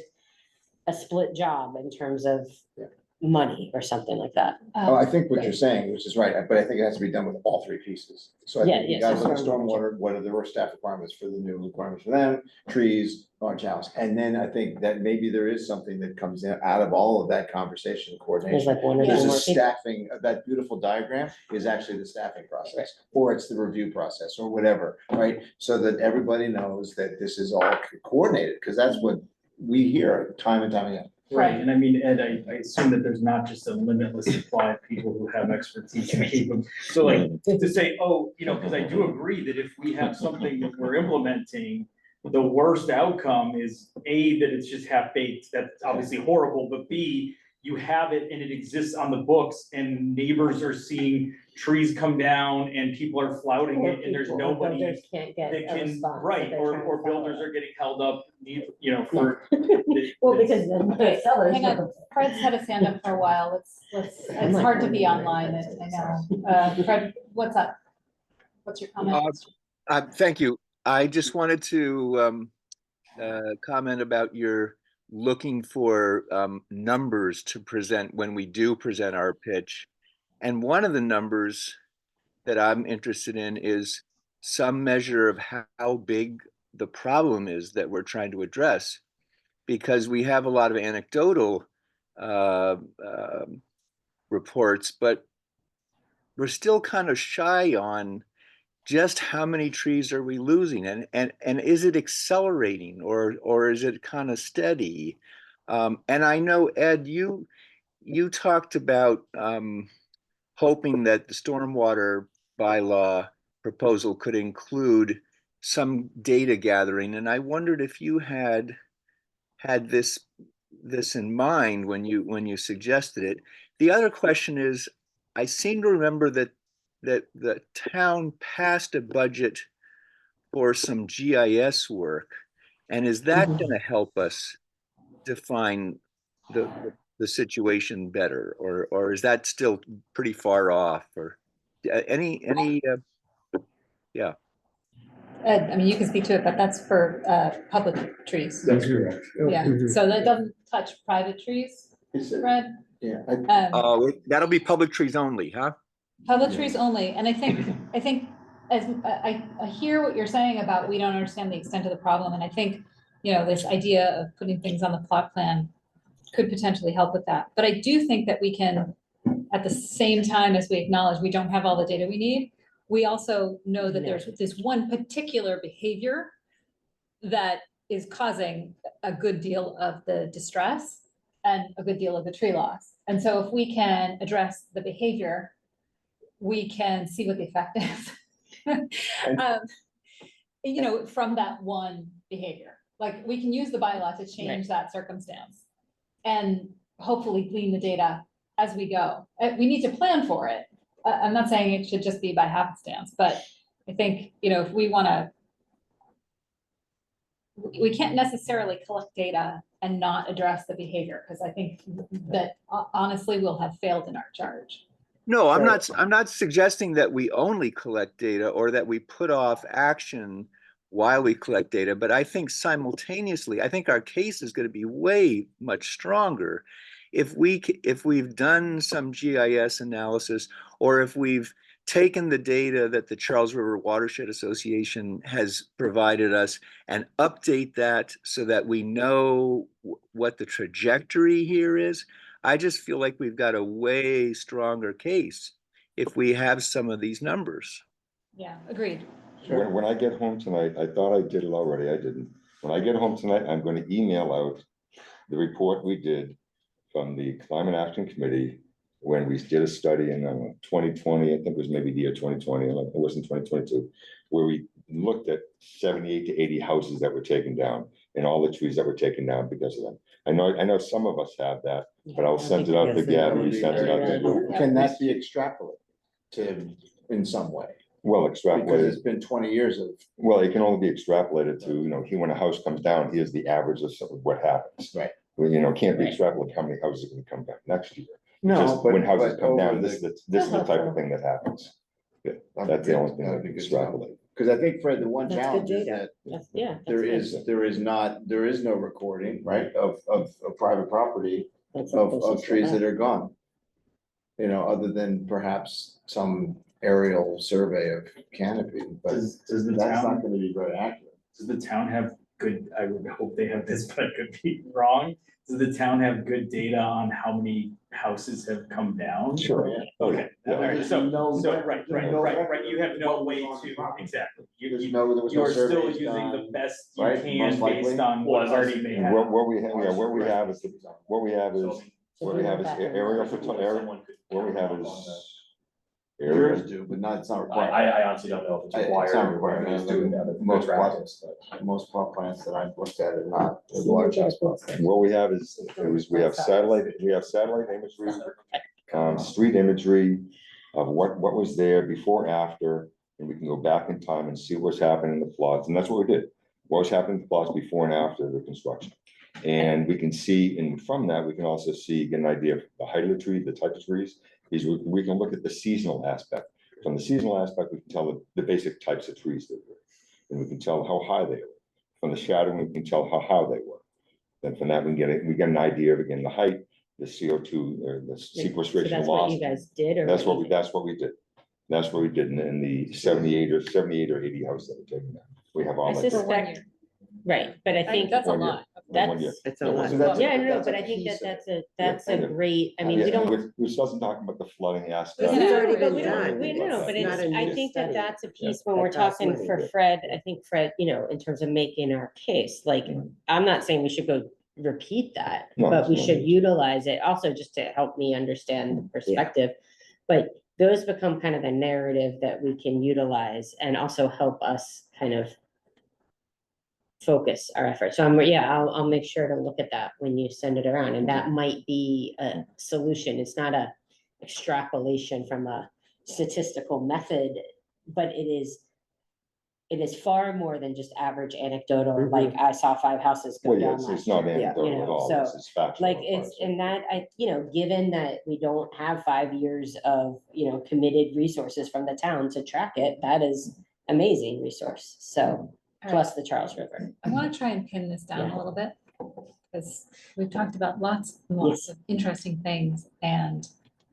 J: a split job in terms of
H: Yeah.
J: money or something like that.
H: Oh, I think what you're saying, which is right, but I think it has to be done with all three pieces. So I
J: Yeah,
H: think you
J: yeah,
H: gotta look at
J: stormwater.
H: stormwater, what are the staff requirements for the new requirements for them, trees, large house. And then I think that maybe there is something that comes in out of all of that conversation and
J: There's
H: coordination.
J: like one or
H: There's
J: two
H: a
J: more people.
H: staffing, that beautiful diagram is actually the staffing process, or it's the review process, or whatever, right? So that everybody knows that this is all coordinated, because that's what we hear time and time again.
L: Right, and I mean, Ed, I assume that there's not just a limitless supply of people who have expertise and capability. So like, to say, oh, you know, because I do agree that if we have something that we're implementing, the worst outcome is A, that it's just half-baked, that's obviously horrible, but B, you have it and it exists on the books and neighbors are seeing trees come down and people are flouting it and there's nobody
J: Builders can't get
L: that
J: a
L: can,
J: response.
L: right, or builders are getting held up, you know, for.
J: Well, because the sellers.
A: Hang on, Fred's had his hand up for a while, it's hard to be online, I know. Fred, what's up? What's your comment?
C: Thank you. I just wanted to comment about your looking for numbers to present when we do present our pitch. And one of the numbers that I'm interested in is some measure of how big the problem is that we're trying to address. Because we have a lot of anecdotal reports, but we're still kind of shy on just how many trees are we losing, and is it accelerating or is it kind of steady? And I know, Ed, you talked about hoping that the stormwater bylaw proposal could include some data gathering, and I wondered if you had this in mind when you suggested it. The other question is, I seem to remember that the town passed a budget for some GIS work, and is that going to help us define the situation better, or is that still pretty far off? Or any yeah.
A: Ed, I mean, you can speak to it, but that's for public trees.
K: That's correct.
A: Yeah, so that doesn't touch private trees,
H: Is it?
A: Fred?
H: Yeah.
C: Oh, that'll be public trees only, huh?
A: Public trees only, and I think as I hear what you're saying about we don't understand the extent of the problem, and I think, you know, this idea of putting things on the plot plan could potentially help with that. But I do think that we can, at the same time as we acknowledge we don't have all the data we need, we also know that there's this one particular behavior that is causing a good deal of the distress and a good deal of the tree loss. And so if we can address the behavior, we can see what the effect is. You know, from that one behavior, like we can use the bylaw to change that circumstance and hopefully glean the data as we go. We need to plan for it. I'm not saying it should just be by happenstance, but I think, you know, if we wanna, we can't necessarily collect data and not address the behavior, because I think that honestly, we'll have failed in our charge.
C: No, I'm not suggesting that we only collect data or that we put off action while we collect data, but I think simultaneously, I think our case is going to be way much stronger if we've done some GIS analysis, or if we've taken the data that the Charles River Watershed Association has provided us and update that so that we know what the trajectory here is. I just feel like we've got a way stronger case if we have some of these numbers.
A: Yeah, agreed.
E: When I get home tonight, I thought I did it already, I didn't. When I get home tonight, I'm gonna email out the report we did from the Climate Action Committee when we did a study in 2020, I think it was maybe the year 2020, it wasn't 2022, where we looked at 78 to 80 houses that were taken down and all the trees that were taken down because of them. I know some of us have that, but I'll send it out to Gabby, send it out to you.
H: Can that be extrapolated in some way?
E: Well,
H: Because
E: extrapolated.
H: it's been 20 years of.
E: Well, it can only be extrapolated to, you know, when a house comes down, here's the average of what happens.
H: Right.
E: Well, you know, it can't be
J: Right.
E: extrapolated how many houses are gonna come back next year.
H: No,
E: Just
H: but.
E: when houses
H: but
E: come down,
H: over
E: this
H: the-
E: is the type of thing that happens. Yeah, that's the only thing I can extrapolate.
H: Cause I think, Fred, the one
G: That's good
H: challenge is
G: data.
H: that
J: Yeah.
H: there is no recording, right, of private property of trees that are gone. You know, other than perhaps some aerial survey of canopy, but
L: Does the
H: that's not
L: town,
H: gonna be very accurate.
L: does the town have good, I would hope they have this, but I could be wrong. Does the town have good data on how many houses have come down?
E: Sure.
L: Okay,
E: Yeah.
L: all right, so,
H: No,
L: right, you have no way to, exactly.
H: There was
L: You're
H: no
L: still
H: surveys
L: using the
H: done,
L: best you
H: right?
L: can
H: Most likely.
L: based on what already may
E: And
L: have.
E: what we have, yeah, what we have is, what we have is, what we have is aerial area, what we have is.
H: Yours
E: Area,
H: do, but not, it's not
B: I,
H: required.
B: I honestly don't know if it's
H: It's
B: required.
H: not
B: or
H: required.
B: whether it's doing that, but
H: Most
B: good practice, but-
H: Most plot plans that I've looked at are not large house plots.
E: what we have is, we have satellite imagery, street imagery of what was there before, after, and we can go back in time and see what's happening in the plots, and that's what we did. What was happening in the plots before and after the construction. And we can see, and from that, we can also see, get an idea of the height of the tree, the type of trees. We can look at the seasonal aspect. From the seasonal aspect, we can tell the basic types of trees that were. And we can tell how high they were. From the shadowing, we can tell how they were. Then from that, we get an idea of, again, the height, the CO2, or the
J: So
E: sequestration
J: that's what
E: loss.
J: you guys did, or?
E: That's what
J: you
E: we did. That's what we did in the 78 or 80 house that we're taking now. We have all
J: I
E: that.
A: For 1
J: suspect,
A: year.
J: right, but I think.
A: That's a
E: One year.
A: lot.
E: One year.
J: That's,
G: It's a lot.
H: So that's a-
J: yeah, no,
H: that's a
J: but I think
H: piece
J: that
H: of it.
J: that's a
E: Yeah.
J: great, I mean, we
E: Yeah,
J: don't.
E: which doesn't talk about the flooding aspect.
A: It's
J: No,
A: already
J: but
A: been done.
J: but
G: It's not
J: it's,
G: a
J: I
G: new
J: think that
G: study.
J: that's a piece when
G: That
J: we're
G: costs
J: talking
G: money.
J: for Fred, I think Fred, you know, in terms of making our case, like, I'm not saying we should go repeat that,
E: No,
J: but we
E: no.
J: should utilize it also just to help me understand the perspective. But those become kind of the narrative that we can utilize and also help us kind of focus our efforts. So I'll make sure to look at that when you send it around, and that might be a solution. It's not a extrapolation from a statistical method, but it is far more than just average anecdotal, like I saw 5 houses go
E: Well, yeah,
J: down
E: it's
J: last
E: not
J: year.
E: anecdotal
J: you
E: at
J: know,
E: all.
J: so,
E: It's factual.
J: Like it's, and that given that we don't have 5 years of, committed resources from the town to track it, that is amazing resource. So plus the Charles River.
A: I want to try and pin this down
J: Yeah.
A: a little bit, because we've talked about lots and lots of interesting things,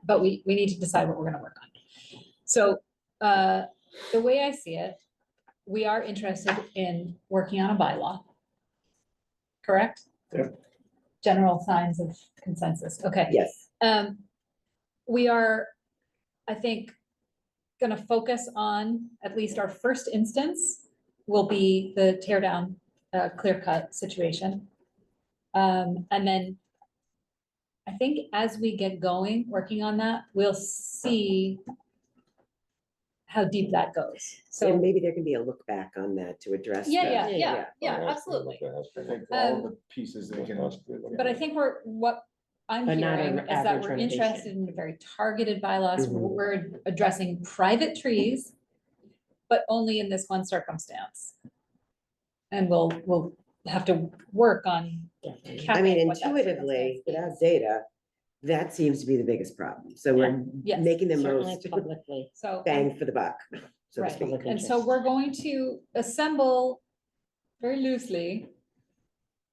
A: but we need to decide what we're gonna work on. So, the way I see it, we are interested in working on a bylaw. Correct?
L: Yeah.
A: General signs of consensus, okay.
G: Yes.
A: We are, I think, gonna focus on, at least our first instance, will be the tear down, clear cut situation. And then I think as we get going, working on that, we'll see how deep that goes.
G: So
A: So,
G: maybe there can be a look back on that to address.
A: yeah,
G: that.
A: absolutely.
H: I think all of the pieces that can.
A: But I think what I'm
J: But not
A: hearing
J: an
A: is that
J: average
A: we're
J: renovation.
A: interested in very targeted bylaws.
G: Mhm.
A: We're addressing private trees, but only in this one circumstance. And we'll have to work on.
J: Definitely.
G: I mean,
A: capping what that
G: intuitively,
A: circumstance
G: without
A: is.
G: data, that seems to be the biggest problem. So we're
A: Yes,
G: making the
J: Certainly
G: most
J: publicly.
A: So.
G: bang for the buck, so to
A: Right.
G: speak.
J: Public
A: And so
J: interest.
A: we're going to assemble very loosely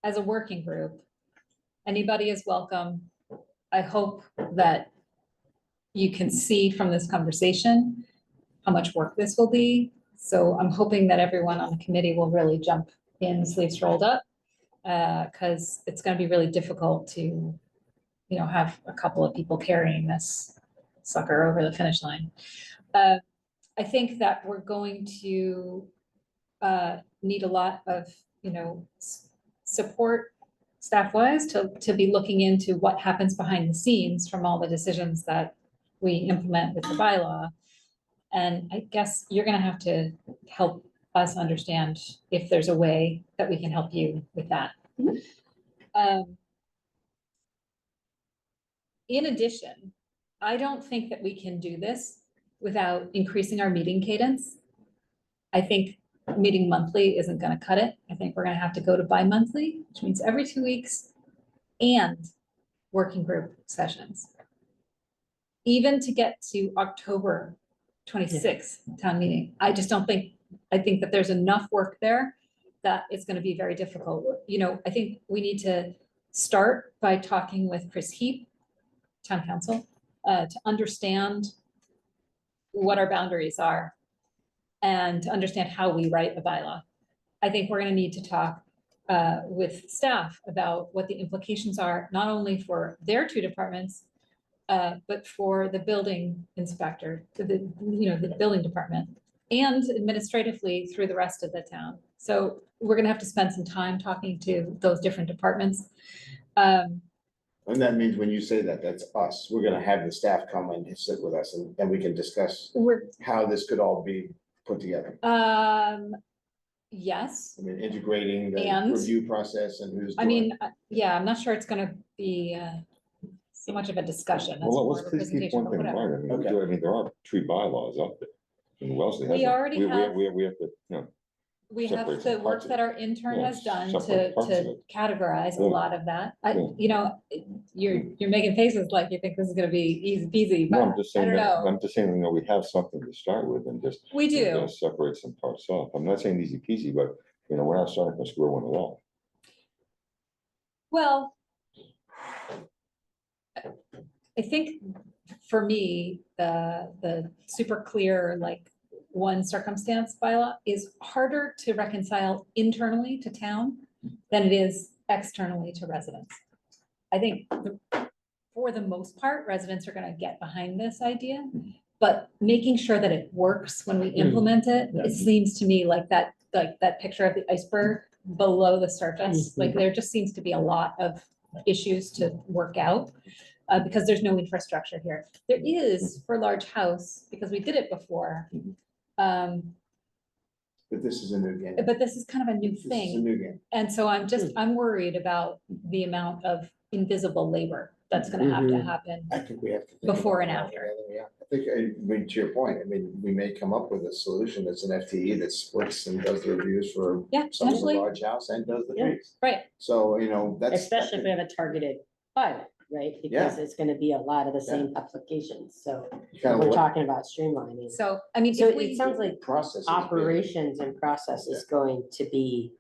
A: as a working group. Anybody is welcome. I hope that you can see from this conversation how much work this will be. So I'm hoping that everyone on the committee will really jump in, sleeves rolled up. Because it's gonna be really difficult to, have a couple of people carrying this sucker over the finish line. I think that we're going to need a lot of, support staff-wise to be looking into what happens behind the scenes from all the decisions that we implement with the bylaw. And I guess you're gonna have to help us understand if there's a way that we can help you with that. In addition, I don't think that we can do this without increasing our meeting cadence. I think meeting monthly isn't gonna cut it. I think we're gonna have to go to bi-monthly, which means every 2 weeks, and working group sessions. even to get to October 26th town meeting, I just don't think, I think that there's enough work there that it's gonna be very difficult. You know, I think we need to start by talking with Chris Heap, town council, to understand what our boundaries are and to understand how we write a bylaw. I think we're gonna need to talk with staff about what the implications are, not only for their two departments, but for the building inspector, the building department, and administratively through the rest of the town. So we're gonna have to spend some time talking to those different departments.
H: And that means when you say that, that's us. We're gonna have the staff come and sit with us and we can discuss how this could all be put together.
A: Yes,
H: I mean, integrating the
A: And-
H: review process and who's
A: I
H: doing.
A: mean, yeah, I'm not sure it's gonna be so much of a discussion. That's
E: Well,
A: more
E: let's
A: of a
E: please keep
A: presentation,
E: one
A: but
E: thing in
A: whatever.
E: mind. I mean,
H: Okay.
E: there are tree bylaws out there. And Wellesley has.
A: We
E: them.
A: already have-
E: We have to, you know,
A: We have
E: separate
A: the
E: some
A: work
E: parts of
A: that
E: it.
A: our intern
E: Yeah,
A: has done
E: separate parts of
A: to
E: it.
A: categorize a
E: Yeah.
A: lot of that.
E: Yeah.
A: You know, you're making faces like you think this is gonna be easy peasy,
E: no,
A: but
E: I'm just
A: I
E: saying
A: don't
E: that,
A: know.
E: I'm just saying, you know, we have something to start with and just.
A: We
E: you
A: do.
E: know, separate some parts off. I'm not saying easy peasy, but, you know, we're not starting from square one at all.
A: Well, I think for me, the super clear, like, one circumstance bylaw is harder to reconcile internally to town than it is externally to residents. I think for the most part, residents are gonna get behind this idea, but making sure that it works when we implement it,
K: Yeah.
A: it seems to me like that picture of the iceberg below the surface, like there just seems to be a lot of issues to work out. Because there's no infrastructure here. There is for large house, because we did it before.
H: But this is a new game.
A: But this is kind of a new
H: This is a
A: thing.
H: new game.
A: And so I'm worried about the amount of invisible labor that's gonna have to happen.
H: I think we have to. think
A: Before
H: about
A: and
H: it all
A: after.
H: together, Yeah, I think, I mean, to your point, I mean, we may come up with a solution that's an FTE that splits and does the reviews for
A: Yeah,
H: some of the
A: potentially,
H: large house and does the
J: Yeah.
H: trees.
A: right.
H: So, you know, that's.
J: Especially if we have a targeted pilot, right? Because
H: Yeah.
J: it's gonna be a lot of the same applications, so if
H: Kind
J: we're
H: of
J: talking about streamlining.
A: So, I mean,
J: So
A: if
J: it
A: we,
J: sounds like
H: process.
J: operations and process is going to be.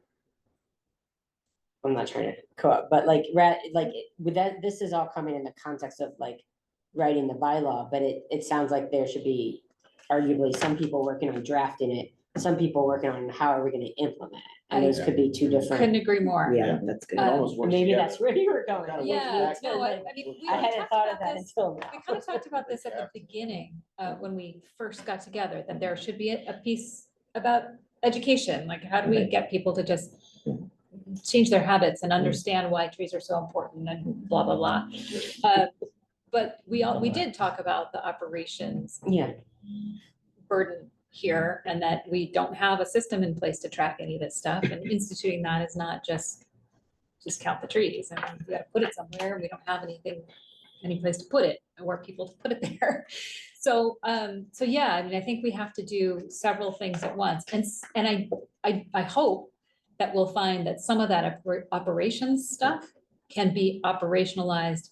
J: I'm not trying to co-op, but like, with that, this is all coming in the context of like writing the bylaw, but it sounds like there should be arguably some people working on drafting it, some people working on how are we gonna implement it, and those could be two
A: couldn't
J: different.
A: agree more.
G: Yeah, that's good.
H: It almost works
J: Maybe
H: together.
J: that's where you were going.
H: Kind of
A: Yeah,
H: works
A: no,
H: back.
A: I mean, we
J: I hadn't
A: talked
J: thought
A: about
J: of that
A: this.
J: until now.
A: We kind of talked about this at the beginning, when we first got together, that there should be a piece about education, like how do we get people to just change their habits and understand why trees are so important and blah, blah, blah. But we did talk about the operations
J: Yeah,
A: burden here and that we don't have a system in place to track any of this stuff, and instituting that is not just count the trees. I mean, we gotta put it somewhere. We don't have any place to put it or people to put it there. So, yeah, I mean, I think we have to do several things at once. And I hope that we'll find that some of that operations stuff can be operationalized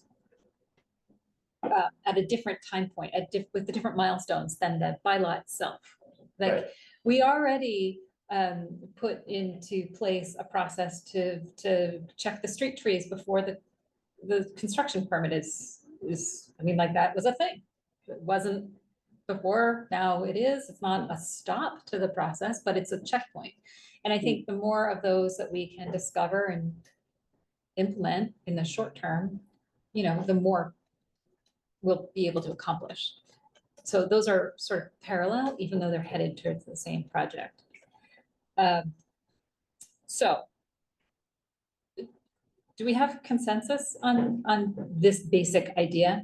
A: at a different time point, with the different milestones than the bylaw itself. Like,
H: Right.
A: we already put into place a process to check the street trees before the construction permit is, I mean, like, that was a thing. It wasn't before, now it is. It's not a stop to the process, but it's a checkpoint. And I think the more of those that we can discover and implement in the short term, you know, the more we'll be able to accomplish. So those are sort of parallel, even though they're headed towards the same project. So do we have consensus on this basic idea?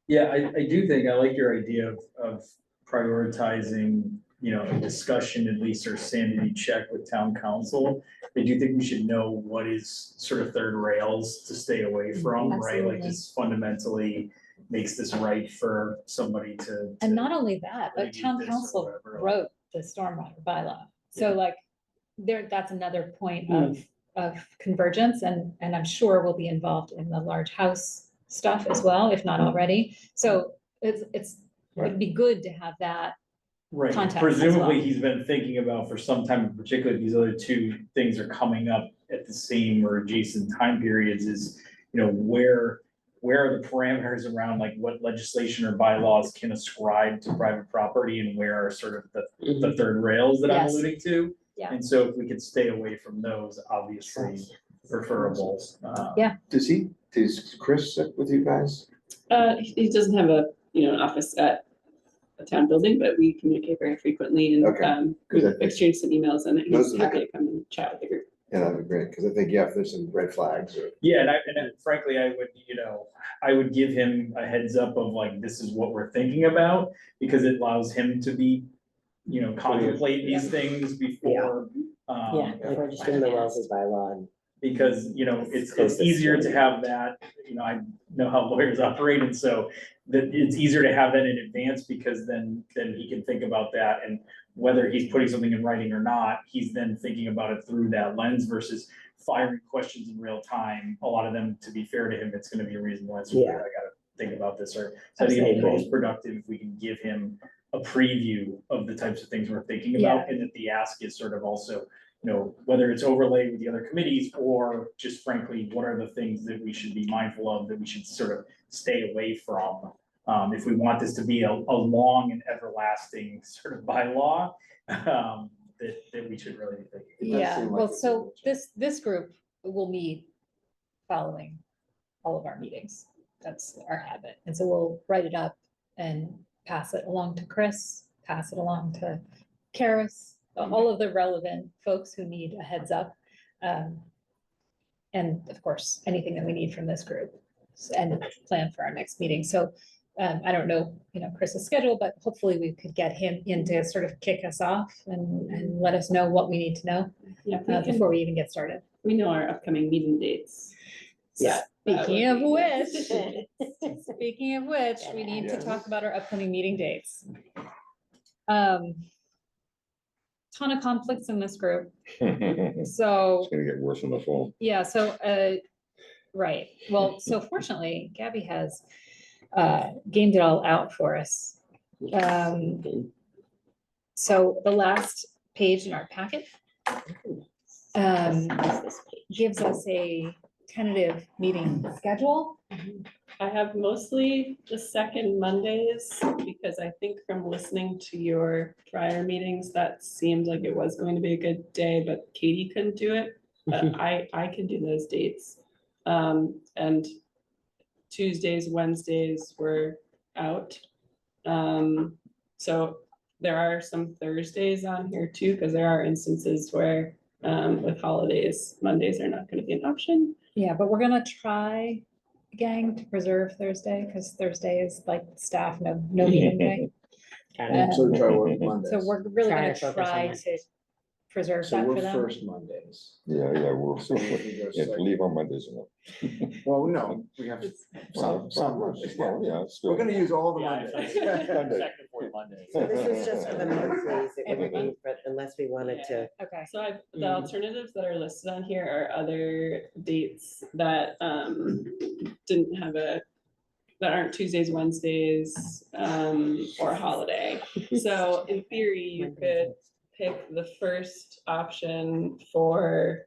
L: Yeah, I do think, I like your idea of prioritizing, you know, a discussion, at least, or sanity check with town council. I do think we should know what is sort of third rails to stay away from, right? Like,
A: Absolutely.
L: this fundamentally makes this right for somebody to.
A: And not only that, but
L: remediate
A: town
L: this or
A: council
L: whatever.
A: wrote the stormwater bylaw. So like, that's another point of convergence, and I'm sure we'll be involved in the large house stuff as well, if not already. So it'd be good to have that.
L: Right,
A: Context as
L: presumably
A: well.
L: he's been thinking about for some time, in particular, these other two things are coming up at the same or adjacent time periods is, where are the parameters around like what legislation or bylaws can ascribe to private property and where are sort of the third rails that I'm
A: Yes.
L: alluding to?
A: Yeah.
L: And so if we could stay away from those, obviously preferable.
A: Yeah.
H: Does Chris sit with you guys?
F: He doesn't have an office at a town building, but we communicate very frequently and,
H: Okay.
F: we
H: Good.
F: exchange some emails and
H: Those
F: he's
H: are the
F: happy to come and chat with the group.
H: Yeah, that'd be great, because I think, if there's some red flags or.
L: Yeah, and frankly, I would give him a heads up of like, this is what we're thinking about, because it allows him to be, contemplate these things before.
J: Yeah, before just doing the Wellesley bylaw. And
L: Because, it's
J: Closest
L: easier to
J: one.
L: have that, I know how lawyers operate, and so that it's easier to have that in advance, because then he can think about that, and whether he's putting something in writing or not, he's then thinking about it through that lens versus firing questions in real time. A lot of them, to be fair to him, it's gonna be a reasonable answer.
J: Yeah.
L: I gotta think about this, or so I think it'll be
J: Absolutely.
L: most productive if we can give him a preview of the types of things we're thinking about, and that the ask is sort of also, whether it's overlaid with the other committees, or just frankly, what are the things that we should be mindful of, that we should sort of stay away from? If we want this to be a long and everlasting sort of bylaw, that we should really be thinking.
H: It does
A: Yeah,
H: seem like
A: well,
H: it's
A: so
H: a-
A: this group will meet following all of our meetings. That's our habit. And so we'll write it up and pass it along to Chris, pass it along to Karis, all of the relevant folks who need a heads up. And of course, anything that we need from this group and plan for our next meeting. So I don't know, Chris's schedule, but hopefully we could get him in to sort of kick us off and let us know what we need to know
F: Yeah,
A: before we even get started.
F: we know our upcoming meeting dates.
J: Yeah.
A: Speaking of which,
J: It's
A: we need to
H: Yes.
A: talk about our upcoming meeting dates. Ton of conflicts in this group,
E: It's
A: so,
E: gonna get worse in the fall.
A: yeah, so, right, well, so fortunately, Gabby has gamed it all out for us. So the last page in our packet gives us a tentative meeting schedule.
F: I have mostly the second Mondays, because I think from listening to your prior meetings, that seemed like it was going to be a good day, but Katie couldn't do it. But I can do those dates. And Tuesdays, Wednesdays were out. So there are some Thursdays on here too, because there are instances where with holidays, Mondays are not gonna be an option.
A: Yeah, but we're gonna try, gang, to preserve Thursday, because Thursday is like staff, no meeting day.
H: So try to work Mondays.
A: So we're really
J: Try
A: gonna
J: to focus on
A: try
J: Mondays.
A: to preserve
H: So
A: that for
H: we're
A: them.
H: first Mondays.
E: Yeah, we're,
H: So we go
E: yeah,
H: second.
E: leave on Mondays. alone.
H: Well, no, we have
E: Well,
H: some Mondays.
E: well, yeah, still.
H: We're gonna use all the
L: Yeah,
H: Mondays.
L: second and fourth Monday.
G: So this is just for the monthlies, it
A: Every
G: wouldn't be, but unless we wanted to.
A: Okay,
F: So I've, the
G: Mm.
F: alternatives that are listed on here are other dates that didn't have that aren't Tuesdays, Wednesdays, or holiday. So in theory, you could pick the first option for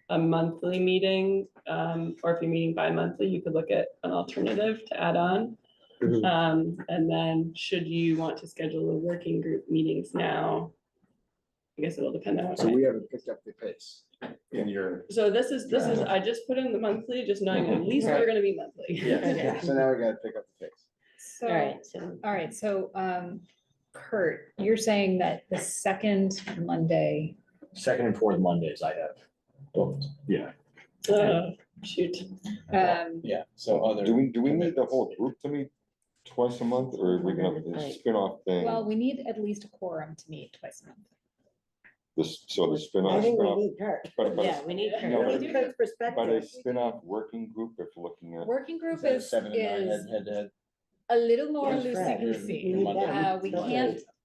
F: a monthly meeting, or if you're meeting bi-monthly, you could look at an alternative to add on.
J: Mhm.
F: And then should you want to schedule the working group meetings now? I guess it'll depend on what.
H: So we haven't picked up the pace in your.
F: So this is, I just put in the monthly, just knowing at least we're gonna be monthly.
H: Yeah, so now we gotta pick up the pace.
A: so,
J: All right, so
A: Kurt, you're saying that the second Monday,
B: Second and fourth Mondays I have booked.
L: Yeah.
F: Shoot.
B: Yeah, so other.
E: Do we need the whole group to meet twice a month, or are we gonna have this
J: Right.
E: spin-off thing?
A: well, we need at least a quorum to meet twice a month.
E: So the
G: I
E: spin-off,
G: think we
E: spin-off,
G: need Kurt.
E: but
J: yeah, we need.
E: No,
G: We
E: but-
G: need Kurt's
E: but a
G: perspective.
E: spin-off working group if looking at.
A: Working group
B: Is that a
A: is
B: 7 and 9
A: is
B: head to head?
A: a little more
G: Yes, right.
A: loosey-goosey.
G: We need that.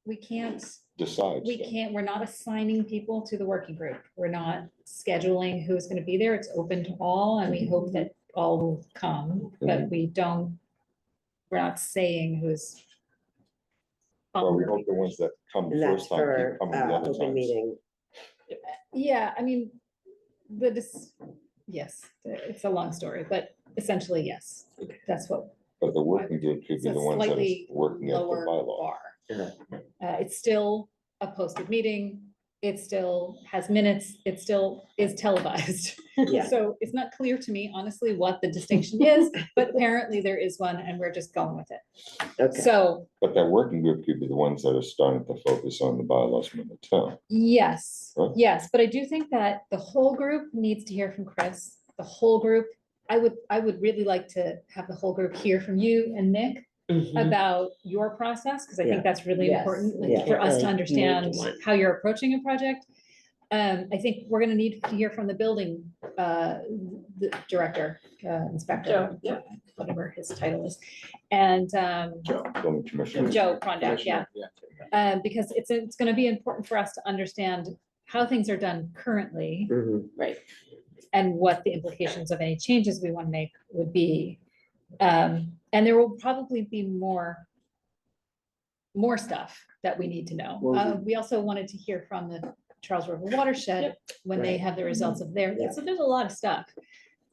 A: We can't,
E: Decides.
A: we can't, we're not assigning people to the working group. We're not scheduling who's gonna be there. It's open to all, and we hope that all will come, but we don't, we're not saying who's.
E: Well, we hope the ones that come the
G: And that's
E: first time
G: for,
E: keep coming the other
G: open
E: times.
G: meeting.
A: Yeah, I mean, yes, it's a long story, but essentially, yes, that's what.
E: But the working group could
A: It's
E: be
A: a
E: the ones that are
A: slightly
E: working at the
A: lower
E: bylaw.
A: bar.
G: Yeah.
A: It's still a posted meeting, it still has minutes, it still is televised.
G: Yeah.
A: So it's not clear to me honestly what the distinction is, but apparently there is one and we're just going with it.
G: Okay.
A: So,
E: But that working group could be the ones that are starting to focus on the bylaws from the town.
A: yes,
E: Right.
A: yes, but I do think that the whole group needs to hear from Chris, the whole group. I would really like to have the whole group hear from you and Nick
J: Mhm.
A: about your process, because I
G: Yeah.
A: think that's really
J: Yes,
A: important
G: yeah.
A: for us to
J: Really
A: understand
J: make one.
A: how you're approaching a project. I think we're gonna need to hear from the building, the director, inspector.
F: Joe, yeah.
A: Whatever his title is, and,
E: Building commissioner.
A: Joe Prondak, yeah.
H: Commissioner,
A: Because it's gonna be important for us to understand how things are done currently
G: Mhm.
J: Right.
A: and what the implications of any changes we want to make would be. And there will probably be more stuff that we need to know.
H: Well,
A: We also wanted to hear from the Charles River Watershed when they
G: Right.
A: have the results of their,
G: Yeah.
A: so there's a lot of stuff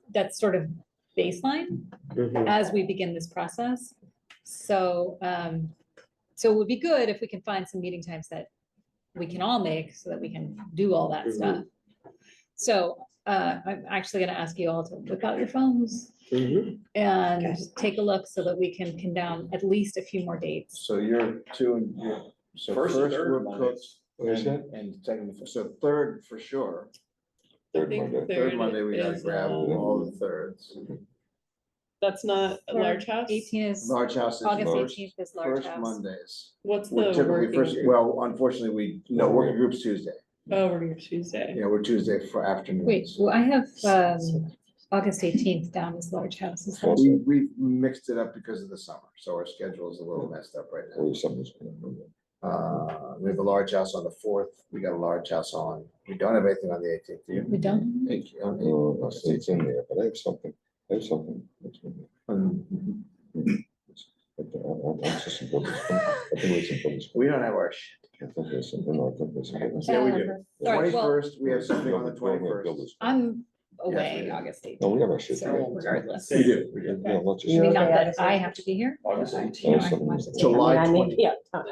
A: that's sort of baseline
G: Mhm.
A: as we begin this process. So, so it would be good if we can find some meeting times that we can all make so that we can do all that stuff. So, I'm actually gonna ask you all to whip out your phones
G: Mhm.
A: and
G: Okay.
A: take a look so that we can pin down at least a few more dates.
H: So you're two and you're, so
B: First
H: first
B: and third
H: we're
B: Mondays.
H: cooked
E: What is that?
H: and second, so third for sure.
E: Third
F: think
E: Monday.
H: Third Monday, we gotta
F: is,
H: grab all the thirds.
F: That's not a large house?
A: 18 is,
H: Large house is
A: August
H: first,
A: 18th is large
H: first
A: house.
H: Mondays.
F: What's
H: We're
F: the
H: typically
F: working
H: first,
F: group?
H: well, unfortunately, no, working group's Tuesday.
F: Oh, we're gonna Tuesday.
H: Yeah, we're Tuesday for
A: Wait,
H: afternoons.
A: well, I have, August 18th down as large house. Is that-
E: Well,
H: We mixed it up because of the summer, so our schedule is a little messed up right now.
E: Or something's going on.
H: We have a large house on the fourth, we got a large house on, we don't have anything on the 18th, do you?
A: We don't?
E: It's in there, but I have something. that's in there. But, that's just some buildings. I think it's some buildings.
H: We don't have our shit.
E: I think there's some, no, I think there's some buildings.
H: Yeah, we do.
A: All right, well-
H: Twenty-first, we have something on the
E: Building-
H: twenty-first.
E: buildings.
A: I'm
H: Yes, we
A: away
H: do.
A: August 18th.
E: No, we have our shit.
A: So
E: together.
A: regardless.
H: We do, we do.
E: Yeah, let's
A: I
E: just-
A: mean, not
G: Okay,
A: that
G: August
A: I have to be here.
B: August
A: but,
B: 18th.
A: you know, I can watch the tape.
H: July
J: I mean, I may
H: 20.
J: be out of town.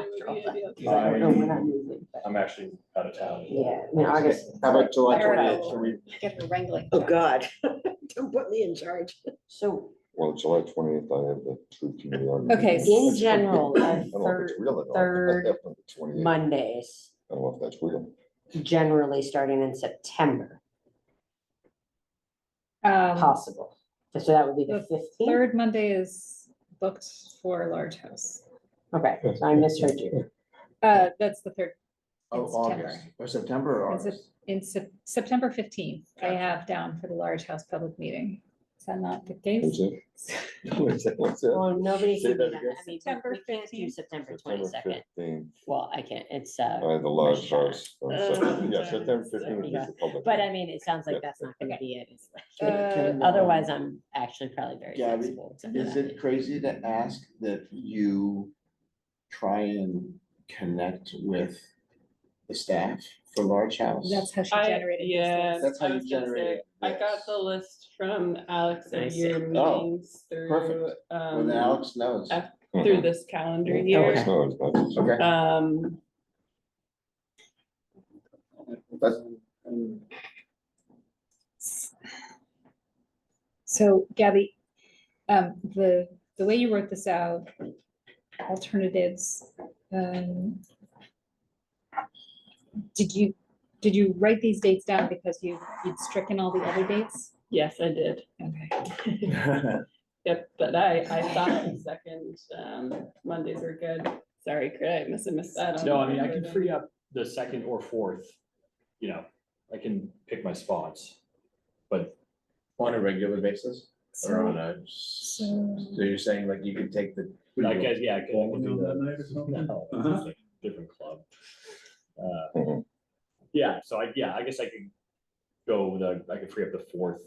F: Yeah.
J: No, we're not moving, but
B: I'm actually out of town.
J: yeah, I mean, August.
H: How about July
A: Better
H: 28th?
A: go.
H: Can we-
A: Get the wrangling.
G: Oh,
A: done.
G: God. Don't put me in charge.
J: So
E: Well, July 20th, I have the tree committee on.
A: Okay,
J: in general,
E: I
J: the
E: don't know if it's real or not.
J: third
E: That's definitely the 28th.
J: Mondays,
E: I don't know if that's real.
J: generally starting in September,
A: Um,
J: possible. So that would be the
A: The
J: 15th.
A: Third Monday is booked for large house.
J: Okay, so I misheard you.
A: That's the third. in
H: Oh,
A: September.
H: August, or September or
A: Is it-
H: August?
A: In September 15th, I
H: Gotcha.
A: have down for the large house public meeting. Is that not the
E: What's
A: case?
E: it? What's that? What's that?
J: Well, nobody
E: Say
J: can
E: that
J: do that.
E: again.
J: I mean,
A: September
J: we can't do
A: 15th.
J: September
E: September
J: 22nd.
E: 15th.
J: Well, I can't, it's,
E: I have the large
J: Rosh Hashanah.
E: house. Yeah, September 15th would be
J: Yeah.
E: the public.
J: But I mean, it sounds like
E: Yeah.
J: that's not gonna be it. It's
A: Uh,
J: like, otherwise, I'm actually probably very
H: Gabby,
J: flexible. to
H: Is
J: that.
H: it crazy to ask that you try and connect with the staff for large house?
A: That's how she
F: I,
A: generated. this
F: yeah.
A: list.
H: That's how
F: I
H: you
F: was gonna
H: generated
F: say, I got
H: this.
F: the list from Alex
J: I
F: of
J: see.
F: your
H: Oh,
F: meetings through,
H: perfect. Well, then Alex knows.
F: through this calendar
E: Alex
F: year.
E: knows, that's-
H: Okay. That's,
A: So Gabby, the way you wrote this out, alternatives, did you write these dates down because you'd stricken all the other dates?
F: Yes, I did.
A: Okay.
F: Yep, but I thought the second, Mondays were good. Sorry, Craig, I must have missed that. on
B: No, I mean, I
F: the
B: can
F: recording.
B: free up the second or fourth, you know, I can pick my spots. But
H: on a regular basis or on a,
A: So-
H: so you're saying like you could take the.
B: I guess, yeah, I can do
K: that
B: that.
K: night or something?
B: No,
K: Uh-huh.
B: it's like a different club.
E: Mhm.
B: Yeah, so I guess I could go with I could free up the fourth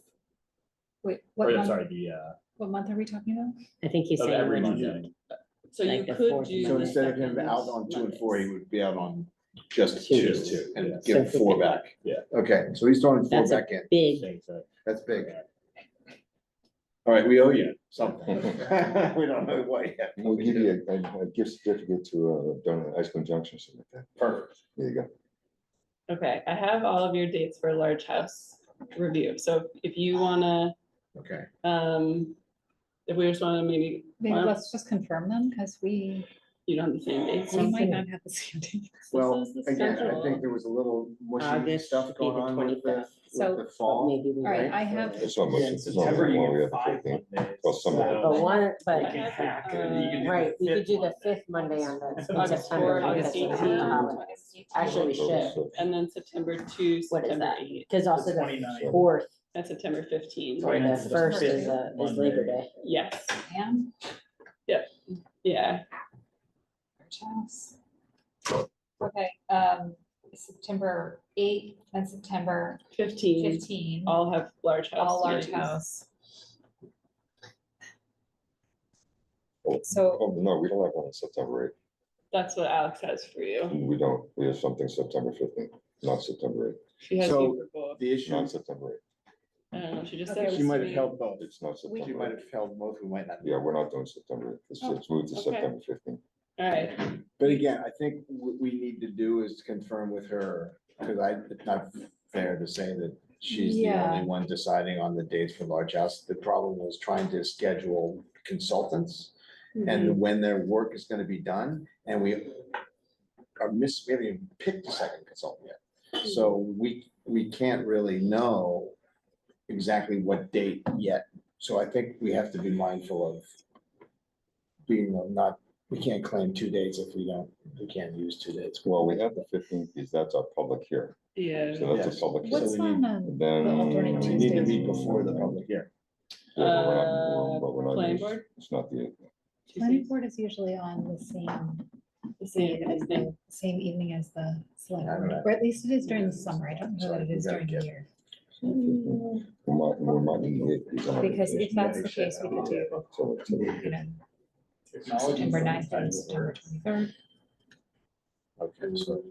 A: Wait,
B: Or,
A: what
B: yeah,
A: month,
B: sorry, the,
A: what month are we talking about?
J: I think he's
B: of
J: saying.
B: every
J: like,
B: Monday.
F: So you
J: Like the
F: could
J: fourth
F: do.
H: So
F: the
H: instead of him
F: second
H: out on 2 and 4, he
F: Mondays.
H: would be out on just
J: Two.
H: 2 and
B: Yeah.
H: give
J: So if we
H: 4
J: could-
H: back.
B: Yeah.
H: Okay, so he's throwing 4
J: That's a
H: back in.
J: big,
B: Same thing.
H: That's big. All right, we owe you something. We don't know what yet. but
E: We'll
H: we
E: give
H: do.
E: you a gift certificate to, Ice Cream Junction, something like that.
B: Perfect.
E: There you go.
F: Okay, I have all of your dates for large house review, so if you wanna,
H: Okay,
F: if we just wanna maybe,
A: Maybe
F: well,
A: let's just confirm them, because we
F: you don't have the same dates.
A: we might not have the same date.
H: well,
F: This is the
H: again, I
F: schedule.
H: think there was a little mushy
J: August
H: stuff
J: would be
H: going
J: the
H: on with the,
J: 25th.
A: So-
H: with the fall.
J: maybe we.
A: All right,
J: might-
A: I have,
E: It's not much.
B: Yeah, in
E: it's not
B: September,
E: like
B: you
E: one we
B: get
E: have the
B: 5
E: 15th.
B: Mondays.
E: Well, some of it.
J: But one,
F: I
J: but,
F: have,
B: hack it, and you can do the
J: right, we could do the
B: Monday.
J: fifth Monday on the, in
F: August
J: September.
F: 4th,
J: because
F: August
J: it's a
F: 18th.
J: holiday. Actually, we should,
F: And then September 2,
J: what is
F: September
J: that?
F: 8,
J: Because also
B: The
J: the
B: 29th.
J: fourth
F: and September 15.
J: or the
B: 29th is
J: first
B: the
J: is
B: first
J: Labor
B: Monday.
J: Day.
F: Yes,
A: Pam,
F: yeah,
A: House. Okay, September 8th and September
F: 15,
A: 15,
F: all have large house.
A: all large
F: meetings.
A: house.
E: Oh,
A: So-
E: oh, no, we don't have one on September
F: That's what Alex has for you.
E: 8th. We don't. We have something September 15th, not September 8th.
F: She has
H: So-
F: you for both.
H: The issue,
E: Not September 8th.
F: I don't know, she just
A: Okay,
F: said.
H: she might have
F: we-
H: held both.
E: It's not
H: She
E: September.
H: might
E: 8th.
H: have held both, we might not.
E: Yeah, we're not doing September 8th. It's moved to
F: okay.
E: September 15th.
F: All right,
H: But again, I think what we need to do is confirm with her, because it's not fair to say that she's the
A: Yeah.
H: only one deciding on the dates for large house. The problem was trying to schedule consultants
F: Mm-hmm.
H: and when their work is gonna be done, and we haven't even picked a second consultant yet. So we can't really know exactly what date yet. So I think we have to be mindful of being not, we can't claim 2 dates if we can't use 2 dates.
E: Well, we have the 15th, because that's our public hearing.
F: yeah.
E: So that's
H: Yes.
E: a public.
A: What's
E: hearing.
A: on
E: And
A: the
E: Then.
A: alternate
H: We need to
A: Tuesdays?
H: meet before the public hearing.
E: Yeah, but we're not- but we're not
F: Planning
E: used-
F: board?
E: It's not the,
A: Planning board is usually on the same evening as the select
H: I don't
A: board,
H: know.
A: or at least it is during the summer. I don't know what it is during the year.
E: we're not in the 8th.
A: Because if that's the case, we could do,
E: So,
A: you know, September 9th and September 23rd.
H: Okay, so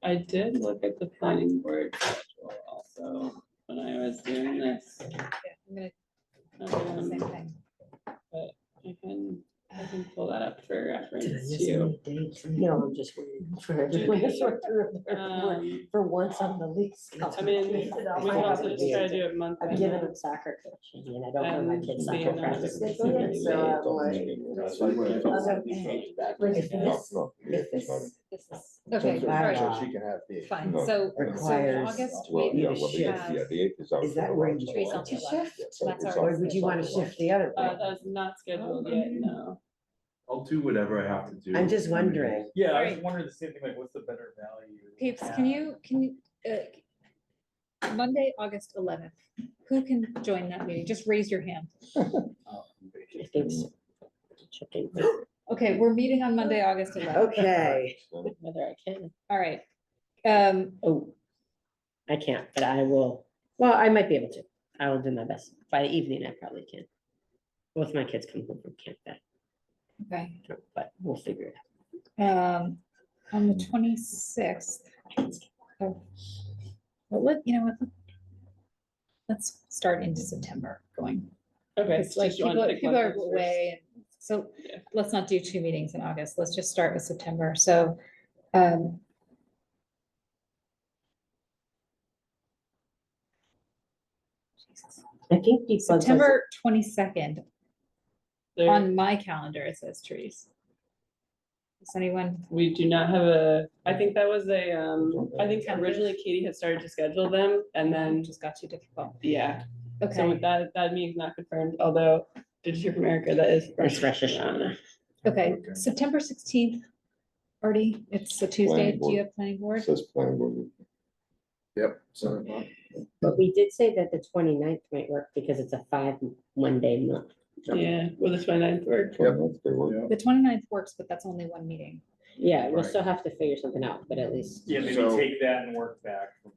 F: I did look at the planning board schedule also when I was doing this.
A: Yeah, I'm gonna do the same
F: Um,
A: thing.
F: I can pull that up for
J: Did I
F: reference
J: miss
F: too.
J: any dates? No, I'm just waiting for everyone to sort through their work for once on the least.
F: I mean, we can also just try to do it month by
J: I've given
F: month.
J: them soccer coaching and I don't know my
F: And
J: kids'
F: see,
J: soccer
F: no,
J: practice.
F: this is
J: schedule yet,
F: really
J: so
F: late.
J: I'm like,
A: If
E: No,
A: this,
E: no, the 8th is not in.
A: this is, okay,
H: so
A: all right,
H: she can have the.
A: fine,
E: No.
A: so, so in
G: Requires-
A: August,
E: Well,
A: we
E: yeah, well, the 8th,
A: have,
E: yeah, the 8th is out.
G: Is that
E: for
G: where
E: large
G: you
E: house.
A: Trees
G: want
A: on
G: to
A: the
G: shift?
E: Yeah, so
A: That's
E: it's
A: our-
E: out
G: Or would you want to shift the other one?
F: That's not scheduled yet, no.
K: I'll do whatever I have to do.
G: I'm just wondering.
L: Yeah, I was
A: Alright.
L: wondering the same thing, like, what's the better value?
A: Peeps, can you, Monday, August 11th, who can join that meeting? Just raise your hand.
J: I think so. Checking
A: Okay, we're meeting on Monday, August 11th.
G: Okay,
J: whether I can.
A: All right.
J: Oh, I can't, but I will. Well, I might be able to. I will do my best. By the evening, I probably can. Both my kids come home from camp that,
A: Okay,
J: but we'll figure it out.
A: on the 26th. Well, let's start into September going.
F: Okay.
A: It's like
F: just you wanna pick
A: people
F: one
A: are
F: first.
A: away, and so
F: Yeah.
A: let's not do 2 meetings in August. Let's just start with September. So, Jesus.
J: I think people.
A: September 22nd,
F: There-
A: on my calendar, it says trees. Does anyone,
F: We do not have I think that was I think originally Katie had started to schedule them and then,
A: just got too difficult?
F: yeah. So
A: Okay,
F: that meeting's not confirmed, although, did you hear from Erica? That is.
J: It's Rosh Hashanah.
A: okay,
H: Okay.
A: September 16th, Artie, it's a Tuesday.
E: Planning
A: Do
E: board.
A: you have planning
E: It
A: board?
E: says planning board.
H: Yep, 7 o'clock.
J: But we did say that the 29th might work because it's a 5 Monday month.
F: Yeah, will the 29th work?
E: Yeah, that's good work.
A: The 29th works, but that's only one meeting.
J: Yeah, we'll
H: Right.
J: still have to figure something out, but at least,
L: Yeah, maybe
H: So-
L: take that and work back from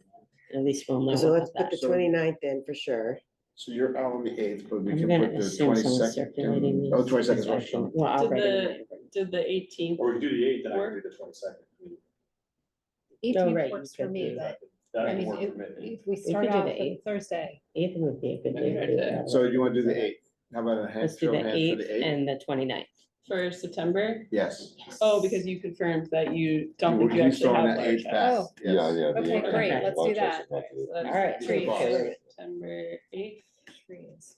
L: that.
J: at least we'll know.
G: so let's
J: about
G: put the
J: that.
G: 29th in for sure.
H: So you're out on the eighth, but we
J: I'm
H: can
J: gonna
H: put the
J: assume someone's circulating
H: twenty-second.
J: these.
H: Oh, 22nd is
J: I
H: Rosh
J: can-
H: Hashanah.
J: Well, I'll
F: Did
J: write it in
F: the,
J: my-
F: did the 18th?
B: Or we do the eighth, and I can
F: Work.
B: do the 22nd.
A: 18th
J: right,
A: works
J: you
A: for
J: could
A: me,
J: do
A: but
B: That
A: I
B: can
A: mean,
B: work for me.
A: if we start
J: could do
A: off
J: the
A: with
J: 8th.
A: Thursday.
J: Eighth would be a good day. to do that.
H: So you wanna do the eighth? How about a hand,
J: Let's do
H: show of
J: the
H: hands for
J: eighth
H: the eighth?
J: and the 29th.
F: For September?
H: Yes.
F: Oh, because you confirmed that you don't think you
H: He's
F: actually
H: throwing
F: have
H: that
F: large
H: eighth
F: house.
H: back.
A: Oh.
H: Yes.
E: Yeah, yeah. the
A: Okay,
E: eighth,
A: great,
E: yeah,
A: let's do
E: large
A: that.
E: house, not the eighth.
F: So that's
J: All right,
A: trees.
F: September 8th.
A: Trees.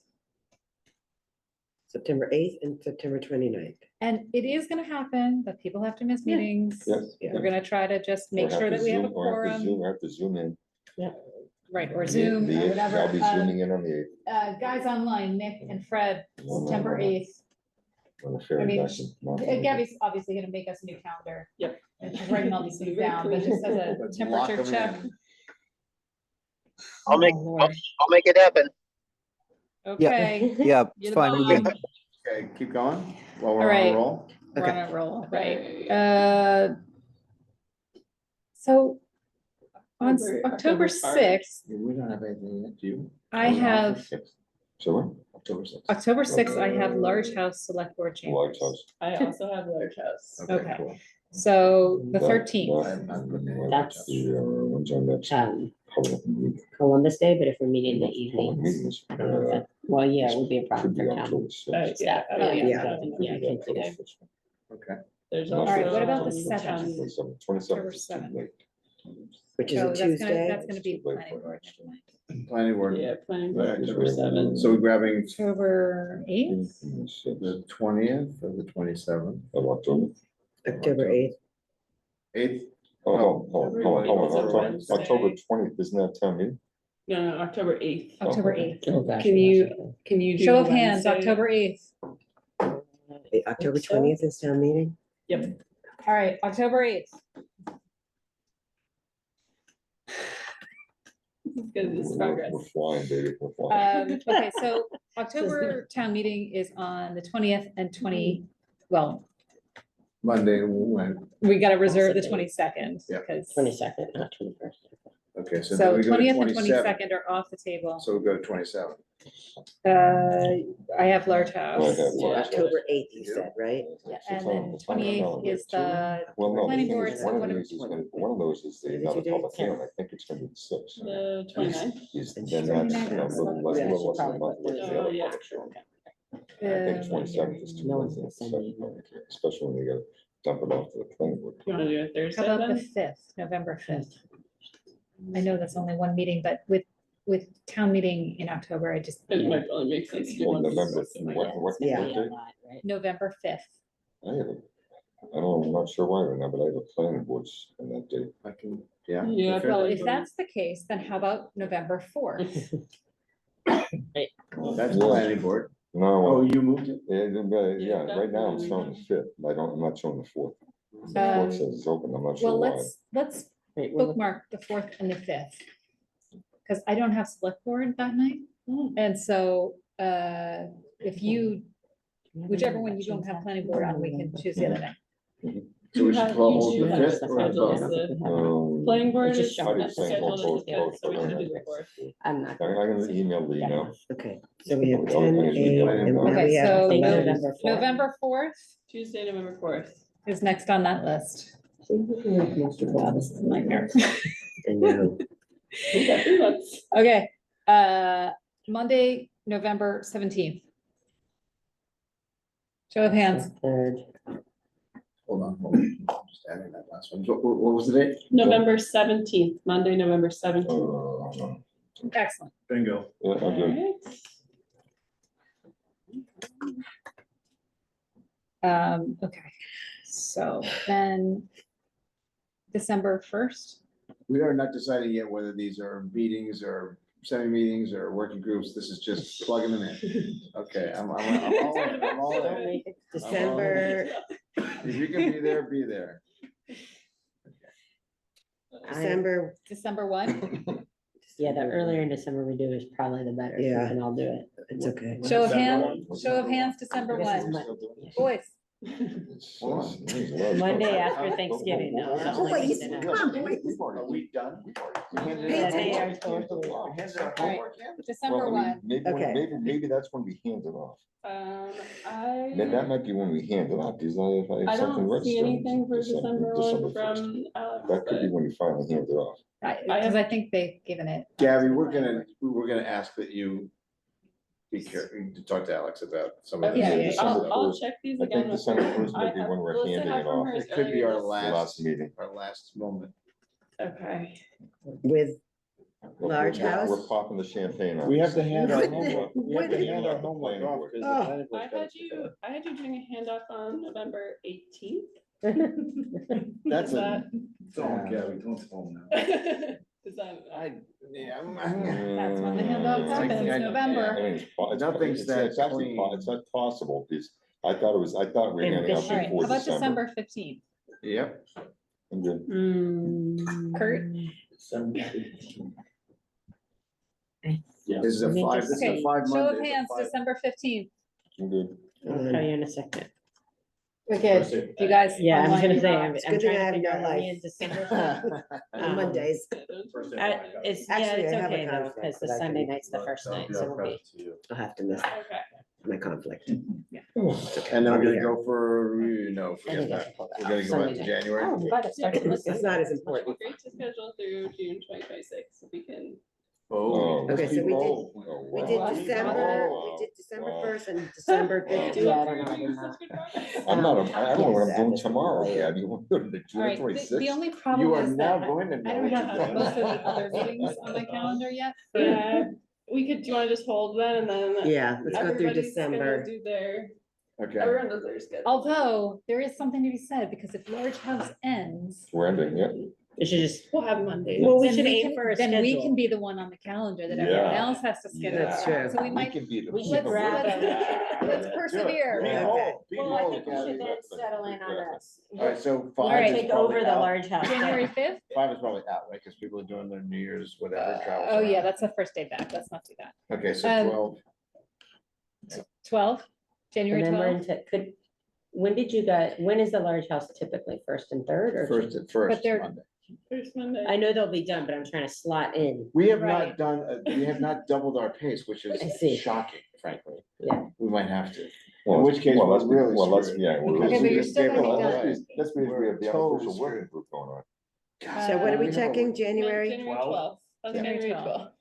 G: September 8th and September 29th.
A: And it is gonna happen, but people have to miss meetings.
E: Yes.
A: We're gonna try to just make
E: Or have
A: sure
E: to
A: that we have a
E: Zoom- or have to
A: quorum,
E: Zoom- or have to zoom in.
A: right, or
E: The-
A: Zoom,
E: the
A: or
E: eighth,
A: whatever.
E: I'll be zooming in on the eighth.
A: Guys online, Nick and Fred,
E: No, no,
A: September
E: no, no.
A: 8th.
E: On the ferry
A: mean,
E: back in Mountain.
A: Gabby's obviously gonna make us a new calendar.
F: Yep.
A: And she's writing all these things
F: Very
A: down, but just as a
H: Let's lock
A: temperature
H: 'em
A: check.
H: in.
G: I'll make,
A: Oh, Lord.
G: I'll make it happen.
A: Okay,
C: Yeah, it's
A: You're the
C: fine with me.
A: bomb.
H: Okay, keep going while
A: All
H: we're on
A: right.
H: a roll.
A: We're
G: Okay.
A: on a roll,
F: Okay.
A: right? So on
F: October-
A: October
F: October 5th.
A: 6th,
H: We don't have anything yet, do you?
A: I have,
E: So what?
H: October sixth.
A: October 6th, I have large house select board
E: Large
A: chambers.
E: house.
F: I also have large house.
A: Okay.
H: Cool.
A: So the
E: That-
A: 13th,
E: that-
H: I'm not looking at
J: That's-
E: The, when's our next public meeting?
J: Columbus Day, but if we're meeting in the
E: Public
J: evenings.
E: meetings,
J: I don't know if that- Well, yeah, it would be a problem
E: Could be
J: for town.
E: October sixth.
F: Oh, yeah.
J: staff.
F: Oh,
A: yeah.
J: I
G: Yeah.
J: don't think- yeah, I can't do that.
H: Okay.
F: There's
E: All
F: also.
E: right, what
A: about the
F: um,
A: 7th?
F: town-
E: 27th
A: October
E: is too
A: 7th.
E: late.
G: Which is
A: so
G: a
A: that's gonna,
G: Tuesday.
A: that's gonna be
E: It's too late
A: planning
E: for
A: board.
E: that.
A: never mind.
H: Planning board.
F: Yeah, planning board,
E: Right,
F: October
E: right.
F: 7th.
H: So we're grabbing
A: October 8th,
H: the 20th or the 27th,
E: Of October.
G: October 8th.
H: 8th?
E: October 20th, isn't that town meeting?
F: No, October 8th.
A: October
E: Okay.
A: 8th.
J: Oh, gosh,
F: Can you do?
A: Show of hands,
F: Wednesday?
A: October 8th.
G: October
J: so.
G: 20th is town meeting?
A: All right, October 8th.
F: Good, this is progress.
E: We're flying, baby, we're flying.
A: Okay, so October town meeting is on the 20th and 20, well,
H: Monday, when?
A: we gotta reserve the
J: Also
A: 22nd.
H: Yeah.
A: Because,
J: 22nd, not 21st.
H: Okay, so then
A: so
H: we go to
A: 20th and
H: 27th.
A: 22nd are off the table.
H: So we go to 27th.
A: I have large house.
E: I have large house.
G: October 8th, you said, right?
A: Yeah,
E: It's
A: and
E: on-
A: then
E: it's on the
A: 28th
E: calendar,
A: is
E: too.
A: the,
E: Well, no, the
A: planning
E: thing
A: board,
E: is,
A: so
E: one of
A: what
E: these is gonna, one of those is
G: What did
E: another
G: you do?
E: public hearing, I think it's gonna be the sixth.
F: The 29th.
E: Is,
G: And
E: then
G: she-
E: that's,
A: 29th
E: a
A: is
E: little less,
J: Yeah,
E: little
J: she
E: less than a
J: probably
E: month
J: would
E: with
J: do
E: the other
F: it.
E: public hearing. I
A: um,
E: think 27th is too
J: No
E: late,
J: one's
E: for the
J: gonna send
E: second
J: me
E: public hearing, especially when they gotta dump it off to the planning board.
F: You wanna do it Thursday
A: how about the
F: then?
A: 5th, November 5th? I know that's only one meeting, but with town meeting in October, I just,
F: It might only make sense to do
E: Well,
F: one.
E: November,
F: Thursday.
E: what
G: Yeah.
E: date?
A: November 5th.
E: I have a, I don't, I'm not sure why right now, but I have a planning boards on that date.
H: I can, yeah.
F: Yeah,
H: the fifth.
A: Well,
F: Planning
A: if
F: board.
A: that's the case, then how about November 4th?
H: That's
E: Yeah.
H: planning board.
E: No,
H: Oh,
E: well,
H: you moved it?
E: yeah,
F: that
E: right now
F: one
E: it's
F: we
E: showing the
F: have.
E: fifth, I'm not showing the fourth. The
A: Um,
E: fourth says it's open, I'm not sure
A: Well,
E: why.
A: let's
J: Wait, we're looking-
A: bookmark the 4th and the 5th. Because I don't have select board that night. And so if you, whichever one you don't have planning board on, we can choose the other night.
H: So we should
F: You
H: hold
F: do
H: the
F: have
H: fifth or
F: scheduled
H: both?
F: the planning board
J: It's
F: is
J: just showing
E: us the
F: scheduled as the
E: both,
F: fifth, so we
E: both,
F: should do
E: both.
F: the fourth.
J: I'm not.
E: I'm gonna email Lee now.
G: Okay, so we have
E: Oh,
G: 10,
E: okay,
G: 8, and what do
A: Okay,
G: we have?
A: so
J: Thank you.
G: Eleven.
J: November 4th.
A: November 4th
F: Tuesday, November 4th.
A: is next on that list. Wow, this is a nightmare.
G: And now,
F: We got 3 months.
A: Okay, Monday, November 17th. Show of hands.
J: Third.
H: Hold on. Just adding that last one. What was the date?
F: November 17th, Monday, November 17th.
A: Excellent.
L: Bingo.
E: Yeah, I'm good.
F: Alright.
A: Okay, so then December 1st.
H: We are not deciding yet whether these are meetings or semi-meetings or working groups. This is just plugging them in. Okay, I'm all in, I'm all in.
G: December,
H: If you can be there, be there.
G: December,
A: December 1.
J: Yeah, the earlier in December we do is probably the better. if we
G: Yeah.
J: can all do it.
G: it's okay.
A: Show of
L: December
A: hands,
L: 1.
A: show of hands, December
J: This is
A: 1.
J: my-
A: Boys,
J: Monday after Thanksgiving, though. that's all I need to know.
H: Are we done?
J: Yeah, they are totally.
A: December one.
G: Okay.
E: Maybe that's when we hand it off. Then
F: I
E: that might be when we hand it off, because I have something
F: don't see
E: registered.
F: anything for December one
E: 1st.
F: from Alex.
E: That could be
F: but-
E: when you finally hand it off.
A: Because I think they've given it.
H: Gabby, we're gonna ask that you be careful, to talk to Alex about some of
F: Okay,
H: the.
A: Yeah, yeah,
E: December
F: I'll
E: 1st.
F: check these
E: I
F: again.
E: think
F: with
E: December
F: her.
E: 1st might be when we're
F: Melissa
E: handing
F: had
E: it
F: from
E: off.
F: hers
H: It could be
F: earlier
H: our
F: this-
H: last,
E: meeting.
H: our last moment.
F: Okay.
G: With large house?
E: We're popping the champagne.
H: We have to hand our
G: What
H: homework, we have to
G: the-
H: hand our homework off, because the
G: Oh.
H: planning board's gotta pick it up.
F: I had you doing a handoff on November 18th.
H: That's
F: Is
H: a.
K: Don't, Gabby, don't tell them that.
F: Is that?
H: Yeah,
A: That's when the handoff happens, November.
E: I mean,
H: Nothing's that
E: it's actually,
H: clean.
E: it's not possible, because I thought we were handing out
J: Ambitious.
A: All right, how
E: before
A: about
E: December.
A: December 15th?
H: Yep.
E: I'm good.
A: Kurt?
H: This is a five, this is
A: Okay,
H: a 5
A: show
H: Monday.
A: of hands, December 15th.
E: I'm good.
J: I'll tell you in a second.
A: We're good. You guys?
J: Yeah, I was gonna
A: online?
J: say, I'm
G: It's
J: I'm
G: good thing I
J: trying to
G: have
J: figure
G: no
J: out, are we
G: life.
J: in December?
G: On Mondays.
J: It's, yeah,
G: Actually,
J: it's
G: I have a
J: okay though,
G: conflict,
J: because the
G: but I
J: Sunday
G: can-
J: night's the first night, so we'll be.
G: I'll have to miss
F: Okay.
G: my conflict.
H: And then we're gonna go for,
J: I
H: forget
J: think I
H: that.
J: should pull
H: We're
J: that
H: gonna
J: off.
H: go back
J: Sunday
H: to
J: night.
H: January.
J: Oh, I'm glad it started this
G: It's not as important.
F: Great to schedule through June 2026, if we can.
E: Oh.
G: Okay, so we did,
E: Oh,
G: we
E: wow.
G: did December, we did December 1st and December
E: Wow.
G: 15th.
J: Yeah, I don't know, I did
F: Such
J: not.
F: good progress.
E: I'm not, I don't know what I'm doing
G: Yes.
E: tomorrow, Gabby. You want to go to the
A: All
E: June
A: right, the
E: 26th?
A: only
H: You
A: problem
H: are
A: is
H: now
A: that
H: going to
A: I
H: know
A: don't
H: what
A: have
H: you're doing.
A: most of the other meetings on my calendar yet. for-
F: Yeah, we could, do you wanna just hold then and then?
G: Yeah, let's go through
F: everybody's gonna
G: December.
F: Do their,
H: Okay.
F: everyone does their schedule.
A: Although, there is something to be said, because if Large House ends.
E: We're ending, yeah.
J: We should just,
F: We'll have Mondays.
J: well, we
A: then
J: should aim
A: can-
J: for a
A: Then we
J: schedule.
A: can be the one on the calendar that everyone
E: Yeah.
A: else has to schedule.
G: That's true.
A: So we might,
E: can be the.
J: we should
A: let's,
J: grab
A: let's
J: a-
A: persevere.
H: Be
G: Okay.
H: bold, be
J: Well, I
H: bold,
J: think we
H: Gabby.
J: should then settle in on this.
H: All right, so
A: All
H: five
A: right.
H: is
J: Take over
H: probably
J: the
H: out.
J: large house.
A: January 5th?
H: 5 is probably out, right, because people are doing their New Year's, whatever, travel.
A: Oh, yeah, that's the first day back. Let's not do that.
H: Okay, so
A: Um,
H: 12,
A: 12, January
J: And then we're
A: 12th.
J: into, when is the large house typically, first and third, or?
H: first at first
A: they're-
H: Monday.
F: First Monday.
J: I know they'll be done, but I'm trying to slot in.
H: We have
A: Right.
H: not done, we have not doubled our pace, which
J: I see.
H: is shocking, frankly.
J: Yeah.
H: We might have to.
E: Well,
H: In which case,
E: well,
H: we're
E: let's be-
H: really
E: well, let's-
H: screwed.
E: yeah, we're
H: Because
A: Okay, but
H: we
A: you're
H: just
A: still
H: gave
A: gonna
H: it
A: be
H: all
A: done.
H: away.
E: That's because we have the
H: Totally
E: unofficial
H: screwed.
E: working group going on.
G: So what are we
H: We have a-
G: checking, January?
F: January 12th. That's
A: January
F: January
A: 12th.
F: 12th.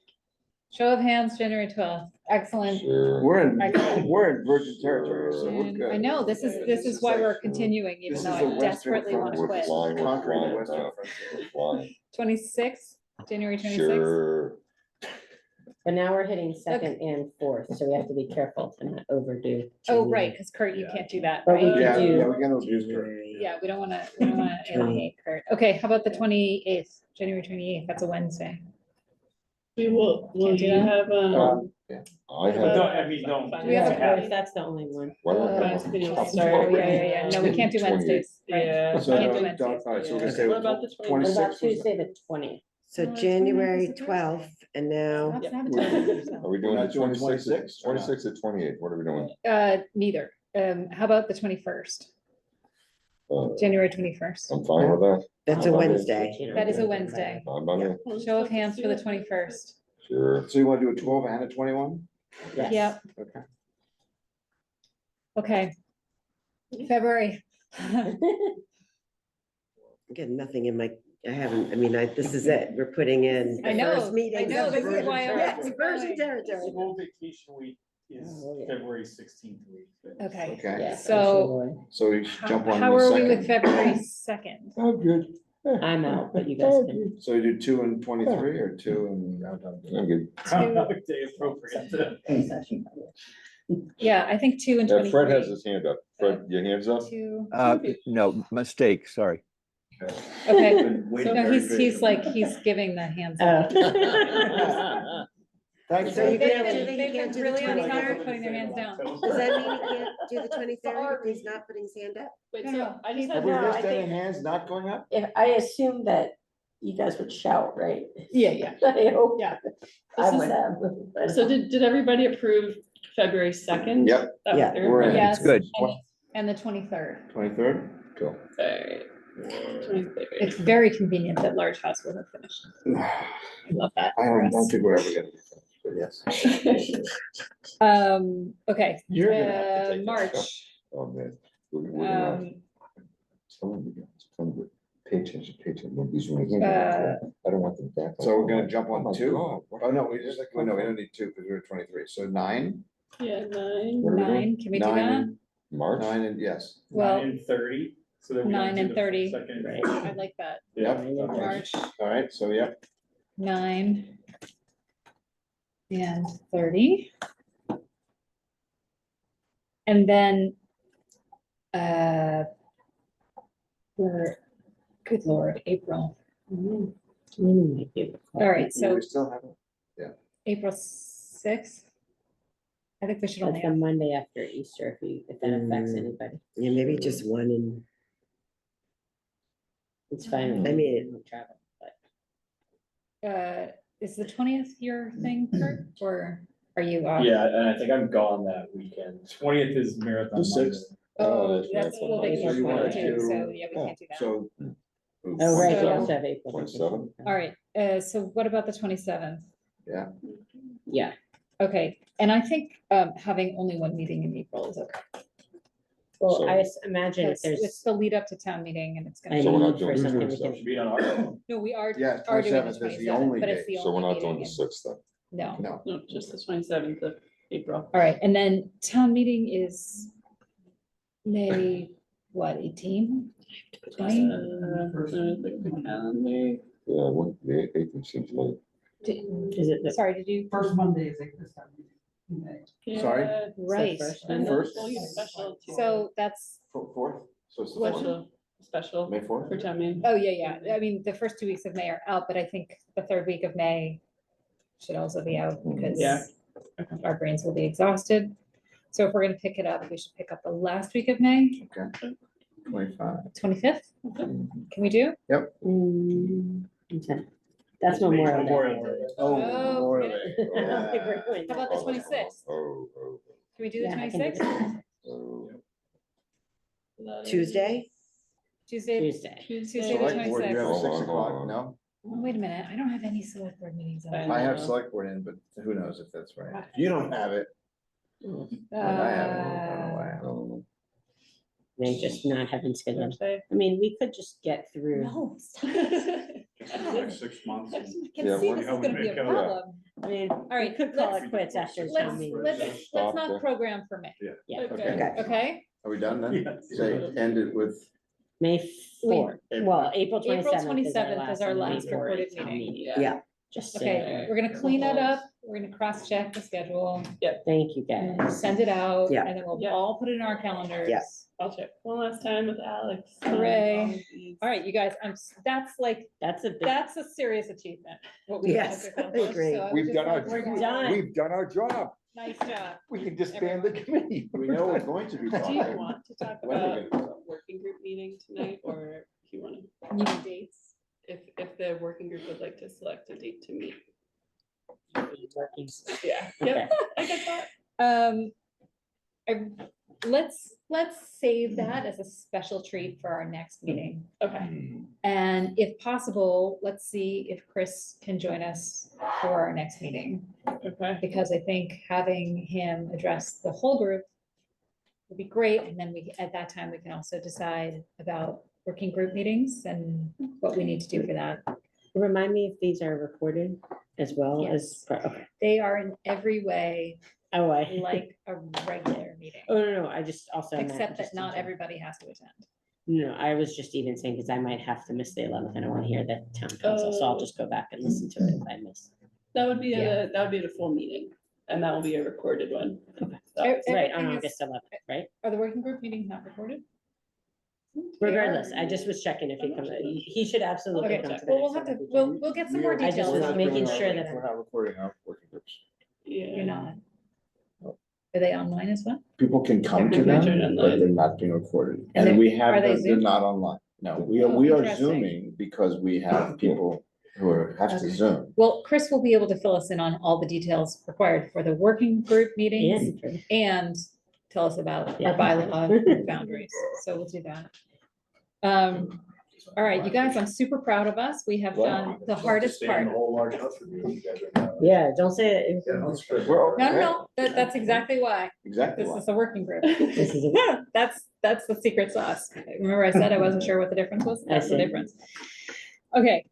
A: Show of hands, January 12th. Excellent.
E: Sure.
A: Excellent.
H: We're in virgin territory, so we're
A: And
H: good.
A: I know, this is why we're continuing, even
H: This
A: though
H: is the
A: I
H: Western
A: desperately want to
H: Front.
E: We're
A: quit.
E: flying, we're
H: Conquering the
E: flying,
H: Western
E: now.
H: frontier.
E: We're flying.
A: 26th, January 26th.
E: Sure.
J: But now we're hitting second and fourth, so we have to be careful to not overdo.
A: Oh,
J: January.
A: right, because Kurt, you can't do that,
J: But we
A: right?
J: could
H: Yeah,
J: do-
H: yeah, we're gonna abuse her.
A: Yeah, we don't want to alienate Kurt. Okay, how about the 28th, January 28th? That's a Wednesday.
F: Will
A: Can't do
F: you
A: that?
F: have,
E: I
L: But don't,
E: have.
L: I mean, don't.
A: Do we have a
J: Of course, that's the only one.
E: why do I have
F: Finance
E: a-
F: committee will
E: Oh,
F: start.
A: Oh, yeah. No, we can't do
E: 28th.
A: Wednesdays. right?
F: Yeah.
H: So,
A: Can't do
H: don't-
A: Wednesdays.
H: all right, so we're gonna
F: Yeah.
H: say
F: What about the
H: 26th.
J: What about
H: was the-
J: Tuesday, the 20th?
G: So
A: Oh,
G: January
A: 20th is a
G: 12th and now,
A: Stop sabotaging yourself.
E: Are we doing
H: We're
E: the
H: not doing
E: 26th,
H: 26th or not?
E: 26th or 28th? What are we doing?
A: Neither. How about the 21st,
E: Uh,
A: January 21st?
E: I'm fine with that.
G: that's a Wednesday.
A: That is a Wednesday.
E: I'm on it.
A: Show of hands for the 21st.
E: Sure.
H: So you wanna do a 12 and a 21?
J: Yes.
A: Yep,
H: Okay.
A: okay. February.
G: Again, nothing in my, I haven't, I mean, this is it. We're putting in.
A: I
G: the
A: know,
G: first meeting
A: I know,
G: of
A: this
G: the
A: is
G: year.
A: why I was
G: Yes,
A: like,
G: virgin
A: going.
G: territory.
L: School vacation week is
J: Oh, yeah.
L: February 16th week.
A: Okay,
H: Okay,
J: Yeah,
A: so
H: so we should jump on
A: how
H: the
A: are we with
H: second.
A: February 2nd?
E: I'm good.
J: I'm out, but you guys can.
H: So you do 2 and 23 or 2 and?
E: I'm good.
L: Day appropriate.
A: Yeah, I think 2 and
E: Yeah,
A: 23.
E: Fred has his hand up. Fred, your hands up?
A: 2,
C: No, mistake, sorry.
A: okay.
L: Wait,
A: So no, he's like, he's giving the hands up.
H: Thanks.
G: So you
A: They've
G: can't do
A: been-
G: the, you
A: they've
G: can't
A: been
G: do the
A: really on top
G: 23rd?
A: of putting their hands down.
G: Does that mean he can't do the 23rd if he's not putting his hand up?
F: Wait,
A: No,
F: so
A: no,
F: I just
A: he's-
F: had.
H: Have we
J: No,
H: missed
J: I
H: any
J: think-
H: hands not going up?
J: If, I assume that you guys would shout, right?
A: Yeah.
J: I hope.
A: Yeah.
J: I
F: This
J: would
F: is-
J: have.
F: So did everybody approve February 2nd?
H: Yep.
F: That was
G: Yeah,
F: there?
H: we're in.
A: Yes.
C: Good.
A: and the 23rd.
H: 23rd?
E: Cool.
F: Alright. 23rd.
A: It's very convenient that Large House wasn't finished. I love that
H: I
A: for
H: don't
A: us.
H: think we're ever gonna be finished, but yes.
A: Okay,
E: You're gonna have to take that
A: March.
E: Oh, man. We're gonna,
A: Um,
E: telling you guys, telling you, pay attention, nobody's really in there. I don't want them back.
H: So we're gonna jump
E: Oh
H: on
E: my
H: 2?
E: God, what-
H: Oh, no, we just, well, no, we don't need 2 because we're at 23, so 9?
F: Yeah, 9.
E: What are we doing?
A: 9, can we do
H: 9
A: that?
H: and-
E: March?
H: 9 and, yes.
A: Well,
L: 9:30, so that we don't
A: 9
L: do
A: and
L: the
A: 30.
L: second and
F: Right.
L: fourth.
A: I like that.
H: Yep.
A: March
H: All right, so yeah,
A: 9 and 30. And then, we're, good Lord, April.
J: Mm, might be able to call
A: All right,
J: it.
A: so
H: we still haven't.
A: April 6th. I think we should only
J: That's the
A: have,
J: Monday after Easter, if that affects
G: Mm.
J: anybody.
G: Yeah, maybe just one and,
J: It's fine. with
G: I
J: me,
G: mean-
J: won't travel, but
A: is the 20th your thing, Kurt, or are you off?
B: Yeah, and I think I'm gone that weekend.
L: 20th is marathon.
E: The
L: Monday.
E: 6th.
A: Oh,
E: that's
A: that's,
E: right.
A: well, they
H: So
A: can
H: you
A: work
H: wanna
A: too,
H: do-
A: so yeah, we can't do that.
H: So.
J: oh, right, we
A: So-
J: also have April.
E: 27?
A: All right, so what about the 27th?
H: Yeah,
J: Yeah,
A: Okay, and I think having only one meeting in April is okay.
J: well, I
E: So-
J: imagine if
A: Because it's
J: there's
A: the lead up to town meeting and it's
J: a
A: gonna.
E: So we're not
J: need for
E: doing the
J: something, we
E: 27th.
J: can,
B: Should be on our.
A: No, we are.
H: Yeah,
A: are doing
H: 27th is the
A: 27th,
H: only
A: but it's
H: day.
A: the
E: So we're
A: only
E: not doing the
A: meeting
E: 6th then.
A: No,
H: no,
F: No, just the 27th of April.
A: all right, and then town meeting is May, what, 18? 20?
F: The calendar.
E: Yeah, the 8th seems late.
J: is it the
A: Sorry, did you?
M: First Monday is like this time. in May.
H: Sorry?
F: Yeah,
A: Right,
F: and
H: First?
F: we'll use special too.
A: so that's,
H: 4th, so it's the
A: What?
H: 4th,
F: Special
H: May 4th?
F: for town meeting.
A: oh, yeah, I mean, the first 2 weeks of May are out, but I think the third week of May should also be out because
F: Yeah.
A: our brains will be exhausted. So if we're gonna pick it up, we should pick up the last week of May,
H: Okay. 25.
A: 25th. Can we do?
J: okay. That's Memorial Day.
L: Memorial Day.
H: Oh,
A: Oh,
H: Memorial
A: okay.
H: Day.
J: I don't think we're doing
A: How
J: that.
A: about the 26th?
E: Oh,
A: Can we do the
J: Yeah, I can do
A: 26th?
J: that.
E: oh.
G: Tuesday?
A: Tuesday?
J: Tuesday.
A: Tuesday,
H: Select
A: the
H: board, you
A: 26th.
H: have
E: Hold
H: 6
E: on,
H: o'clock,
E: hold on.
H: no?
A: Oh, wait a minute, I don't have any select board meetings on.
F: Fine.
H: I have select board in, but who knows if that's right. If you don't have it, but I have it, I don't know why I have it.
E: Oh,
J: They just not having scheduled.
F: Thursday.
J: I mean, we could just get through.
A: No, stop it.
K: Like 6 months.
A: I
E: Yeah,
A: can see
E: one-
A: this is gonna be a
K: Yeah.
A: problem.
J: I mean,
A: All
J: we
A: right,
J: could call
A: let's-
J: it quits after town
A: Let's,
J: meeting.
A: let's
E: Stop
A: not
E: there.
A: program for May,
J: Yeah,
H: Okay,
A: okay?
H: are we done then?
L: Yes.
H: Say, end it with,
J: May 4th, well, April
A: April
J: 27th
A: 27th is our last
J: meeting.
A: recorded
J: Town
A: meeting.
G: Yeah.
J: Just
A: Okay,
J: saying.
A: we're gonna clean that up, we're gonna cross-check the schedule,
J: Thank you, guys.
A: send it out,
G: Yeah.
A: and then we'll
F: Yeah.
A: all put it in our calendars.
G: Yeah.
F: I'll check one last time with Alex.
A: Hooray. All right, you guys, that's like,
J: That's a big,
A: that's a serious achievement. what we
G: Yes,
A: have
G: I
A: accomplished,
G: agree.
A: so I would
E: We've
A: just
E: done
A: like
E: our,
A: to-
J: done.
E: we've done our job.
A: Nice job.
E: We can disband the committee.
H: we know we're going to be
F: Do you
H: talking.
F: want to talk
H: When are we
F: about
H: gonna talk?
F: a working group meeting tonight, or if you want to,
A: You need dates.
F: if the working group would like to select a date to meet?
J: working.
F: Yeah.
J: Okay.
F: Yep, I get that.
A: Let's save that as a special treat for our next meeting.
F: Okay,
A: And if possible, let's see if Chris can join us for our next meeting.
F: okay.
A: Because I think having him address the whole group would be great. And then we, at that time, we can also decide about working group meetings and what we need to do for that.
J: Remind me if these are recorded as well as,
A: Yes.
J: okay.
A: They are in every way
J: Oh,
A: like a regular meeting,
J: Oh, no, I just also. meant
A: except that
J: just in
A: not
J: general.
A: everybody has to attend.
J: No, I was just even saying, because I might have to miss the 11th and I want to hear the town council, so I'll
F: Oh.
J: just go back and listen to it if I miss.
F: That would be
A: Yeah.
F: that would be the full meeting, and that will be a recorded one.
J: Okay.
F: So-
J: Right, on
A: Everything is-
J: August 11th, right?
A: Are the working group meetings not recorded?
J: Regardless, I just was checking if he comes, he should absolutely
A: Okay,
J: come to the
A: well, we'll
J: next
A: have
J: one
A: to,
J: if he can.
A: we'll get some
H: We
A: more
H: are-
J: I just
A: details.
J: was
H: we're not
J: making
H: doing
J: sure
H: our-
J: that
H: We're not recording our working groups.
F: Yeah.
A: You're not. Are they online as well?
H: People can come to
F: People can join
H: them, but
F: online.
H: they're not being recorded.
A: And
H: And we
A: are
H: have,
A: they
H: they're
A: Zoom?
H: not online. No, we
A: Oh,
H: are
A: interesting.
H: zooming because we have people who have to
A: Okay.
H: zoom.
A: Well, Chris will be able to fill us in on all the details required for the working group meetings
J: And
A: and tell us about our
J: Yeah.
A: bylaw boundaries, so we'll do that. All right, you guys, I'm super proud of us. We have done the hardest part.
B: The whole large house review, you guys are.
J: Yeah, don't say it.
A: No, that's exactly why.
H: Exactly.
A: This
H: why.
A: is the working group.
J: This is
A: That's the secret sauce. Remember I said I wasn't sure what the difference was?
J: I
A: That's the
J: see.
A: difference. Okay,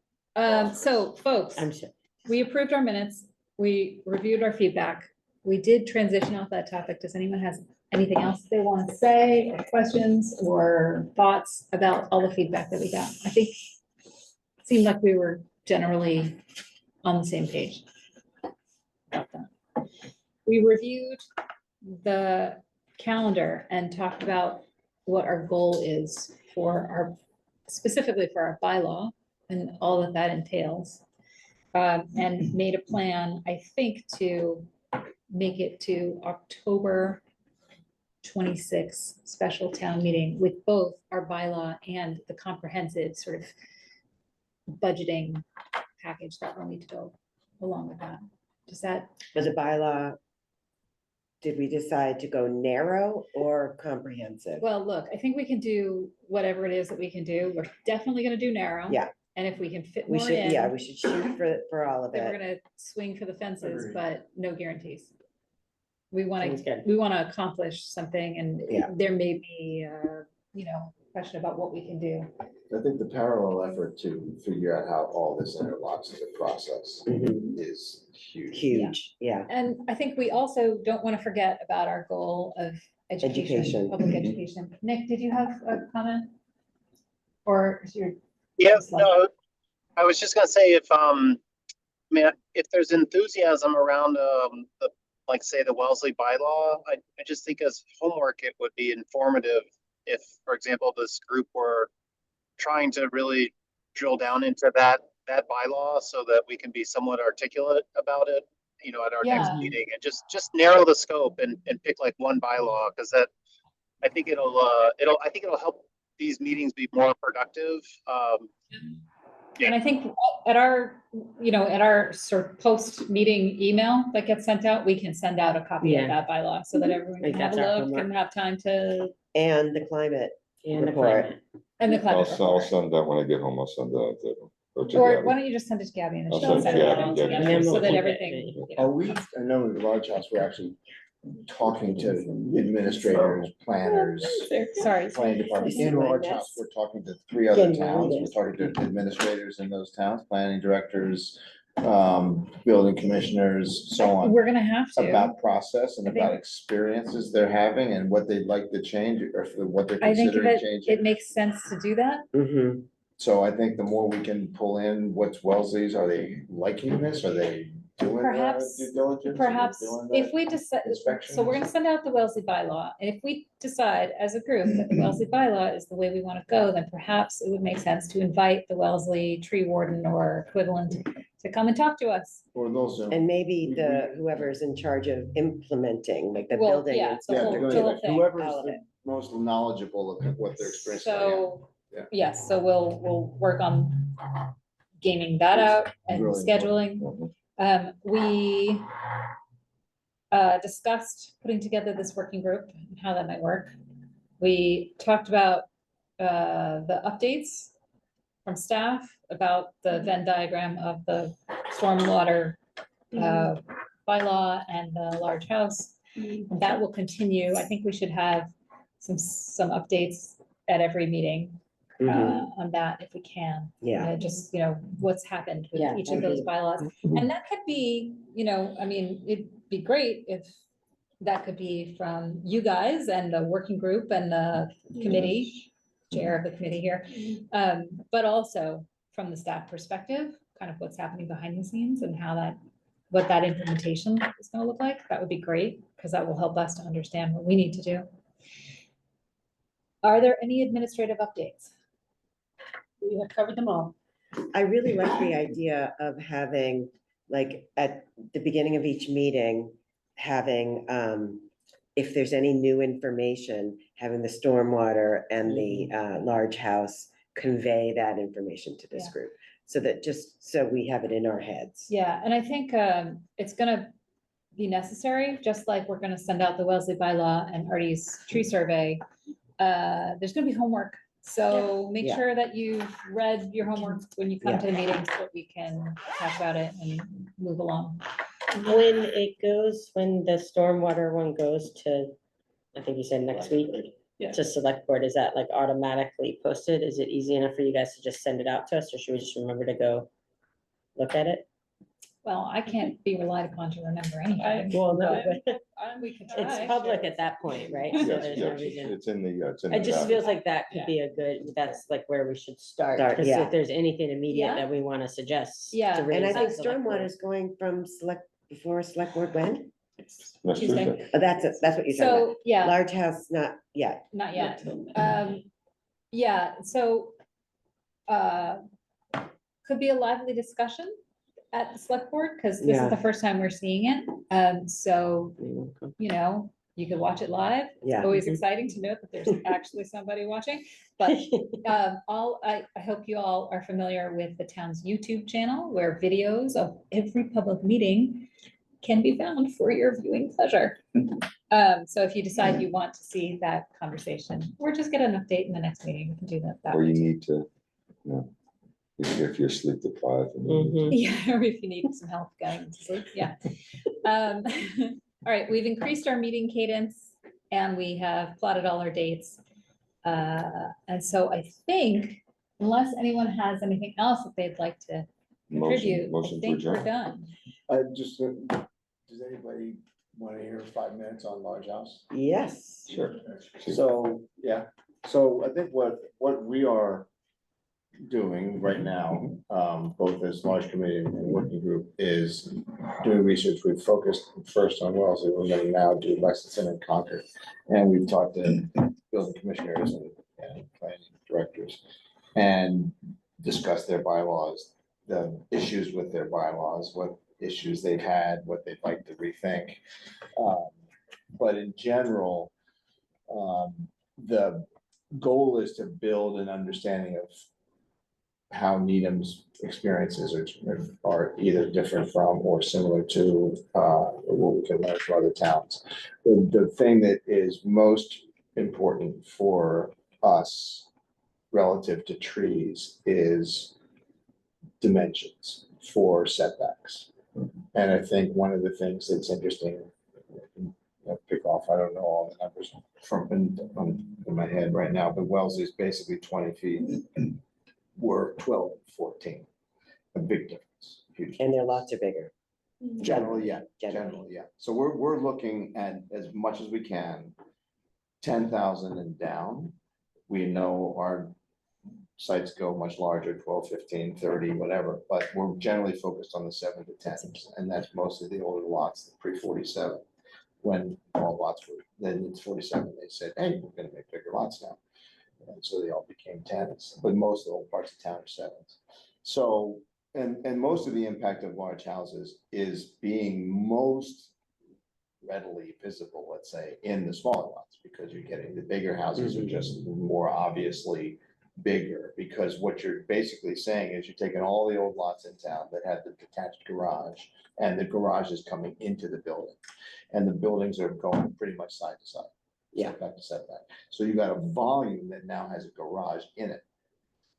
A: so folks,
J: I'm sure.
A: we approved our minutes. We reviewed our feedback. We did transition off that topic. Does anyone has anything else they want to say, or questions or thoughts about all the feedback that we got? I think it seemed like we were generally on the same page about that. We reviewed the calendar and talked about what our goal is for our, specifically for our bylaw and all that that entails. And made a plan, I think, to make it to October 26th special town meeting with both our bylaw and the comprehensive sort of budgeting package that will need to go along with that. Does that,
G: For the bylaw, did we decide to go narrow or comprehensive?
A: well, look, I think we can do whatever it is that we can do. We're definitely gonna do narrow.
G: Yeah.
A: And if we can fit
G: We
A: more
G: should, yeah,
A: in,
G: we should shoot for all of
A: then we're
G: it.
A: gonna swing for the fences,
L: Agreed.
A: but no guarantees. We wanna,
J: Sounds good.
A: we wanna accomplish something and
G: Yeah.
A: there may be, question about what we can do.
H: I think the parallel effort to figure out how all this interlocks as a process
G: Mhm.
H: is huge.
G: Huge, yeah.
A: And I think we also don't wanna forget about our goal of education,
G: Education.
A: public education. Nick, did you have a comment? Or is your?
I: Yeah,
A: slide?
I: no, I was just gonna say if, I mean, if there's enthusiasm around, the, like, say, the Wellesley bylaw, I just think as homework, it would be informative if, for example, this group were trying to really drill down into that bylaw so that we can be somewhat articulate about it, at our next
A: Yeah.
I: meeting, and just narrow the scope and pick like one bylaw, because that, I think it'll help these meetings be more productive.
A: And I think at our, at our sort of post-meeting email that gets sent out, we can send out a copy of
J: Yeah.
A: that bylaw so that everyone
J: Like
A: can have a
J: that's our
A: look and have time to,
G: And the climate.
J: And the
G: Report.
J: climate.
A: and the
E: I'll,
A: climate
E: I'll
A: report.
E: send that when I get home, I'll send that to
A: Or
E: Gabby.
A: why don't you just send it to Gabby and then
E: I'll
A: she'll
E: send
A: send
E: it to
A: it
E: Gabby,
A: all
E: Gabby.
A: together
J: And then
A: so
J: we'll
A: that
J: keep it.
A: everything.
H: Are we, I know in Large House, we're actually talking to administrators, planners,
A: Sorry.
H: planning departments. In
G: My
H: Large
G: mess.
H: House, we're talking to 3 other
G: Getting rid of
H: towns.
G: this.
H: We're talking to administrators in those towns, planning directors, building commissioners, so on.
A: We're gonna have to.
H: About process and
A: I think-
H: about experiences they're having and what they'd like to change or what they're
A: I think
H: considering
A: that
H: changing.
A: it makes sense to do that.
G: Mm-hmm.
H: So I think the more we can pull in what's Wellesley's, are they liking this? Are they doing
A: Perhaps-
H: due diligence? Are they
A: Perhaps
H: doing
A: if
H: that
A: we decide,
H: inspection?
A: so we're gonna send out the Wellesley bylaw, and if we decide as a group that the Wellesley bylaw is the way we wanna go, then perhaps it would make sense to invite the Wellesley tree warden or equivalent to come and talk to us.
H: Or those.
G: And maybe whoever's in charge of implementing, like the
A: Well,
G: building.
A: yeah,
G: and
A: the
H: Yeah,
G: stuff,
A: whole-
H: they're
G: they're
A: the
H: gonna-
A: whole thing,
H: whoever's
G: all of
H: the
G: it.
H: most knowledgeable of what their experience.
A: So,
H: Yeah.
A: yes, so we'll work on gaming that out and
H: Really
A: scheduling.
H: important.
A: We discussed putting together this working group and how that might work. We talked about the updates from staff about the Venn diagram of the stormwater bylaw and the large house. And that will continue. I think we should have some updates at every meeting on that if we can.
G: Yeah.
A: Just, what's happened with
J: Yeah,
A: each of those bylaws. And that could be, it'd be great if that could be from you guys and the working group and the committee, chair of the committee here. But also from the staff perspective, kind of what's happening behind the scenes and what that implementation is gonna look like. That would be great, because that will help us to understand what we need to do. Are there any administrative updates?
J: We have covered them all.
G: I really like the idea of having, like, at the beginning of each meeting, having, if there's any new information, having the stormwater and the large house convey that information to this
A: Yeah.
G: group. So that so we have it in our heads.
A: Yeah, and I think it's gonna be necessary, just like we're gonna send out the Wellesley bylaw and Artie's tree survey. There's gonna be homework, so make
G: Yeah.
A: sure that you've read your homework when you come to the meeting so that we can talk about it and move along.
J: When it goes, when the stormwater one goes to, I think you said next week,
F: Yeah.
J: to select board, is that like automatically posted? Is it easy enough for you guys to just send it out to us, or should we just remember to go look at it?
A: Well, I can't be relied upon to remember anything.
J: Well, no,
A: but
J: but
A: We could
J: it's
A: try.
J: public at that point, right? So
E: Yes,
J: there's no
E: yes,
J: reason.
E: it's in the, it's in.
J: It
E: the
J: just
E: map.
J: feels like that could
F: Yeah.
J: be a good, that's like where we should start,
G: Start,
J: because
G: yeah.
J: if there's anything immediate
A: Yeah.
J: that we want to suggest.
A: Yeah,
J: to
G: And
J: raise
G: I
J: at
G: think
J: select board.
G: stormwater is going from before select board when?
E: Next
A: Tuesday.
E: Tuesday.
G: Oh, that's what you're talking about.
A: So, yeah,
G: Large house, not yet.
A: not yet.
F: Not till May.
A: Yeah, so, could be a lively discussion at the select board, because this
G: Yeah.
A: is the first time we're seeing it. So, you know, you could watch it live. It's
G: Yeah.
A: always
J: Mhm.
A: exciting to note that there's actually somebody watching. But I hope you all are familiar with the town's YouTube channel, where videos of every public meeting can be found for your viewing pleasure. So if you decide you want to see that conversation, or just get an update in the next meeting, we can do that.
E: Or you need to, you know, if you're sleep deprived. and you need to-
J: Mhm.
A: Yeah, or if you need some help going to sleep, yeah. All right, we've increased our meeting cadence and we have plotted all our dates. And so I think, unless anyone has anything else that they'd like to contribute, I
E: Motion to
A: think we're
E: adjourn.
A: done.
H: Just, does anybody want to hear 5 minutes on large house?
G: Yes.
E: Sure.
H: So, yeah, so I think what we are doing right now, both as large committee and working group, is doing research. We've focused first on Wellesley, we're gonna now do Lexington and Concord. And we've talked to building commissioners and planning directors and discussed their bylaws, the issues with their bylaws, what issues they've had, what they'd like to rethink. But in general, the goal is to build an understanding of how Needham's experiences are either different from or similar to what we can learn from other towns. The thing that is most important for us relative to trees is dimensions for setbacks. And I think one of the things that's interesting, I'll pick off, I don't know all the numbers from in my head right now, but Wellesley is basically 20 feet. We're 12, 14, a big difference, huge.
G: And their lots are bigger.
H: Generally, yeah, generally, yeah. So we're looking at as much as we can, 10,000 and down. We know our sites go much larger, 12, 15, 30, whatever, but we're generally focused on the 7 to 10s. And that's mostly the older lots, the pre-47. When all lots were, then it's 47, they said, hey, we're gonna make bigger lots now. And so they all became 10s, but most of the old parts of town are 7s. So, and most of the impact of large houses is being most readily visible, let's say, in the smaller lots, because you're getting the bigger houses are just more obviously bigger, because what you're basically saying is you're taking all the old lots in town that had the detached garage, and the garage is coming into the building, and the buildings are going pretty much side to side.
G: Yeah.
H: Setback to setback. So you got a volume that now has a garage in it.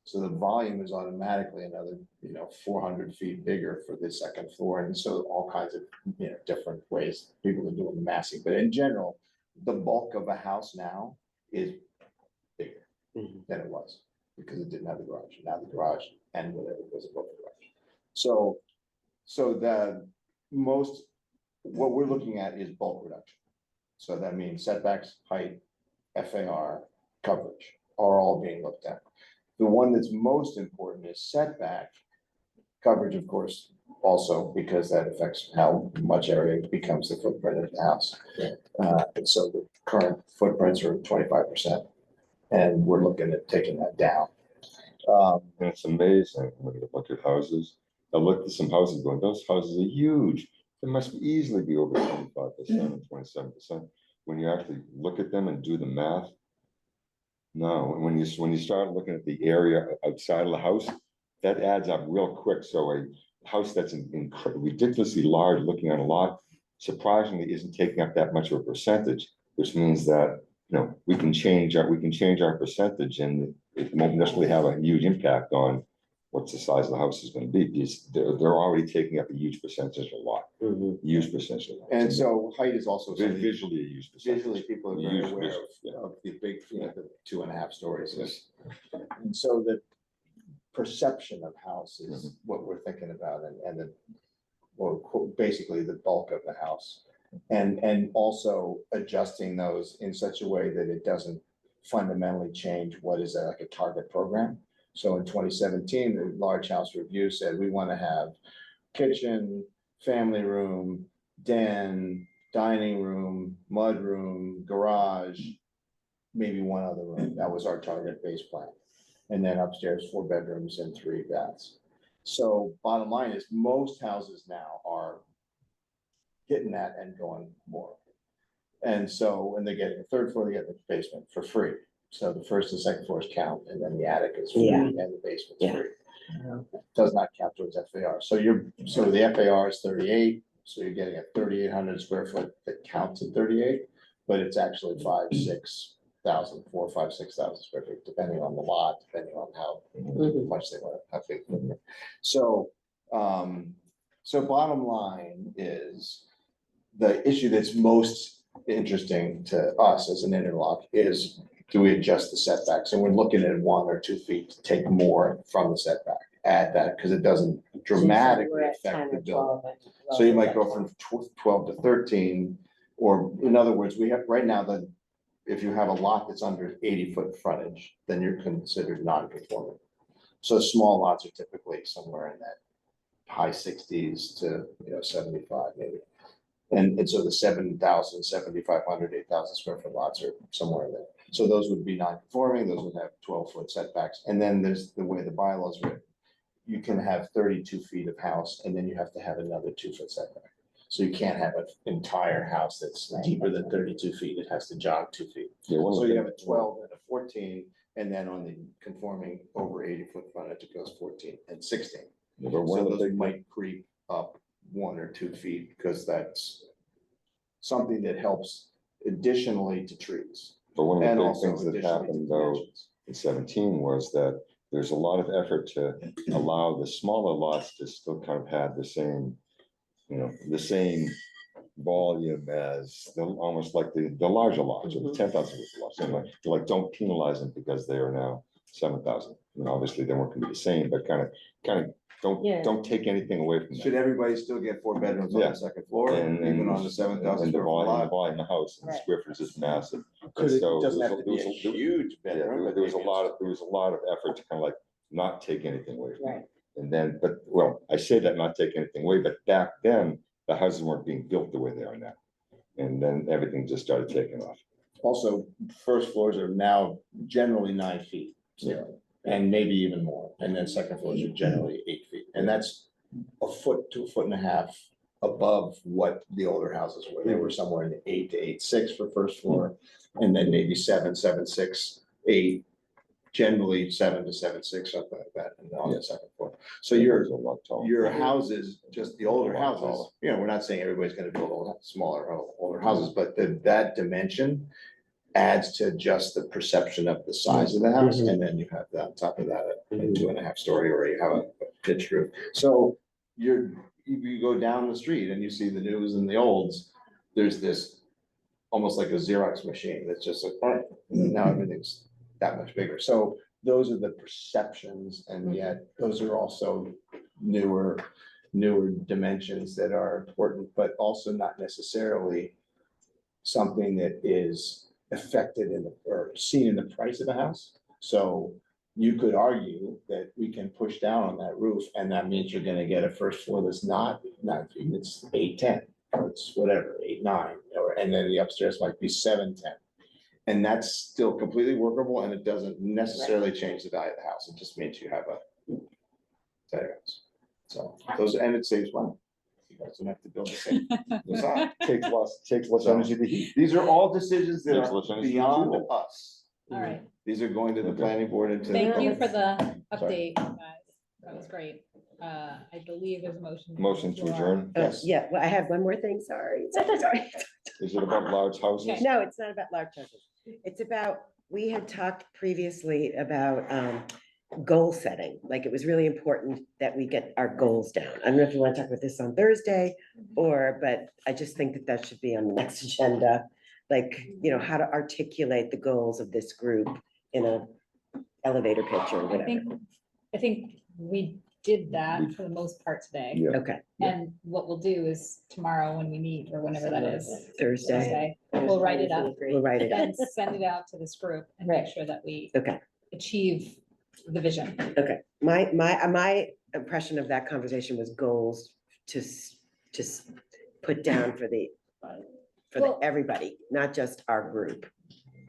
H: So the volume is automatically another, 400 feet bigger for the second floor. And so all kinds of, different ways people are doing the massing. But in general, the bulk of a house now is bigger than it was, because it didn't have the garage. Now the garage and whatever was above the garage. So what we're looking at is bulk reduction. So that means setbacks, height, FAR, coverage are all being looked at. The one that's most important is setback. Coverage, of course, also, because that affects how much area becomes the footprint of the house. And so the current footprints are 25%, and we're looking at taking that down.
E: And it's amazing, look at a bunch of houses. I looked at some houses going, those houses are huge. They must easily be over 25% and 27%. When you actually look at them and do the math. No, and when you start looking at the area outside of the house, that adds up real quick. So a house that's ridiculously large looking on a lot surprisingly isn't taking up that much of a percentage, which means that, we can change our percentage and it won't necessarily have a huge impact on what the size of the house is gonna be, because they're already taking up a huge percentage of the lot, huge percentage of the lot.
H: And so height is also something,
E: Visually a huge percentage.
H: visually, people are
E: Huge
H: very aware
E: visual, yeah.
H: of the big, the 2.5 stories is. And so the perception of house is what we're thinking about and the, well, basically the bulk of the house. And also adjusting those in such a way that it doesn't fundamentally change what is like a target program. So in 2017, the large house review said, we want to have kitchen, family room, den, dining room, mud room, garage, maybe one other room. That was our target base plan. And then upstairs, 4 bedrooms and 3 baths. So bottom line is most houses now are hitting that and going more. And so when they get the 3rd floor, they get the basement for free. So the 1st and 2nd floors count, and then the attic is free
J: Yeah.
H: and the basement's
J: Yeah.
H: free. Does not count towards FAR. So the FAR is 38, so you're getting a 3,800 square foot that counts at 38, but it's actually 5,000, 6,000 square feet, depending on the lot, depending on how much they want, how big. So, so bottom line is the issue that's most interesting to us as an interlock is, do we adjust the setbacks? And we're looking at 1 or 2 feet to take more from the setback, add that, because it doesn't dramatically affect the building. So you might go from 12 to 13, or in other words, we have right now if you have a lot that's under 80-foot frontage, then you're considered non-conforming. So small lots are typically somewhere in that high 60s to 75 maybe. And so the 7,000, 7,500, 8,000 square foot lots are somewhere in there. So those would be non-conforming, those would have 12-foot setbacks. And then there's the way the bylaws written. You can have 32 feet of house, and then you have to have another 2-foot setback. So you can't have an entire house that's deeper than 32 feet, it has to jog 2 feet.
E: Yeah, one of
H: So
E: the
H: you
E: things-
H: have a 12 and a 14, and then on the conforming over 80-foot frontage, it goes 14 and 16.
E: Yeah, but one
H: So
E: of the
H: those
E: big,
H: might creep up 1 or 2 feet, because that's something that helps additionally to trees.
E: but one of
H: And
E: the big
H: also
E: things that
H: additionally to
E: happened though
H: dimensions.
E: in 17 was that there's a lot of effort to allow the smaller lots to still kind of have the same, the same volume as almost like the larger lots or the 10,000 lots. And like, don't penalize them because they are now 7,000. Obviously they weren't gonna be the same, but kind of
J: Yeah.
E: don't take anything away from
H: Should
E: that.
H: everybody still get 4 bedrooms on
E: Yeah.
H: the 2nd floor, even on the 7,000
E: And the
H: square foot
E: volume
H: lot?
E: of the house and the
J: Right.
E: square footage is massive.
H: Could it,
E: So
H: doesn't
E: there
H: have
E: was
H: to be a huge
E: Yeah,
H: bedroom, but
E: there was a
H: maybe
E: lot
H: it's-
E: of, effort to kind of like not take anything away from it.
J: Right.
E: And then, I say that not take anything away, but back then, the houses weren't being built the way they are now. And then everything just started taking off.
H: Also, first floors are now generally 9 feet ceiling, and maybe even more. And then second floors are generally 8 feet. And that's a foot to a foot and a half above what the older houses were. They were somewhere in the 8 to 8.6 for first floor, and then maybe 7, 7.6, 8, generally 7 to 7.6, something like that, and on the second floor. So
E: It was a lot taller.
H: your houses, just the older
E: A lot taller.
H: houses, we're not saying everybody's gonna build smaller, older houses, but that dimension adds to just the perception of the size of the house, and then you have that on top of that, a 2.5 story, or you have a pitched roof. So you go down the street and you see the news and the olds, there's this almost like a Xerox machine that's just like, all right, now everything's that much bigger. So those are the perceptions, and yet those are also newer dimensions that are important, but also not necessarily something that is affected or seen in the price of a house. So you could argue that we can push down on that roof, and that means you're gonna get a first floor that's not 9 feet, it's 8.10, or it's whatever, 8.9, and then the upstairs might be 7.10. And that's still completely workable, and it doesn't necessarily change the value of the house. It just means you have a better house. So and it saves money. You guys don't have to build the same design.
E: Takes less energy to heat.
H: These are all decisions that
E: Takes
H: are
E: less energy to
H: beyond
E: fuel.
H: us.
A: All right.
H: These are going to the planning board and to.
A: Thank you for
H: the.
A: the update, guys. That was great. I believe there's a motion.
E: Motion to adjourn?
G: Oh,
H: Yes.
G: yeah, well, I have one more thing, sorry. Sorry.
E: Is it about large houses?
G: No, it's not about large houses. It's about, we had talked previously about goal setting. Like it was really important that we get our goals down. I don't know if you want to talk about this on Thursday but I just think that that should be on the next agenda. Like, you know, how to articulate the goals of this group in a elevator pitch or whatever.
A: I think we did that for the most part today.
E: Yeah.
G: Okay,
A: And what we'll do is tomorrow when we meet, or whenever that is,
G: Thursday,
A: we'll write it up
G: we'll write it up.
A: and send it out to this group and make
J: Right.
A: sure that we
G: Okay,
A: achieve the vision.
G: okay. My impression of that conversation was goals to put down for
A: Well-
G: everybody, not just our group.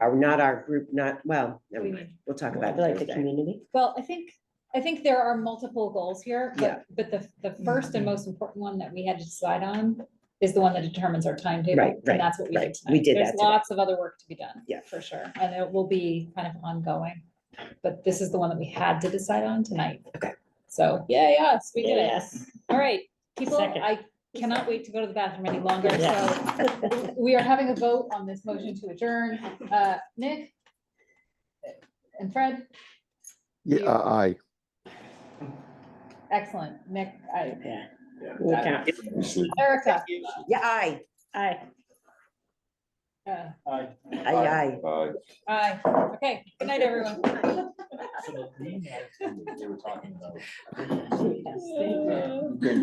G: Not our group, well, never
A: We
G: mind. We'll talk about
J: I
G: it
J: like the
G: Thursday.
J: community.
A: Well, I think there are multiple goals here,
G: Yeah.
A: but the first and most important one that we had to decide on is the one that determines our timetable.
G: Right, right,
A: And that's what we
G: right.
A: did tonight.
G: We did
A: There's
G: that today.
A: lots of other work to be done.
G: Yeah.
A: For sure, and it will be kind of ongoing. But this is the one that we had to decide on tonight.
G: Okay.
A: So, yes, we did it.
J: Yes.
A: All right, people,
J: Second.
A: I cannot wait to go to the bathroom any longer,
J: Yes.
A: so we are having a vote on this motion to adjourn. Nick? And Fred?
C: Yeah, aye.
A: Excellent. Nick,
J: Yeah. We count.
E: We sleep.
A: Erica?
G: Yeah, aye,
J: Aye.
L: Aye.
G: aye.
A: Aye. Okay, good night, everyone.
B: So the green lights, they were talking about.
J: Yes.
B: Good,